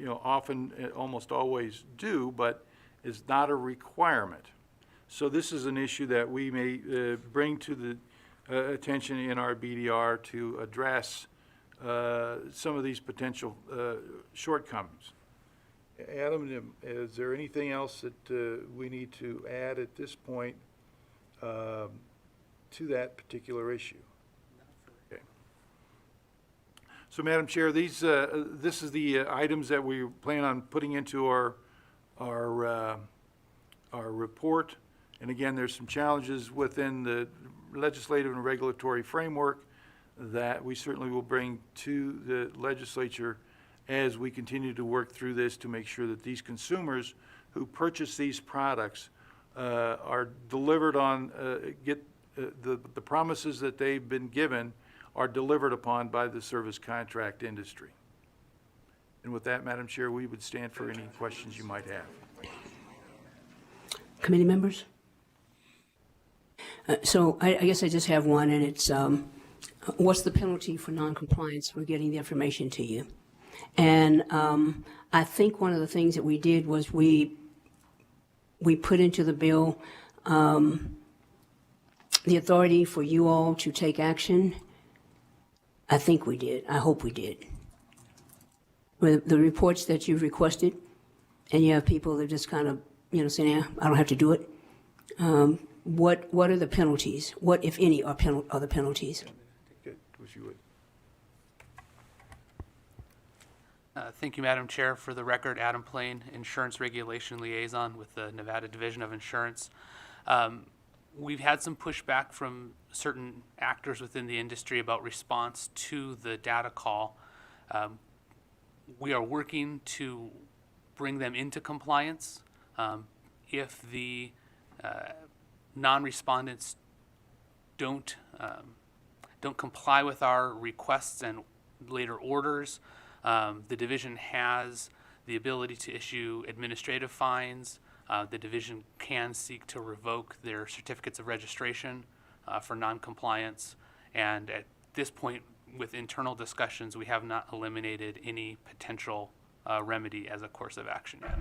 often, almost always do, but is not a requirement. So this is an issue that we may bring to the attention in our BDR to address some of these potential shortcomings. Adam, is there anything else that we need to add at this point to that particular issue? Okay. So, Madam Chair, this is the items that we plan on putting into our report. And again, there's some challenges within the legislative and regulatory framework that we certainly will bring to the legislature as we continue to work through this to make sure that these consumers who purchase these products are delivered on, the promises that they've been given are delivered upon by the service contract industry. And with that, Madam Chair, we would stand for any questions you might have. Committee members? So I guess I just have one, and it's what's the penalty for noncompliance for getting the information to you? And I think one of the things that we did was we put into the bill the authority for you all to take action. I think we did. I hope we did. With the reports that you've requested, and you have people that just kind of, saying, yeah, I don't have to do it. What are the penalties? What, if any, are the penalties? Thank you, Madam Chair. For the record, Adam Plain, Insurance Regulation Liaison with the Nevada Division of Insurance. We've had some pushback from certain actors within the industry about response to the data call. We are working to bring them into compliance. If the non-respondents don't comply with our requests and later orders, the division has the ability to issue administrative fines. The division can seek to revoke their certificates of registration for non-compliance. And at this point, with internal discussions, we have not eliminated any potential remedy as a course of action yet.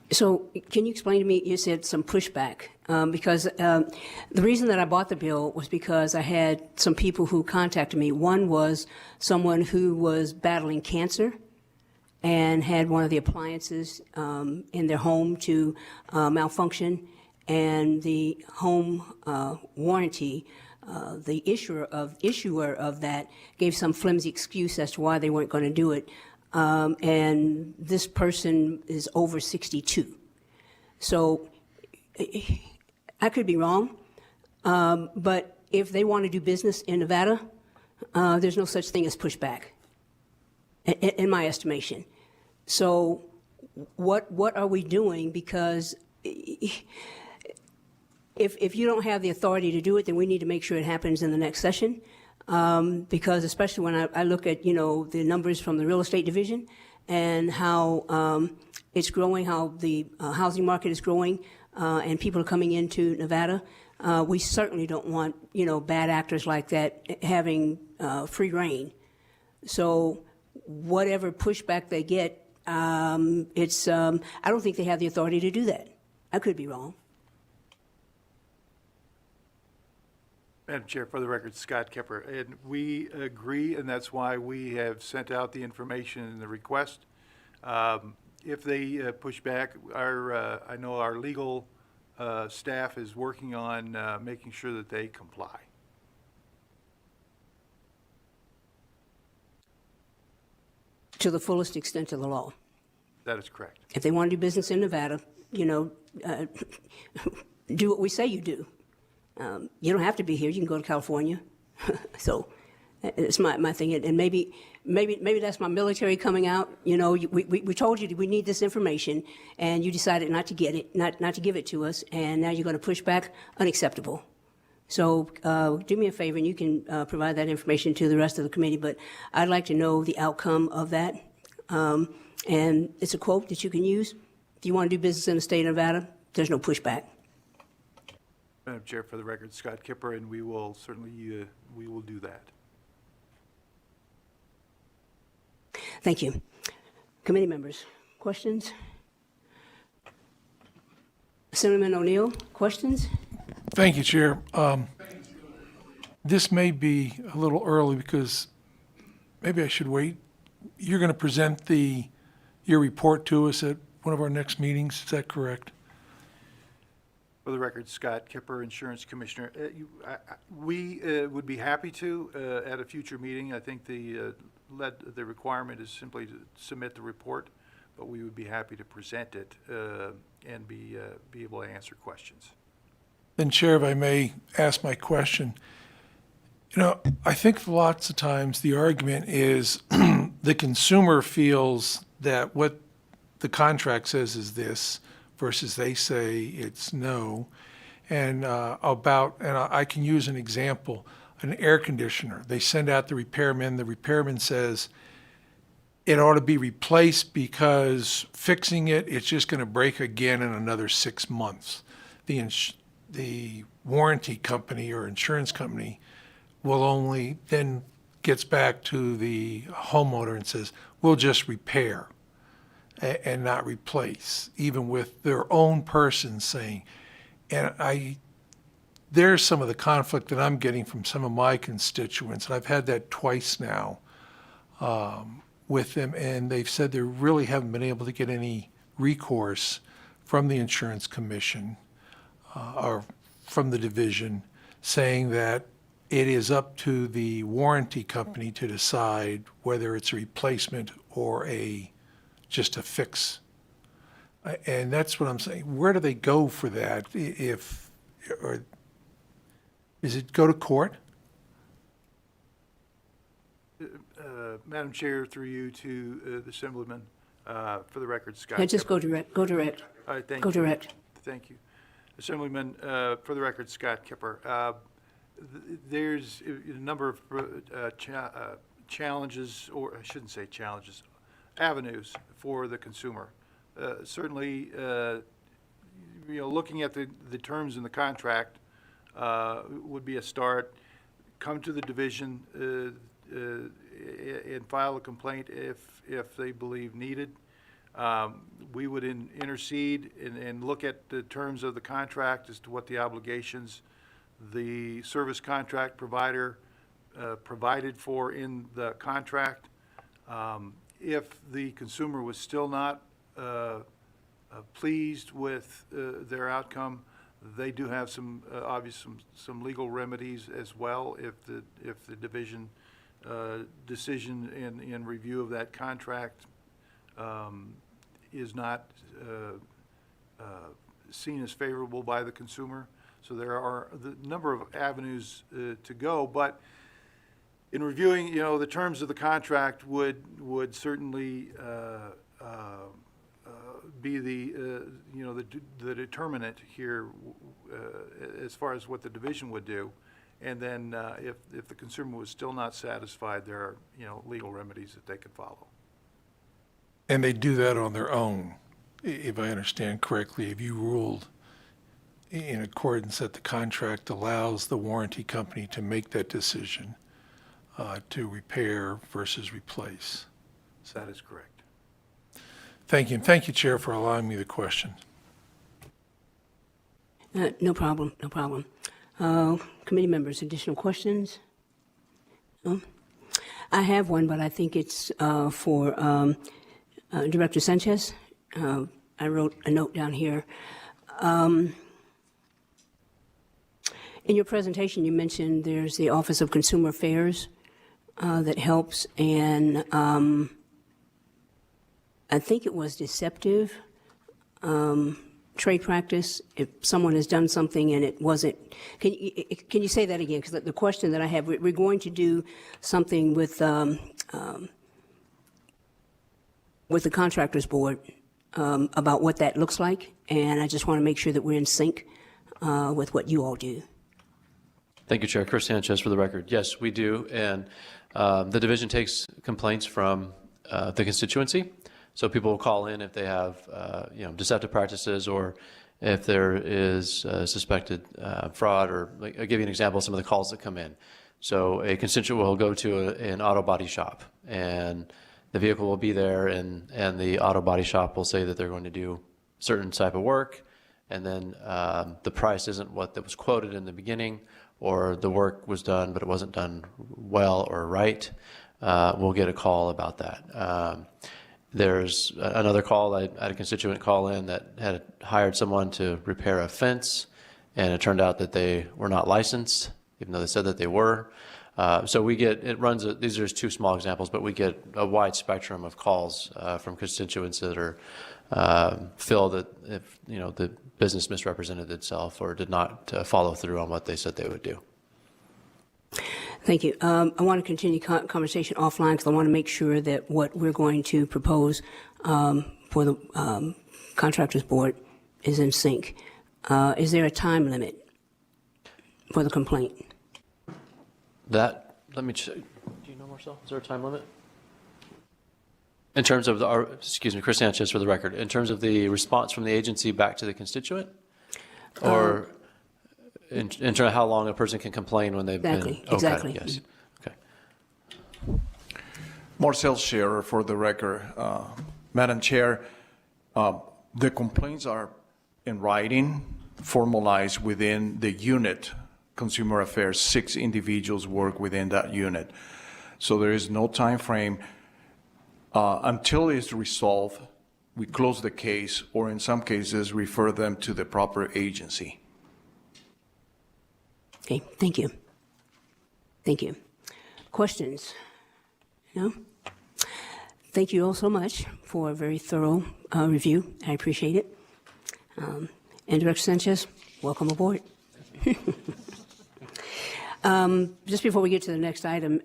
So can you explain to me, you said some pushback, because the reason that I bought the bill was because I had some people who contacted me. One was someone who was battling cancer and had one of the appliances in their home to malfunction, and the home warranty, the issuer of that gave some flimsy excuse as to why they weren't going to do it. And this person is over 62. So I could be wrong, but if they want to do business in Nevada, there's no such thing as pushback, in my estimation. So what are we doing? Because if you don't have the authority to do it, then we need to make sure it happens in the next session. Because especially when I look at, the numbers from the real estate division and how it's growing, how the housing market is growing, and people are coming into Nevada, we certainly don't want, bad actors like that having free reign. So whatever pushback they get, I don't think they have the authority to do that. I could be wrong. Madam Chair, for the record, Scott Kipper, and we agree, and that's why we have sent out the information in the request. If they push back, I know our legal staff is working on making sure that they comply. To the fullest extent of the law. That is correct. If they want to do business in Nevada, do what we say you do. You don't have to be here. You can go to California. So it's my thing. And maybe that's my military coming out. We told you we need this information, and you decided not to get it, not to give it to us, and now you're going to push back. Unacceptable. So do me a favor, and you can provide that information to the rest of the committee, but I'd like to know the outcome of that. And it's a quote that you can use. If you want to do business in the state of Nevada, there's no pushback. Madam Chair, for the record, Scott Kipper, and we will certainly we will do that. Thank you. Committee members, questions? Assemblyman O'Neill, questions? Thank you, Chair. This may be a little early because maybe I should wait. You're going to present your report to us at one of our next meetings, is that correct? For the record, Scott Kipper, Insurance Commissioner. We would be happy to at a future meeting. I think the requirement is simply to submit the report, but we would be happy to present it and be able to answer questions. Then, Chair, if I may ask my question. I think lots of times the argument is the consumer feels that what the contract says is this, versus they say it's no. And I can use an example, an air conditioner. They send out the repairman says, it ought to be replaced because fixing it, it's just going to break again in another 6 months. The warranty company or insurance company will only then gets back to the homeowner and says, we'll just repair and not replace, even with their own person saying, and there's some of the conflict that I'm getting from some of my constituents, and I've had that twice now with them, and they've said they really haven't been able to get any recourse from the insurance commission or from the division, saying that it is up to the warranty company to decide whether it's a replacement or just a fix. And that's what I'm saying. Where do they go for that? Or is it go to court? Madam Chair, through you to the Assemblyman, for the record, Scott. Yeah, just go direct. Go direct. All right, thank Go you. direct. Thank you. Assemblyman, for the record, Scott Kipper. There's a number of challenges, or I shouldn't say challenges, avenues for the consumer. Certainly, looking at the terms in the contract would be a start. Come to the division and file a complaint if they believe needed. We would intercede and look at the terms of the contract as to what the obligations the service contract provider provided for in the contract. If the consumer was still not pleased with their outcome, they do have some some legal remedies as well if the division decision and review of that contract is not seen as favorable by the consumer. So there are the number of avenues to go, but in reviewing, the terms of the contract would certainly be the determinant here as far as what the division would do. And then if the consumer was still not satisfied, there are legal remedies that they could follow. And they do that on their own, if I understand correctly. If you ruled in accordance that the contract allows the warranty company to make that decision to repair versus replace. That is correct. Thank you. And thank you, Chair, for allowing me the question. No problem. No problem. Committee members, additional questions? No? I have one, but I think it's for Director Sanchez. I wrote a note down here. In your presentation, you mentioned there's the Office of Consumer Affairs that helps, and I think it was deceptive trade practice. If someone has done something and it wasn't, can you say that again? Because the question that I have, we're going to do something with the Contractors Board about what that looks like, and I just want to make sure that we're in sync with what you all do. Thank you, Chair. Chris Sanchez for the record. Yes, we do. And the division takes complaints from the constituency. So people will call in if they have deceptive practices or if there is suspected fraud, or I'll give you an example of some of the calls that come in. So a constituent will go to an auto body shop, and the vehicle will be there, and the auto body shop will say that they're going to do certain type of work, and then the price isn't what that was quoted in the beginning, or the work was done but it wasn't done well or right. We'll get a call about that. There's another call. I had a constituent call in that had hired someone to repair a fence, and it turned out that they were not licensed, even though they said that they were. So we get, these are just two small examples, but we get a wide spectrum of calls from constituents that are feel that if the business misrepresented itself or did not follow through on what they said they would do. Thank you. I want to continue conversation offline because I want to make sure that what we're going to propose for the Contractors Board is in sync. Is there a time limit for the complaint? Let me check. Do you know, Marcel? Is there a time limit? In terms of excuse me, Chris Sanchez for the record, in terms of the response from the agency back to the constituent? Or in terms of how long a person can complain when they've been? Okay, Exactly. Yes. Okay. Marcel Scherer for the record. Madam Chair, the complaints are in writing, formalized within the unit, Consumer Affairs. 6 individuals work within that unit. So there is no time frame until it's resolved. We close the case, or in some cases, refer them to the proper agency. Okay, thank you. Thank you. Questions? No? Thank you all so much for a very thorough review. I appreciate it. And Director Sanchez, welcome aboard. Just before we get to the next item,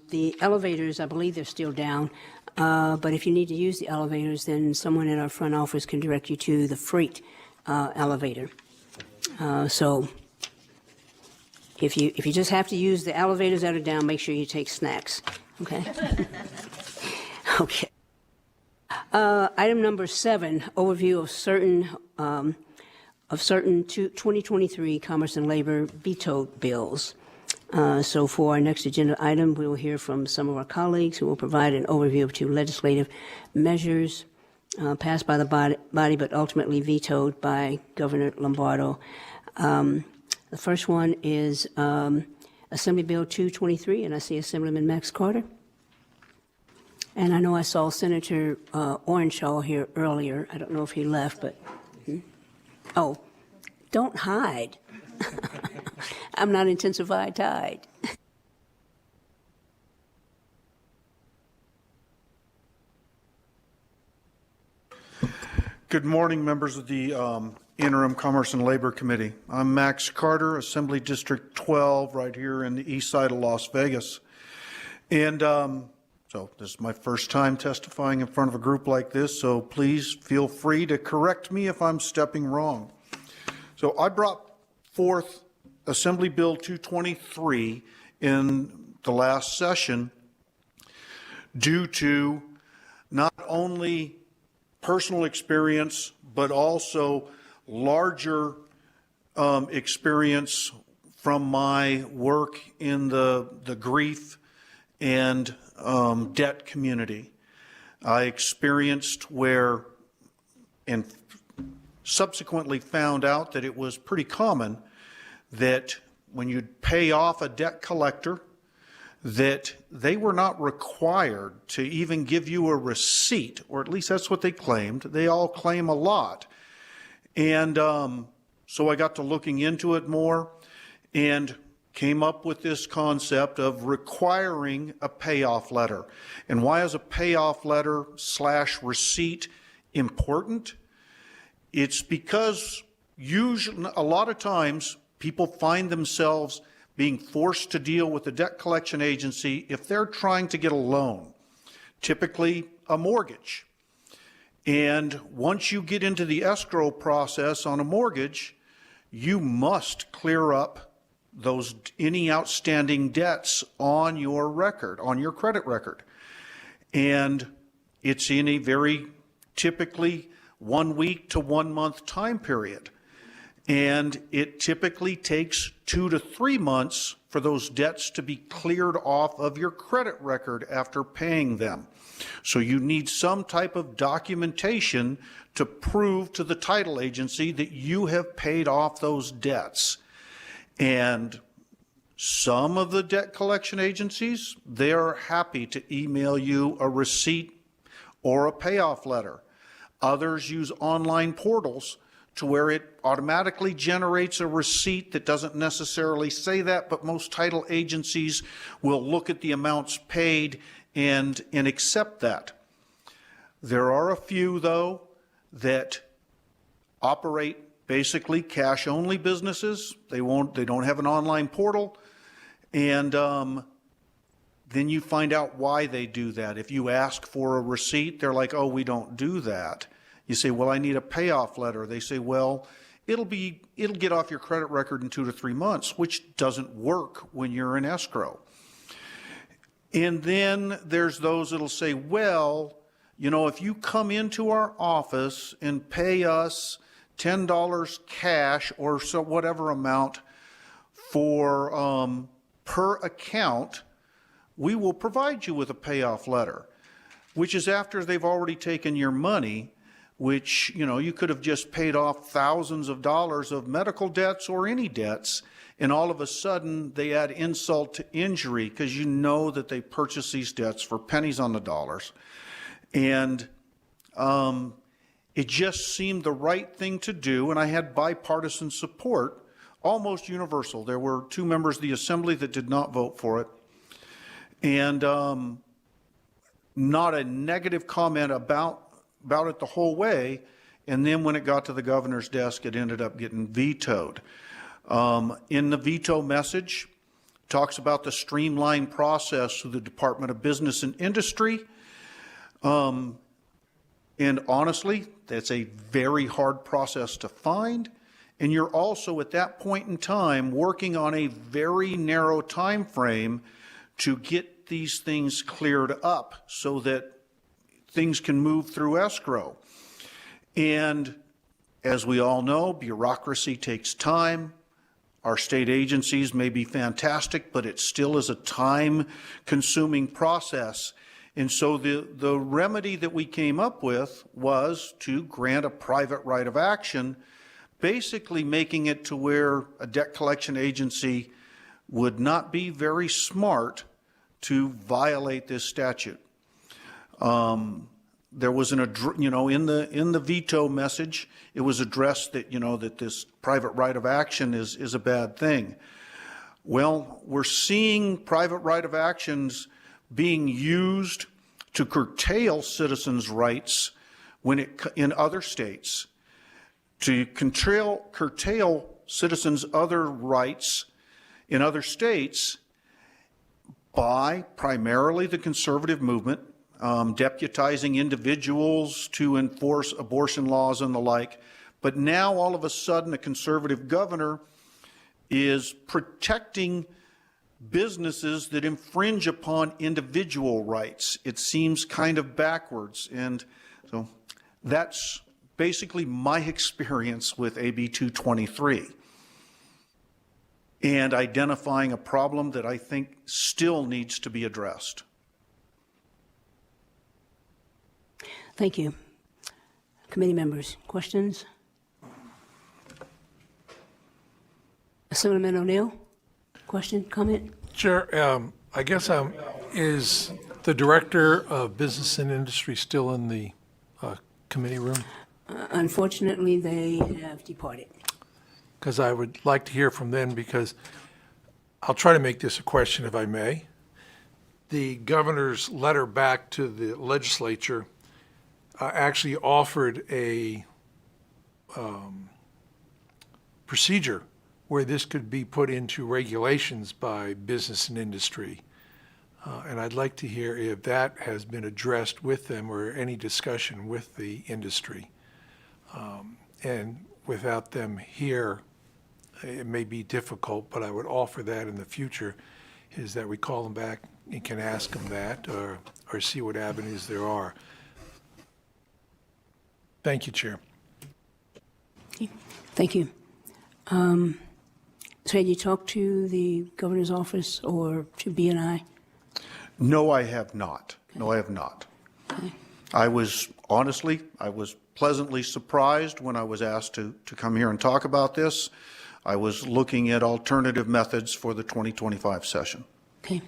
the elevators, I believe they're still down. But if you need to use the elevators, then someone in our front office can direct you to the freight elevator. So if you just have to use the elevators that are down, make sure you take snacks. Okay. Okay. Item number 7: overview of certain 2023 Commerce and Labor vetoed bills. So for our next agenda item, we will hear from some of our colleagues who will provide an overview of 2 legislative measures passed by the body but ultimately vetoed by Governor Lombardo. The first one is Assembly Bill 223, and I see Assemblyman Max Carter. And I know I saw Senator Orenshaw here earlier. I don't know if he left, but oh, don't hide. I'm not intensified tide. Good morning, members of the Interim Commerce and Labor Committee. I'm Max Carter, Assembly District 12, right here in the east side of Las Vegas. And so this is my first time testifying in front of a group like this, so please feel free to correct me if I'm stepping wrong. So I brought forth Assembly Bill 223 in the last session due to not only personal experience, but also larger experience from my work in the grief and debt community. I experienced where, and subsequently found out that it was pretty common that when you'd pay off a debt collector, that they were not required to even give you a receipt, or at least that's what they claimed. They all claim a lot. And so I got to looking into it more and came up with this concept of requiring a payoff letter. And why is a payoff letter / receipt important? It's because usually, a lot of times, people find themselves being forced to deal with the debt collection agency if they're trying to get a loan, typically a mortgage. And once you get into the escrow process on a mortgage, you must clear up any outstanding debts on your record, on your credit record. And it's in a very typically 1 week to 1 month time period. And it typically takes 2 to 3 months for those debts to be cleared off of your credit record after paying them. So you need some type of documentation to prove to the title agency that you have paid off those debts. And some of the debt collection agencies, they are happy to email you a receipt or a payoff letter. Others use online portals to where it automatically generates a receipt that doesn't necessarily say that, but most title agencies will look at the amounts paid and accept that. There are a few, though, that operate basically cash-only businesses. They don't have an online portal, and then you find out why they do that. If you ask for a receipt, they're like, "Oh, we don't do that." You say, "Well, I need a payoff letter." They say, "Well, it'll get off your credit record in 2 to 3 months," which doesn't work when you're in escrow. And then there's those that'll say, "Well, you know, if you come into our office and pay us $10 cash or so whatever amount for per account, we will provide you with a payoff letter, which is after they've already taken your money, which, you know, you could have just paid off thousands of dollars of medical debts or any debts, and all of a sudden they add insult to injury because you know that they purchased these debts for pennies on the dollars. And it just seemed the right thing to do, and I had bipartisan support, almost universal. There were 2 members of the Assembly that did not vote for it, and not a negative comment about it the whole way. And then when it got to the governor's desk, it ended up getting vetoed. In the veto message, it talks about the streamlined process through the Department of Business and Industry. And honestly, that's a very hard process to find. And you're also at that point in time working on a very narrow time frame to get these things cleared up so that things can move through escrow. And as we all know, bureaucracy takes time. Our state agencies may be fantastic, but it still is a time-consuming process. And so the remedy that we came up with was to grant a private right of action, basically making it to where a debt collection agency would not be very smart to violate this statute. There was in the veto message, it was addressed that, you know, that this private right of action is a bad thing. Well, we're seeing private right of actions being used to curtail citizens' rights in other states, to curtail citizens' other rights in other states by primarily the conservative movement, deputizing individuals to enforce abortion laws and the like. But now all of a sudden a conservative governor is protecting businesses that infringe upon individual rights. It seems kind of backwards. And so that's basically my experience with AB 223 and identifying a problem that I think still needs to be addressed. Thank you. Committee members, questions? Assemblyman O'Neill, question, comment? Chair, I guess is the Director of Business and Industry still in the committee room? Unfortunately, they have departed. Because I would like to hear from them, because I'll try to make this a question if I may. The governor's letter back to the legislature actually offered a procedure where this could be put into regulations by business and industry. And I'd like to hear if that has been addressed with them or any discussion with the industry. And without them here, it may be difficult, but I would offer that in the future, is that we call them back and can ask them that or see what avenues there are. Thank you, Chair. Thank you. So had you talked to the governor's office or to B&I? No, I have not. No, I have not. Okay. I was pleasantly surprised when I was asked to come here and talk about this. I was looking at alternative methods for the 2025 session. Okay.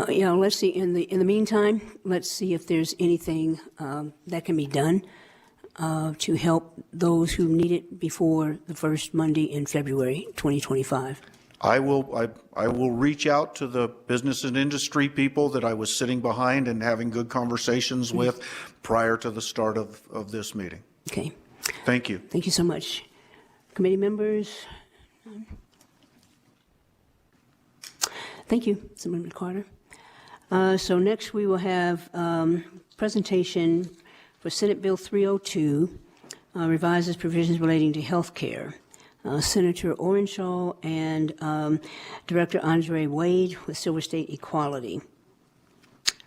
Yeah, let's see. In the meantime, let's see if there's anything that can be done to help those who need it before the first Monday in February 2025. I will reach out to the business and industry people that I was sitting behind and having good conversations with prior to the start of this meeting. Okay. Thank you. Thank you so much. Committee members? Thank you, Councilman Carter. So next we will have presentation for Senate Bill 302, revises provisions relating to health care. Senator Orenshaw and Director Andre Wade with Silver State Equality.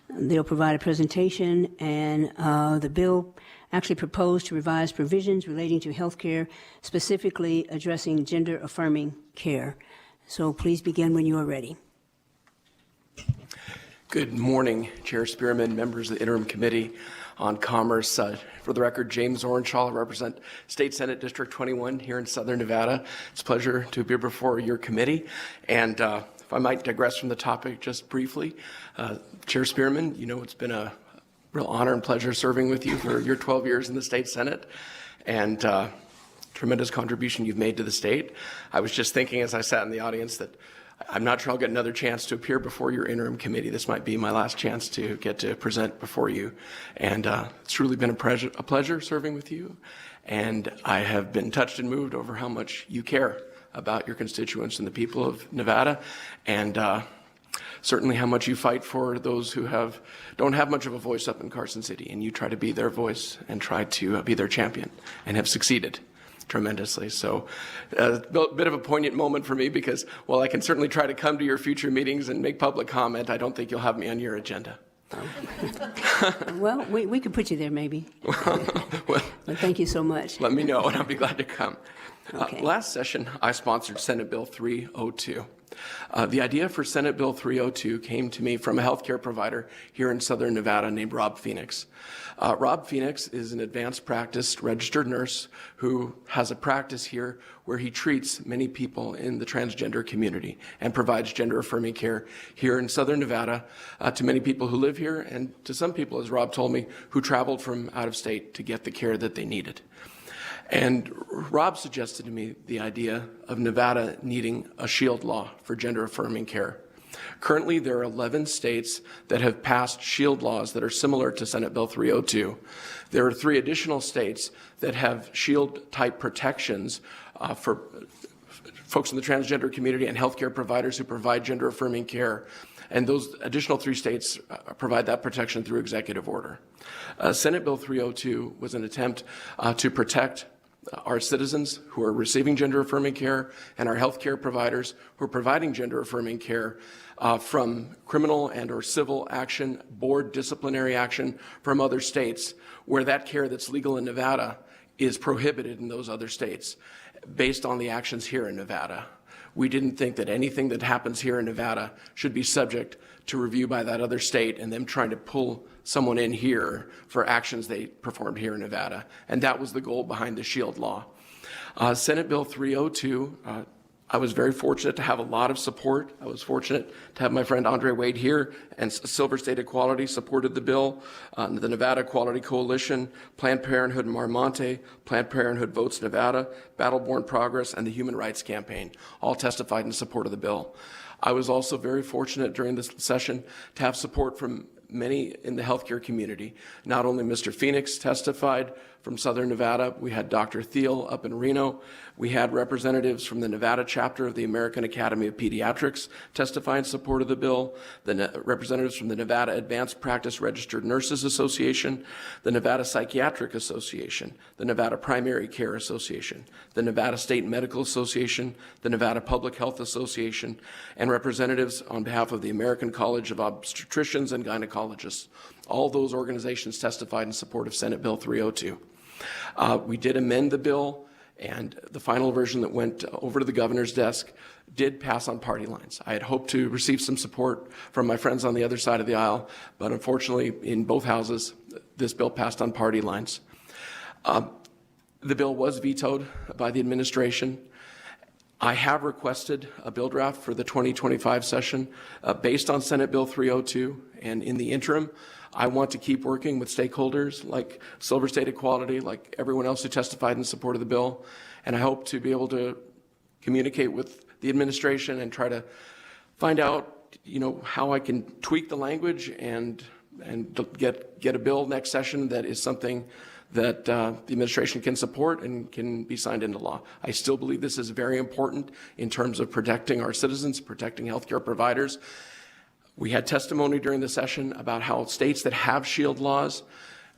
They'll provide a presentation, and the bill actually proposed to revise provisions relating to health care, specifically addressing gender-affirming care. So please begin when you are ready. Good morning, Chair Spearman, members of the Interim Committee on Commerce. For the record, James Orenshaw, I represent State Senate District 21 here in Southern Nevada. It's a pleasure to be before your committee. And if I might digress from the topic just briefly, Chair Spearman, you know it's been a real honor and pleasure serving with you for your 12 years in the State Senate, and tremendous contribution you've made to the state. I was just thinking as I sat in the audience that I'm not sure I'll get another chance to appear before your interim committee. This might be my last chance to get to present before you. And it's truly been a pleasure serving with you. And I have been touched and moved over how much you care about your constituents and the people of Nevada. And certainly how much you fight for those who don't have much of a voice up in Carson City. And you try to be their voice and try to be their champion, and have succeeded tremendously. So a bit of a poignant moment for me, because while I can certainly try to come to your future meetings and make public comment, I don't think you'll have me on your agenda. Well, we could put you there maybe. Well, thank you so much. Let me know and I'll be glad to come. Okay. Last session, I sponsored Senate Bill 302. The idea for Senate Bill 302 came to me from a healthcare provider here in Southern Nevada named Rob Phoenix. Rob Phoenix is an advanced practice registered nurse who has a practice here where he treats many people in the transgender community and provides gender-affirming care here in Southern Nevada to many people who live here, and to some people, as Rob told me, who traveled from out of state to get the care that they needed. And Rob suggested to me the idea of Nevada needing a shield law for gender-affirming care. Currently, there are 11 states that have passed shield laws that are similar to Senate Bill 302. There are 3 additional states that have shield-type protections for folks in the transgender community and healthcare providers who provide gender-affirming care. And those additional 3 states provide that protection through executive order. Senate Bill 302 was an attempt to protect our citizens who are receiving gender-affirming care and our healthcare providers who are providing gender-affirming care from criminal and or civil action, board disciplinary action from other states where that care that's legal in Nevada is prohibited in those other states based on the actions here in Nevada. We didn't think that anything that happens here in Nevada should be subject to review by that other state and them trying to pull someone in here for actions they performed here in Nevada. And that was the goal behind the SHIELD law. Senate Bill 302, I was very fortunate to have a lot of support. I was fortunate to have my friend Andre Wade here, and Silver State Equality supported the bill. The Nevada Equality Coalition, Planned Parenthood Marmonte, Planned Parenthood Votes Nevada, Battleborn Progress, and the Human Rights Campaign all testified in support of the bill. I was also very fortunate during this session to have support from many in the healthcare community. Not only Mr. Phoenix testified from Southern Nevada, we had Dr. Thiel up in Reno. We had representatives from the Nevada chapter of the American Academy of Pediatrics testify in support of the bill, the representatives from the Nevada Advanced Practice Registered Nurses Association, the Nevada Psychiatric Association, the Nevada Primary Care Association, the Nevada State Medical Association, the Nevada Public Health Association, and representatives on behalf of the American College of Obstetricians and Gynecologists. All those organizations testified in support of Senate Bill 302. We did amend the bill, and the final version that went over to the governor's desk did pass on party lines. I had hoped to receive some support from my friends on the other side of the aisle, but unfortunately, in both houses, this bill passed on party lines. The bill was vetoed by the administration. I have requested a bill draft for the 2025 session based on Senate Bill 302, and in the interim, I want to keep working with stakeholders like Silver State Equality, like everyone else who testified in support of the bill, and I hope to be able to communicate with the administration and try to find out, how I can tweak the language and get a bill next session that is something that the administration can support and can be signed into law. I still believe this is very important in terms of protecting our citizens, protecting healthcare providers. We had testimony during the session about how states that have SHIELD laws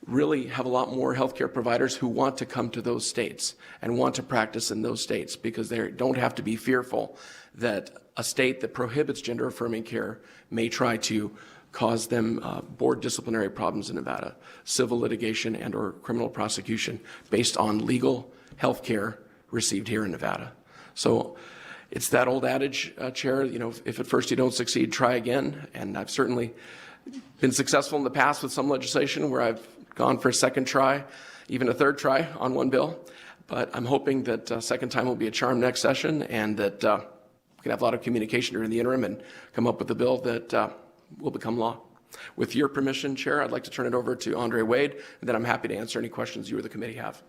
really have a lot more healthcare providers who want to come to those states and want to practice in those states because they don't have to be fearful that a state that prohibits gender-affirming care may try to cause them board disciplinary problems in Nevada, civil litigation and or criminal prosecution based on legal health care received here in Nevada. So it's that old adage, Chair, if at first you don't succeed, try again. And I've certainly been successful in the past with some legislation where I've gone for a second try, even a third try on one bill. But I'm hoping that second time will be a charm next session, and that we can have a lot of communication during the interim and come up with a bill that will become law. With your permission, Chair, I'd like to turn it over to Andre Wade, and then I'm happy to answer any questions you or the committee have.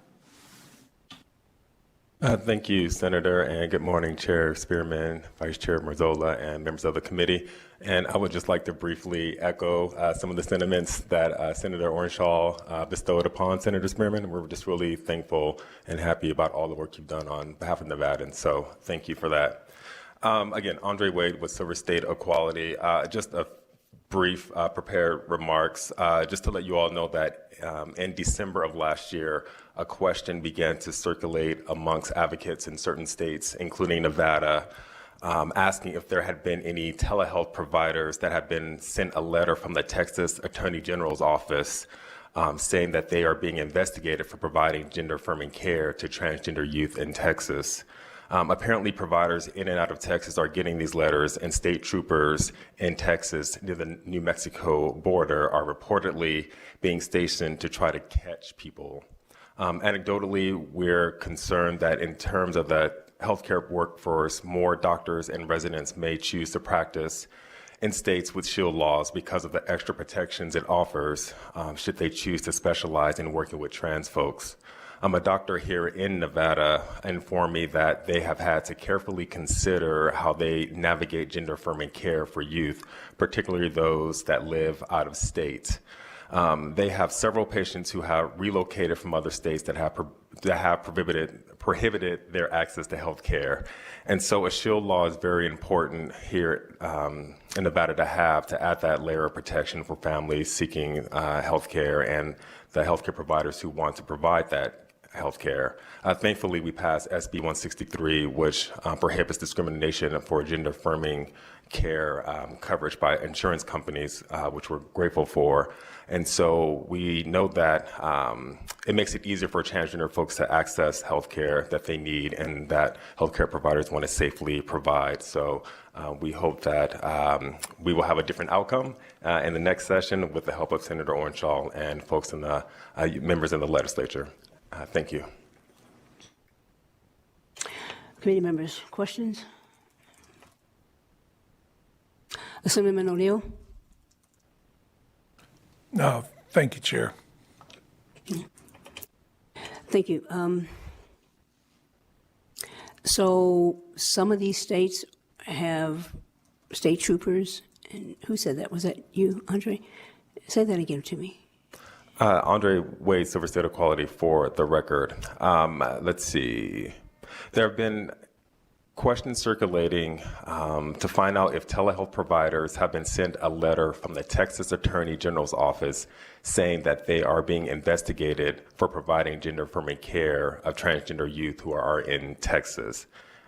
Thank you, Senator, and good morning, Chair Spearman, Vice Chair Marzola, and members of the committee. And I would just like to briefly echo some of the sentiments that Senator Orenshaw bestowed upon Senator Spearman. We're just really thankful and happy about all the work you've done on behalf of Nevadans, so thank you for that. Again, Andre Wade with Silver State Equality. Just a brief prepared remarks, just to let you all know that in December of last year, a question began to circulate amongst advocates in certain states, including Nevada, asking if there had been any telehealth providers that had been sent a letter from the Texas Attorney General's office saying that they are being investigated for providing gender-affirming care to transgender youth in Texas. Apparently, providers in and out of Texas are getting these letters, and state troopers in Texas near the New Mexico border are reportedly being stationed to try to catch people. Anecdotally, we're concerned that in terms of the healthcare workforce, more doctors and residents may choose to practice in states with shield laws because of the extra protections it offers should they choose to specialize in working with trans folks. A doctor here in Nevada informed me that they have had to carefully consider how they navigate gender-affirming care for youth, particularly those that live out of state. They have several patients who have relocated from other states that have prohibited their access to health care. And so a shield law is very important here in Nevada to add that layer of protection for families seeking health care and the healthcare providers who want to provide that healthcare. Thankfully, we passed SB 163, which prohibits discrimination for gender-affirming care coverage by insurance companies, which we're grateful for. And so we know that it makes it easier for transgender folks to access healthcare that they need and that healthcare providers want to safely provide. So we hope that we will have a different outcome in the next session with the help of Senator Orenshaw and folks in the members in the legislature. Thank you. Committee members, questions? Assemblyman O'Neill? No, thank you, Chair. Thank you. So some of these states have state troopers, and who said that? Was that you, Andre? Say that again to me. Andre Wade, Silver State Equality, for the record. Let's see. There have been questions circulating to find out if telehealth providers have been sent a letter from the Texas Attorney General's office saying that they are being investigated for providing gender-affirming care of transgender youth who are in Texas.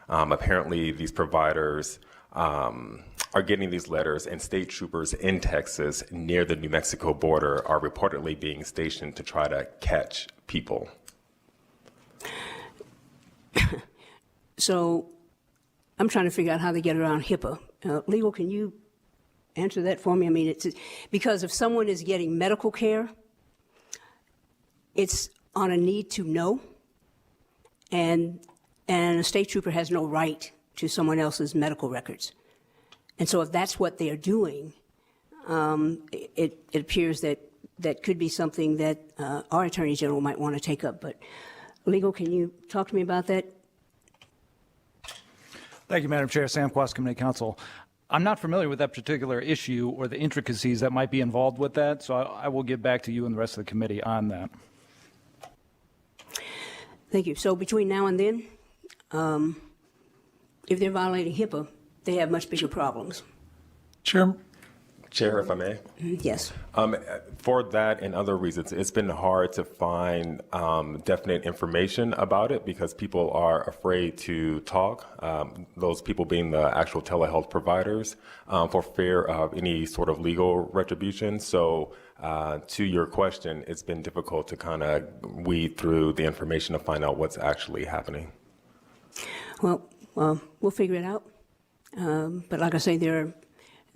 Apparently, these providers are getting these letters, and state troopers in Texas near the New Mexico border are reportedly being stationed to try to catch people. So I'm trying to figure out how they get around HIPAA. Legal, can you answer that for me? I mean, it's because if someone is getting medical care, it's on a need to know, and a state trooper has no right to someone else's medical records. And so if that's what they are doing, it appears that that could be something that our Attorney General might want to take up. But Legal, can you talk to me about that? Thank you, Madam Chair. Sam Quast, Committee Counsel. I'm not familiar with that particular issue or the intricacies that might be involved with that, so I will get back to you and the rest of the committee on that. Thank you. So between now and then, if they're violating HIPAA, they have much bigger problems. Chair, Chair, if I may. Yes. For that and other reasons, it's been hard to find definite information about it because people are afraid to talk, those people being the actual telehealth providers, for fear of any sort of legal retribution. So to your question, it's been difficult to kind of weed through the information to find out what's actually happening. Well, we'll figure it out. But like I say, there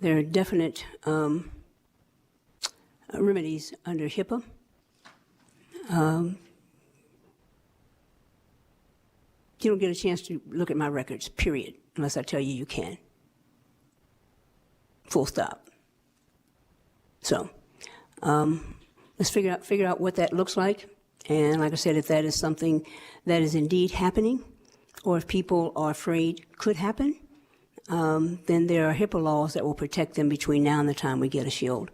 are definite remedies under HIPAA. You don't get a chance to look at my records, period, unless I tell you you can. Full stop. So let's figure out what that looks like. And like I said, if that is something that is indeed happening, or if people are afraid could happen, then there are HIPAA laws that will protect them between now and the time we get a shield.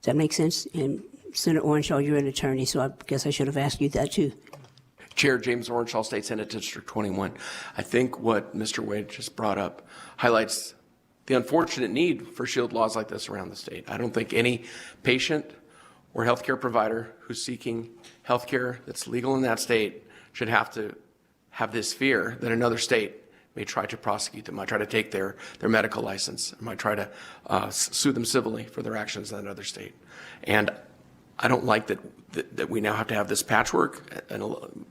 Does that make sense? And Senator Orenshaw, you're an attorney, so I guess I should have asked you that too. Chair James Orenshaw, State Senate District 21. I think what Mr. Wade just brought up highlights the unfortunate need for shield laws like this around the state. I don't think any patient or healthcare provider who's seeking healthcare that's legal in that state should have to have this fear that another state may try to prosecute them, might try to take their medical license, might try to sue them civilly for their actions in another state. And I don't like that we now have to have this patchwork in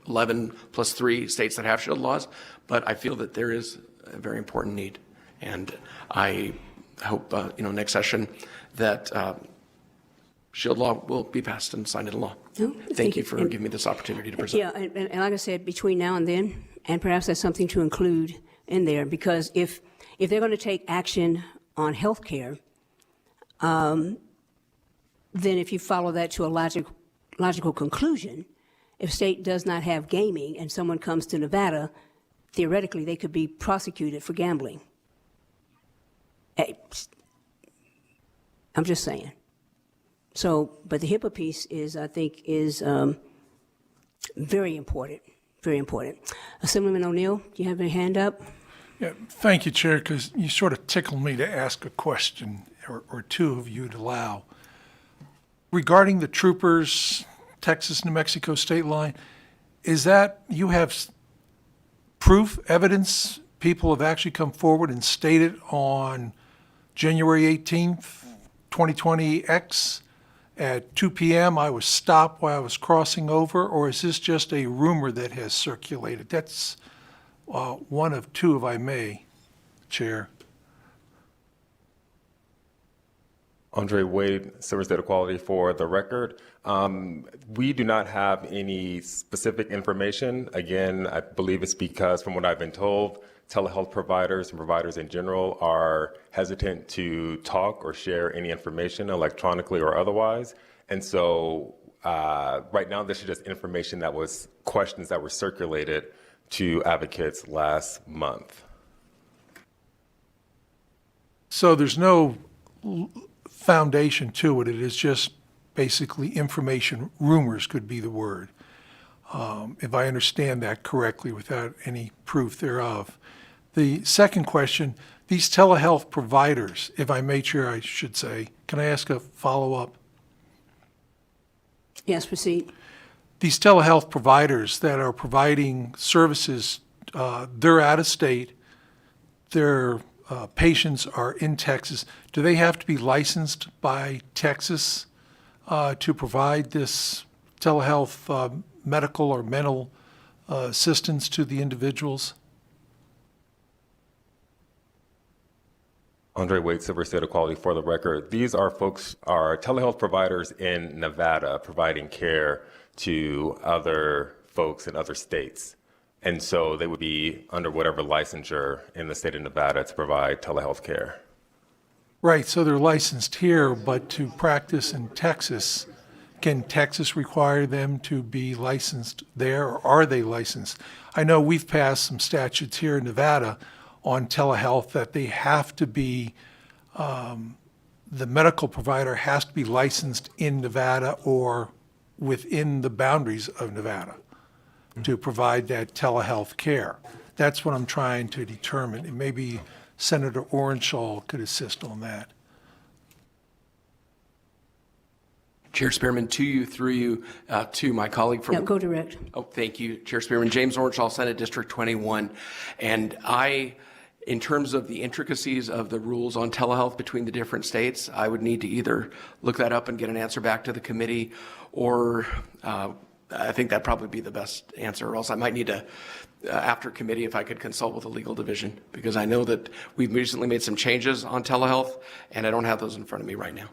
11 plus 3 states that have shield laws, but I feel that there is a very important need. And I hope, next session that shield law will be passed and signed into law. No, Thank you for giving me this opportunity to present. Yeah, and like I said, between now and then, and perhaps that's something to include in there, because if they're going to take action on health care, then if you follow that to a logical conclusion, if state does not have gaming and someone comes to Nevada, theoretically they could be prosecuted for gambling. Hey, I'm just saying. So, but the HIPAA piece is, I think, is very important, very important. Assemblyman O'Neill, do you have your hand up? Yeah, thank you, Chair, because you sort of tickled me to ask a question, or two of you to allow. Regarding the troopers, Texas-New Mexico state line, is that, you have proof, evidence, people have actually come forward and stated on January 18th, 2020 X, at 2 p.m. I was stopped while I was crossing over, or is this just a rumor that has circulated? That's one of two, if I may, Chair. Andre Wade, Silver State Equality for the record. We do not have any specific information. Again, I believe it's because, from what I've been told, telehealth providers and providers in general are hesitant to talk or share any information electronically or otherwise. And so right now, this is just information that was questions that were circulated to advocates last month. So there's no foundation to it. It is just basically information. Rumors could be the word, if I understand that correctly, without any proof thereof. The second question, these telehealth providers, if I may, Chair, I should say, can I ask a follow-up? Yes, proceed. These telehealth providers that are providing services, they're out of state, their patients are in Texas. Do they have to be licensed by Texas to provide this telehealth medical or mental assistance to the individuals? Andre Wade, Silver State Equality for the record. These are telehealth providers in Nevada providing care to other folks in other states. And so they would be under whatever licensure in the state of Nevada to provide telehealth care. Right, so they're licensed here, but to practice in Texas, can Texas require them to be licensed there, or are they licensed? I know we've passed some statutes here in Nevada on telehealth that they have to be, the medical provider has to be licensed in Nevada or within the boundaries of Nevada to provide that telehealth care. That's what I'm trying to determine, and maybe Senator Orenshaw could assist on that. Chair Spearman, to you, through you, to my colleague from... Yeah, go direct. Oh, thank you, Chair Spearman. James Orenshaw, Senate District 21. And in terms of the intricacies of the rules on telehealth between the different states, I would need to either look that up and get an answer back to the committee, or I think that'd probably be the best answer, or else I might need to, after committee, if I could consult with the legal division, because I know that we've recently made some changes on telehealth, and I don't have those in front of me right now.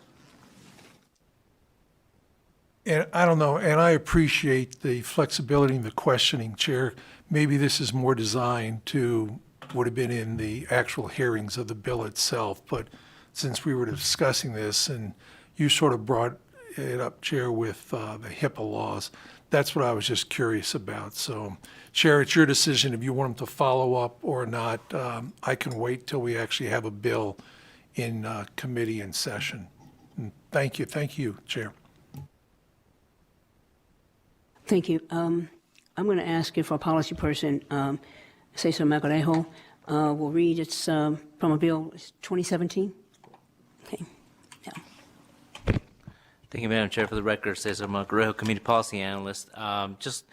And I don't know, and I appreciate the flexibility in the questioning, Chair. Maybe this is more designed to would have been in the actual hearings of the bill itself, but since we were discussing this and you sort of brought it up, Chair, with the HIPAA laws, that's what I was just curious about. So, Chair, it's your decision if you want them to follow up or not. I can wait till we actually have a bill in committee in session. And thank you, Chair. Thank you. I'm going to ask if our policy person, Cesar Margarejo, will read. It's from a bill 2017. Okay. Yeah. Thank you, Madam Chair. For the record, Cesar Margarejo, Community Policy Analyst. Just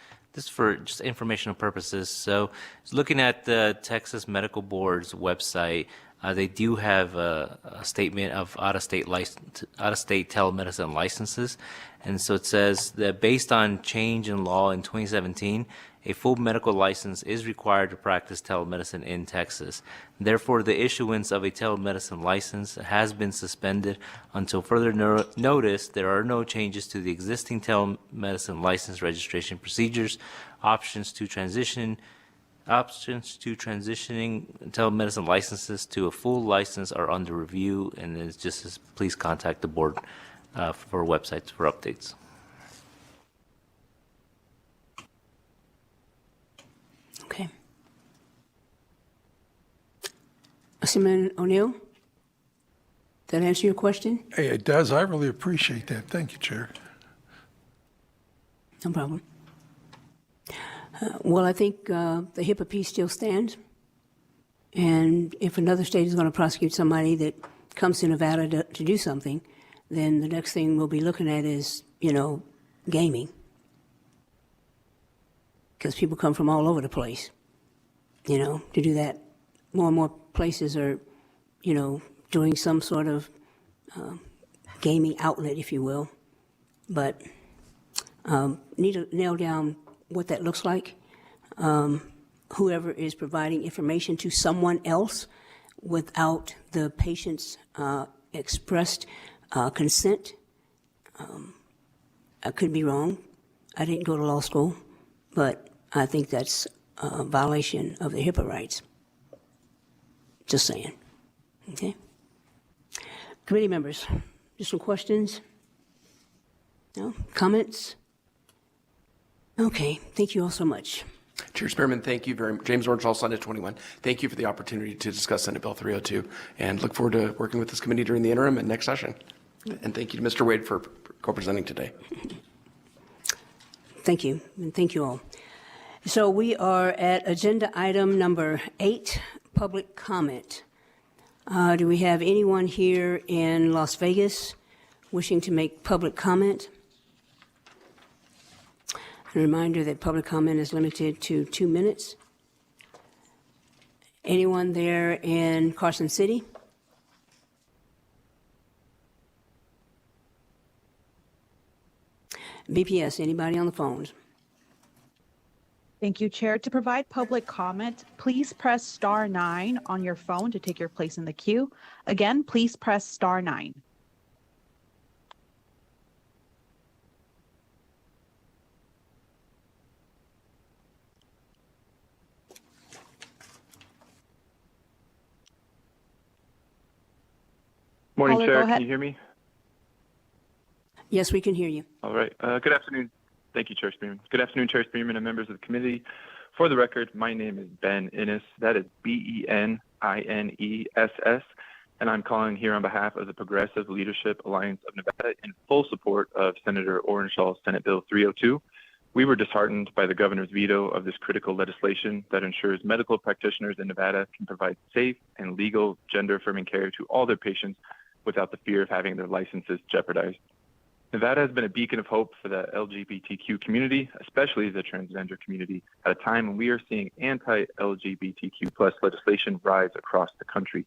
for informational purposes. So, looking at the Texas Medical Board's website, they do have a statement of out-of-state telemedicine licenses. And so it says that based on change in law in 2017, a full medical license is required to practice telemedicine in Texas. Therefore, the issuance of a telemedicine license has been suspended until further notice. There are no changes to the existing telemedicine license registration procedures. Options to transitioning telemedicine licenses to a full license are under review, and it's just as please contact the board for websites for updates. Okay. Assemblyman O'Neill, did that answer your question? Hey, it does. I really appreciate that. Thank you, Chair. No problem. Well, I think the HIPAA piece still stands. And if another state is going to prosecute somebody that comes to Nevada to do something, then the next thing we'll be looking at is, gaming. Because people come from all over the place, to do that. More and more places are, doing some sort of gaming outlet, if you will. But need to nail down what that looks like. Whoever is providing information to someone else without the patient's expressed consent. I could be wrong. I didn't go to law school, but I think that's a violation of the HIPAA rights. Just saying. Okay. Committee members, just some questions? No? Comments? Okay. Thank you all so much. Chair Spearman, thank you very much. James Orenshaw, Senate 21. Thank you for the opportunity to discuss Senate Bill 302, and look forward to working with this committee during the interim and next session. And thank you to Mr. Wade for co-presenting today. Thank you, and thank you all. So we are at agenda item number 8, public comment. Do we have anyone here in Las Vegas wishing to make public comment? A reminder that public comment is limited to 2 minutes. Anyone there in Carson City? BPS, anybody on the phones? Thank you, Chair. To provide public comment, please press star 9 on your phone to take your place in the queue. Again, please press star 9. Morning, Caller, Chair. go ahead. Can you hear me? Yes, we can hear you. All right. Good afternoon. Thank you, Chair Spearman. Good afternoon, Chair Spearman and members of the committee. For the record, my name is Ben Innes. That is BENINESS, and I'm calling here on behalf of the Progressive Leadership Alliance of Nevada in full support of Senator Orenshaw's Senate Bill 302. We were disheartened by the governor's veto of this critical legislation that ensures medical practitioners in Nevada can provide safe and legal gender-affirming care to all their patients without the fear of having their licenses jeopardized. Nevada has been a beacon of hope for the LGBTQ community, especially the transgender community, at a time when we are seeing anti-LGBTQ plus legislation rise across the country.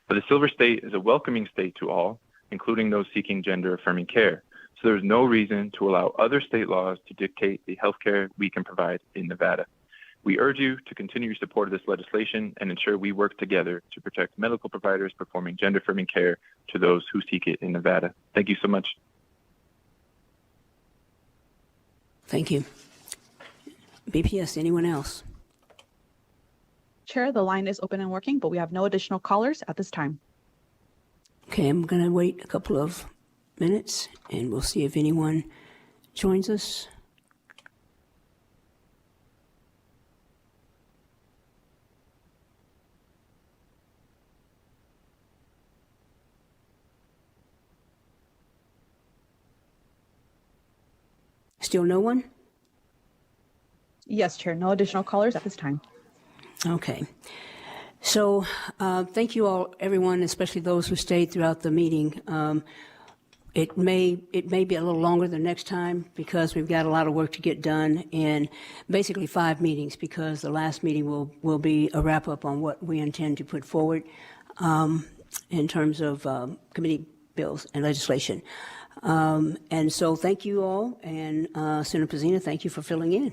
But the Silver State is a welcoming state to all, including those seeking gender-affirming care. So there is no reason to allow other state laws to dictate the health care we can provide in Nevada. We urge you to continue your support of this legislation and ensure we work together to protect medical providers performing gender-affirming care to those who seek it in Nevada. Thank you so much. Thank you. BPS, anyone else? Chair, the line is open and working, but we have no additional callers at this time. Okay, I'm going to wait a couple of minutes and we'll see if anyone joins us. Still no one? Yes, Chair, no additional callers at this time. Okay. So thank you all, everyone, especially those who stayed throughout the meeting. It may be a little longer the next time because we've got a lot of work to get done in basically 5 meetings, because the last meeting will be a wrap up on what we intend to put forward in terms of committee bills and legislation. And so thank you all, and Senator Pezzina, thank you for filling in.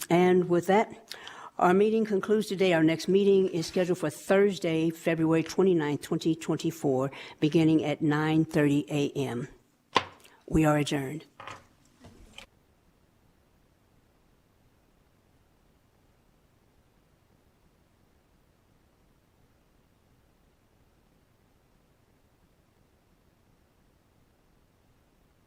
And with that, our meeting concludes today. Our next meeting is scheduled for Thursday, February 29th, 2024, beginning at 9:30 a.m. We are adjourned.